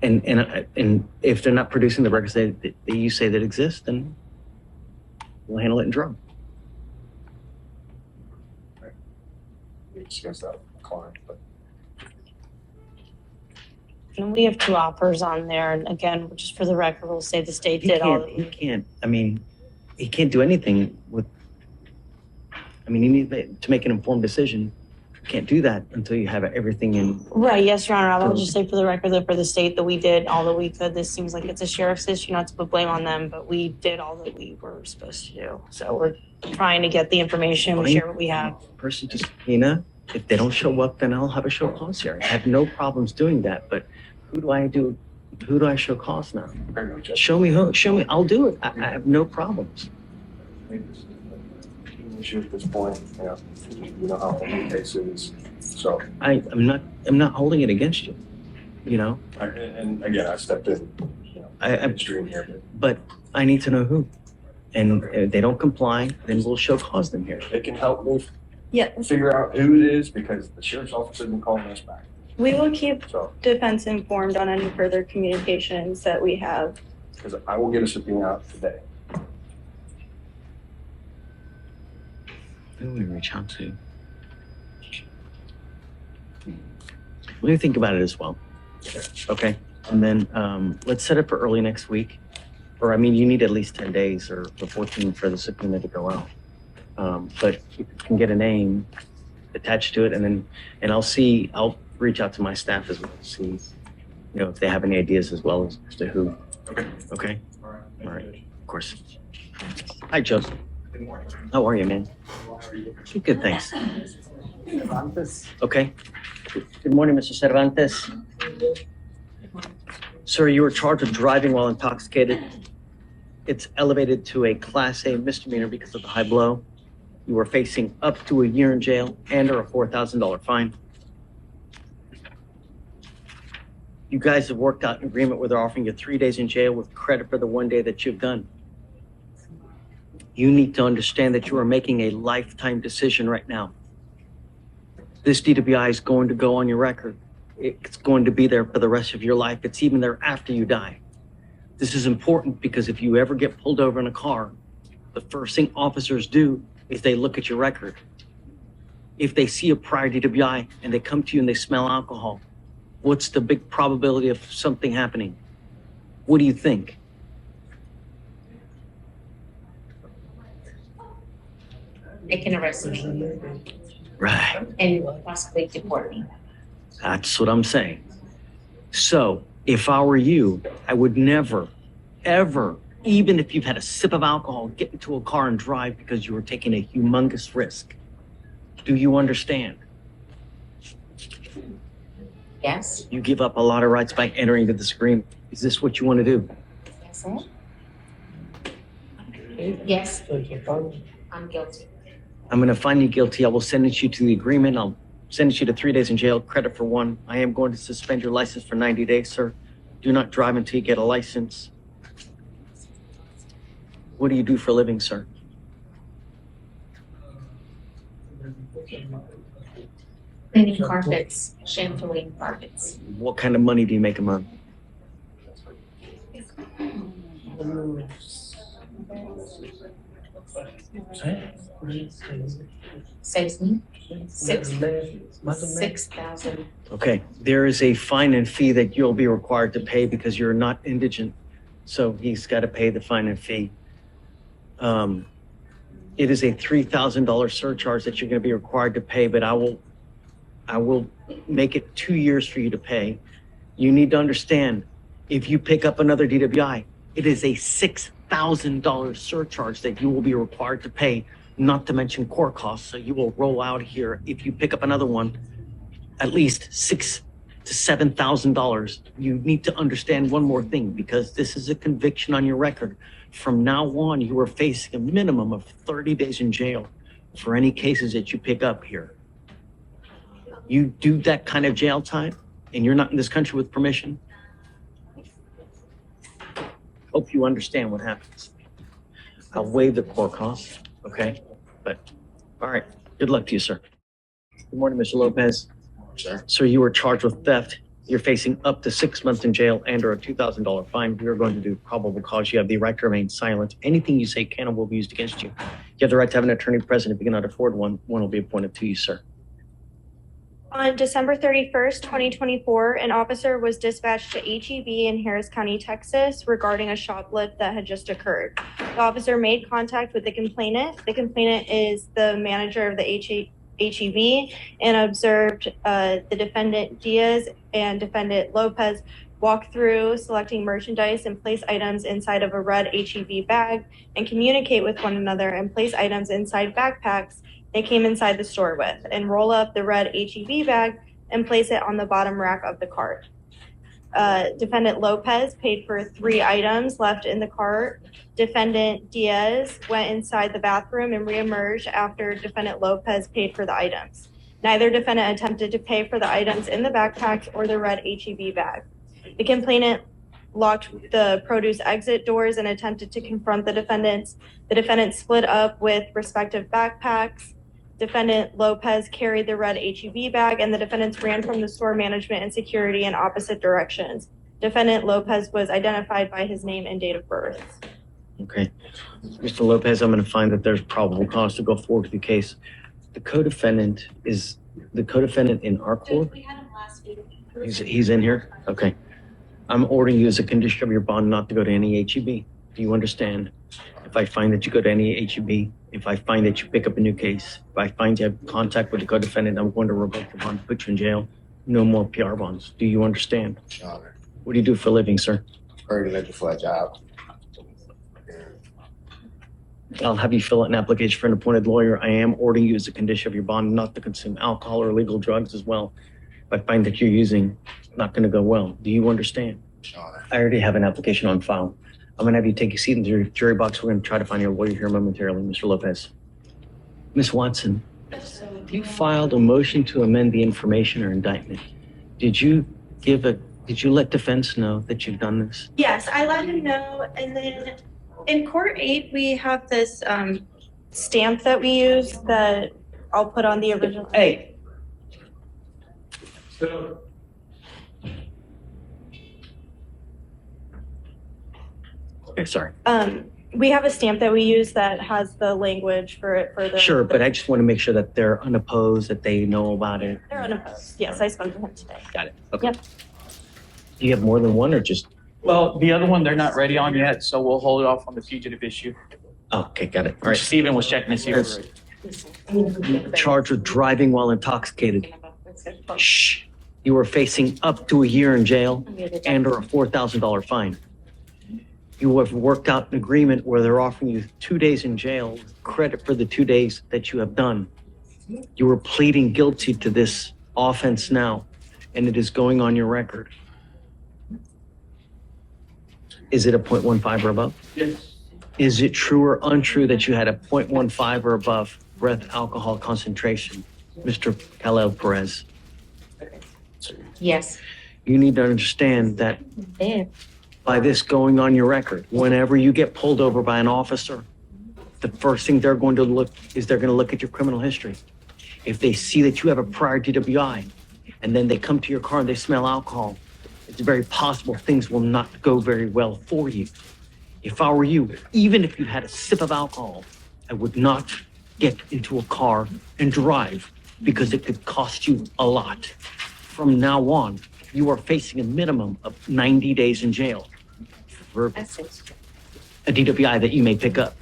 And if they're not producing the records that you say that exist, then we'll handle it in drum. We discussed that with the client, but And we have two offers on there, and again, just for the record, we'll say the state He did all. can't, he can't, I mean, he can't do anything with, I mean, you need to make an informed decision. You can't do that until you have everything in. Right, yes, Your Honor, I will just say for the record that for the state that we did all that we could. This seems like it's a sheriff's issue, not to put blame on them, but we did all that we were supposed to do. So we're trying to get the information, we share what we have. Person to subpoena, if they don't show up, then I'll have a show cause hearing. I have no problems doing that, but who do I show cause now? Show me who, I'll do it. I have no problems. issue at this point, you know how the case is. So I'm not holding it against you, you know? And again, I stepped in, midstream here, but I need to know who. And if they don't comply, then we'll show cause them here. they can help me Yeah, figure out who it is, because the sheriff's office isn't calling us back. we will keep So, defense informed on any further communications that we have. because I will get a subpoena out today. Who do we reach out to? Let me think about it as well. Okay, and then let's set it for early next week. Or I mean, you need at least 10 days or 14 for the subpoena to go out. But you can get a name attached to it, and I'll reach out to my staff as well to see, if they have any ideas as well as to who. Okay. All right. Of course. Hi, Joseph. Good morning. How are you, man? How are you? Good, thanks. Okay. Good morning, Mr. Cervantes. Sir, you were charged with driving while intoxicated. It's elevated to a Class A misdemeanor because of the high blow. You are facing up to a year in jail and or a $4,000 fine. You guys have worked out an agreement where they're offering you 3 days in jail with credit for the 1 day that you've done. You need to understand that you are making a lifetime decision right now. This DWI is going to go on your record. It's going to be there for the rest of your life. It's even there after you die. This is important because if you ever get pulled over in a car, the first thing officers do is they look at your record. If they see a prior DWI and they come to you and they smell alcohol, what's the big probability of something happening? What do you think? They can arrest me Right. and possibly deport me. That's what I'm saying. So if I were you, I would never, ever, even if you've had a sip of alcohol, get into a car and drive because you were taking a humongous risk. Do you understand? Yes? You give up a lot of rights by entering into this agreement. Is this what you want to do? Yes, sir. Yes. I'm guilty. I'm going to find you guilty. I will sentence you to the agreement. I'll sentence you to 3 days in jail, credit for 1. I am going to suspend your license for 90 days, sir. Do not drive until you get a license. What do you do for a living, sir? Cleaning carpets, shampooing carpets. What kind of money do you make a month? Saves me 6,000. Okay, there is a fine and fee that you'll be required to pay because you're not indigent. So he's got to pay the fine and fee. It is a $3,000 surcharge that you're going to be required to pay, but I will make it 2 years for you to pay. You need to understand, if you pick up another DWI, it is a $6,000 surcharge that you will be required to pay not to mention court costs. So you will roll out here, if you pick up another one, at least $6,000 to $7,000. You need to understand one more thing, because this is a conviction on your record. From now on, you are facing a minimum of 30 days in jail for any cases that you pick up here. You do that kind of jail time, and you're not in this country with permission. Hope you understand what happens. I'll waive the court costs, okay? But, all right, good luck to you, sir. Good morning, Mr. Lopez. Sir. Sir, you were charged with theft. You're facing up to 6 months in jail and or a $2,000 fine. We are going to do probable cause. You have the right to remain silent. Anything you say can and will be used against you. You have the right to have an attorney present. If you cannot afford one, one will be appointed to you, sir. On December 31st, 2024, an officer was dispatched to HEB in Harris County, Texas, regarding a shoplift that had just occurred. The officer made contact with the complainant. The complainant is the manager of the HEB and observed the defendant Diaz and defendant Lopez walk through, selecting merchandise and place items inside of a red HEB bag and communicate with one another and place items inside backpacks they came inside the store with, and roll up the red HEB bag and place it on the bottom rack of the cart. Defendant Lopez paid for 3 items left in the cart. Defendant Diaz went inside the bathroom and reemerged after defendant Lopez paid for the items. Neither defendant attempted to pay for the items in the backpacks or the red HEB bag. The complainant locked the produce exit doors and attempted to confront the defendants. The defendants split up with respective backpacks. Defendant Lopez carried the red HEB bag, and the defendants ran from the store management and security in opposite directions. Defendant Lopez was identified by his name and date of birth. Okay. Mr. Lopez, I'm going to find that there's probable cause to go forward with the case. The co-defendant is the co-defendant in our court? We had him last week. He's in here? Okay. I'm ordering you as a condition of your bond not to go to any HEB. Do you understand? If I find that you go to any HEB, if I find that you pick up a new case, if I find you have contact with the co-defendant, I'm going to revoke the bond, put you in jail. No more PR bonds. Do you understand? Honor. What do you do for a living, sir? Already looking for a job. I'll have you fill out an application for an appointed lawyer. I am ordering you as a condition of your bond not to consume alcohol or illegal drugs as well. If I find that you're using, it's not going to go well. Do you understand? Honor. I already have an application on file. I'm going to have you take a seat in the jury box. We're going to try to find your lawyer here momentarily, Mr. Lopez. Ms. Watson, you filed a motion to amend the information or indictment. Did you let defense know that you've done this? Yes, I let him know, and then in court 8, we have this stamp that we use that I'll put on the original. Hey. So, Okay, sorry. We have a stamp that we use that has the language for the. Sure, but I just want to make sure that they're unopposed, that they know about it. They're unopposed. Yes, I spoke to him today. Got it. Okay. Yep. Do you have more than one or just? Well, the other one, they're not ready on yet, so we'll hold it off on the fugitive issue. Okay, got it. All right. Steven was checking to see if we're ready. Charged with driving while intoxicated. Shh. You are facing up to a year in jail and or a $4,000 fine. You have worked out an agreement where they're offering you 2 days in jail, credit for the 2 days that you have done. You are pleading guilty to this offense now, and it is going on your record. Is it a 0.15 or above? Yes. Is it true or untrue that you had a 0.15 or above breath alcohol concentration, Mr. Khalil Perez? Yes. You need to understand that by this going on your record, whenever you get pulled over by an officer, the first thing they're going to look at your criminal history. If they see that you have a prior DWI and then they come to your car and they smell alcohol, it's very possible things will not go very well for you. If I were you, even if you had a sip of alcohol, I would not get into a car and drive because it could cost you a lot. From now on, you are facing a minimum of 90 days in jail for a DWI that you may pick up.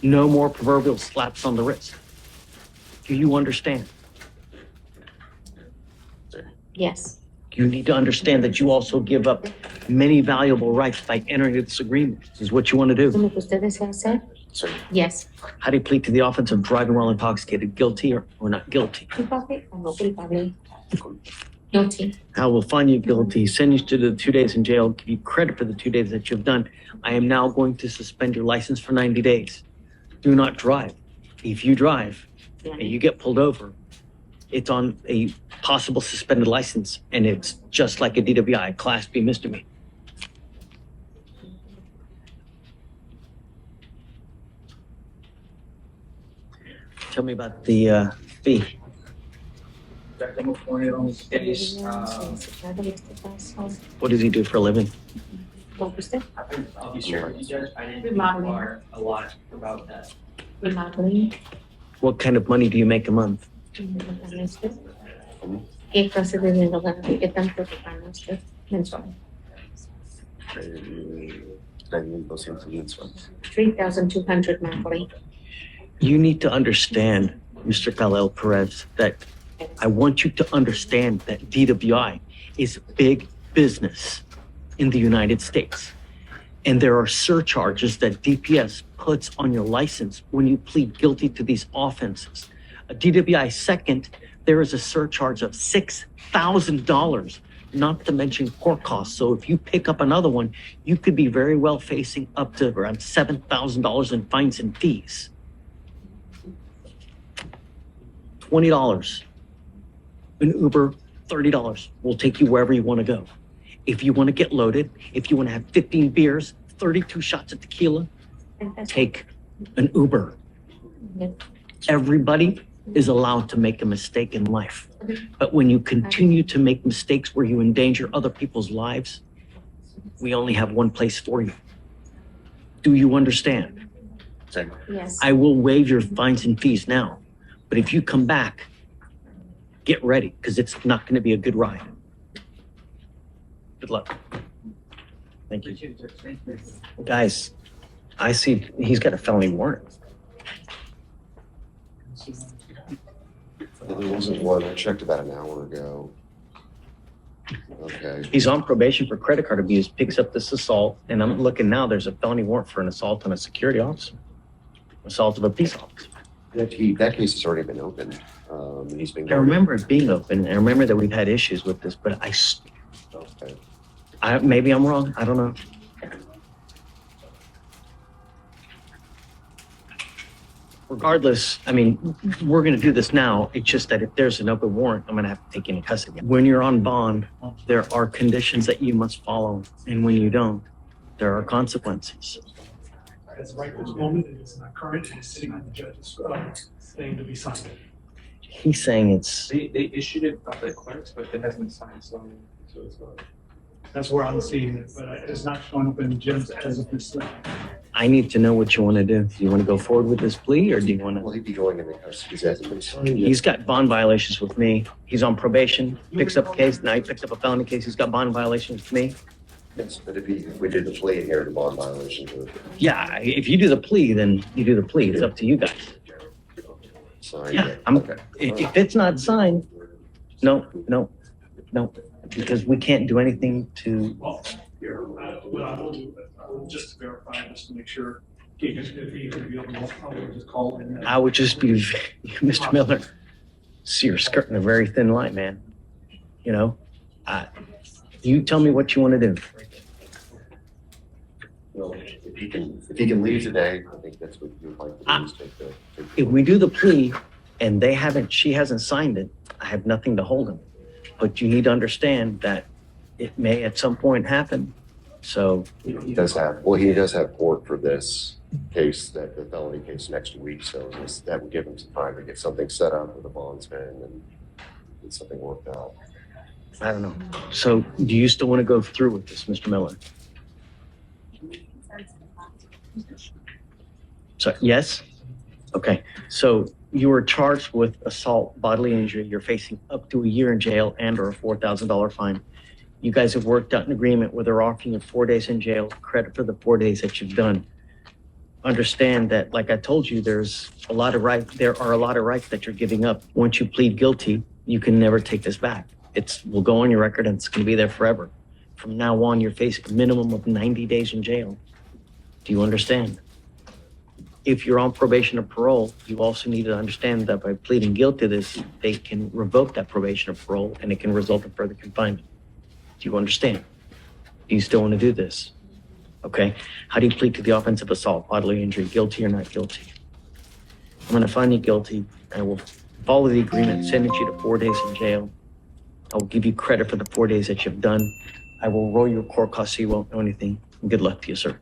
No more proverbial slaps on the wrist. Do you understand? Yes. You need to understand that you also give up many valuable rights by entering into this agreement. This is what you want to do. So Yes. How do you plead to the offense of driving while intoxicated? Guilty or not guilty? Culpable o no culpable? Guilty. I will find you guilty, send you to the 2 days in jail, give you credit for the 2 days that you've done. I am now going to suspend your license for 90 days. Do not drive. If you drive and you get pulled over, it's on a possible suspended license, and it's just like a DWI, Class B misdemeanor. Tell me about the fee. That number 20 on this case, What does he do for a living? I'll be sure, Judge, I didn't inquire a lot about that. Remodeling. What kind of money do you make a month? ¿Qué clase de dinero gana? ¿Qué tanto te gana usted mensual? 3,200 mensuales. 3,200 monthly. You need to understand, Mr. Khalil Perez, that I want you to understand that DWI is big business in the United States. And there are surcharges that DPS puts on your license when you plead guilty to these offenses. A DWI second, there is a surcharge of $6,000, not to mention court costs. So if you pick up another one, you could be very well facing up to around $7,000 in fines and fees. $20. An Uber, $30. We'll take you wherever you want to go. If you want to get loaded, if you want to have 15 beers, 32 shots of tequila, take an Uber. Everybody is allowed to make a mistake in life. But when you continue to make mistakes where you endanger other people's lives, we only have one place for you. Do you understand? Yes. I will waive your fines and fees now. But if you come back, get ready, because it's not going to be a good ride. Good luck. Thank you. Guys, I see he's got a felony warrant. There wasn't one. I checked about an hour ago. Okay. He's on probation for credit card abuse, picks up this assault, and I'm looking now, there's a felony warrant for an assault on a security officer, assault of a peace officer. That case has already been opened. He's been. I remember it being open. I remember that we've had issues with this, but Okay. maybe I'm wrong. I don't know. Regardless, I mean, we're going to do this now. It's just that if there's an open warrant, I'm going to have to take you into custody. When you're on bond, there are conditions that you must follow. And when you don't, there are consequences. As right this moment, it is not current, it is sitting on the judge's thing to be signed. He's saying it's, They issued it by the clerks, but it hasn't been signed, so it's not. That's where I'm seeing it, but it's not showing up in the judge as of this. I need to know what you want to do. Do you want to go forward with this plea, or do you want to? Will he be going in the custody? He hasn't been signed yet. He's got bond violations with me. He's on probation, picks up a case. Now he picks up a felony case. He's got bond violations with me. Yes, but if we did the plea here, the bond violations would Yeah, if you do the plea, then you do the plea. It's up to you guys. sign. Yeah, if it's not signed, no, because we can't do anything to. Well, here, what I will do, just to verify, just to make sure, if he could be able to, I will just call in. I would just be, Mr. Miller, see, you're skirting a very thin line, man. You know, you tell me what you want to do. Well, if he can leave today, I think that's what you'd like to do is take the. If we do the plea and she hasn't signed it, I have nothing to hold him. But you need to understand that it may at some point happen. So He does have court for this case, that the felony case next week, so that would give him some time to get something set up with a bondsman and get something worked out. I don't know. So do you still want to go through with this, Mr. Miller? So, yes? Okay. So you were charged with assault, bodily injury. You're facing up to a year in jail and or a $4,000 fine. You guys have worked out an agreement where they're offering you 4 days in jail, credit for the 4 days that you've done. Understand that, like I told you, there are a lot of rights that you're giving up. Once you plead guilty, you can never take this back. Will go on your record and it's going to be there forever. From now on, you're facing a minimum of 90 days in jail. Do you understand? if you're on probation or parole, you also need to understand that by pleading guilty to this, they can revoke that probation or parole and it can result in further confinement. Do you understand? Do you still want to do this? Okay. How do you plead to the offense of assault, bodily injury, guilty or not guilty? I'm going to find you guilty. I will follow the agreement, sentence you to 4 days in jail. I will give you credit for the 4 days that you've done. I will roll your court costs so you won't know anything. And good luck to you, sir.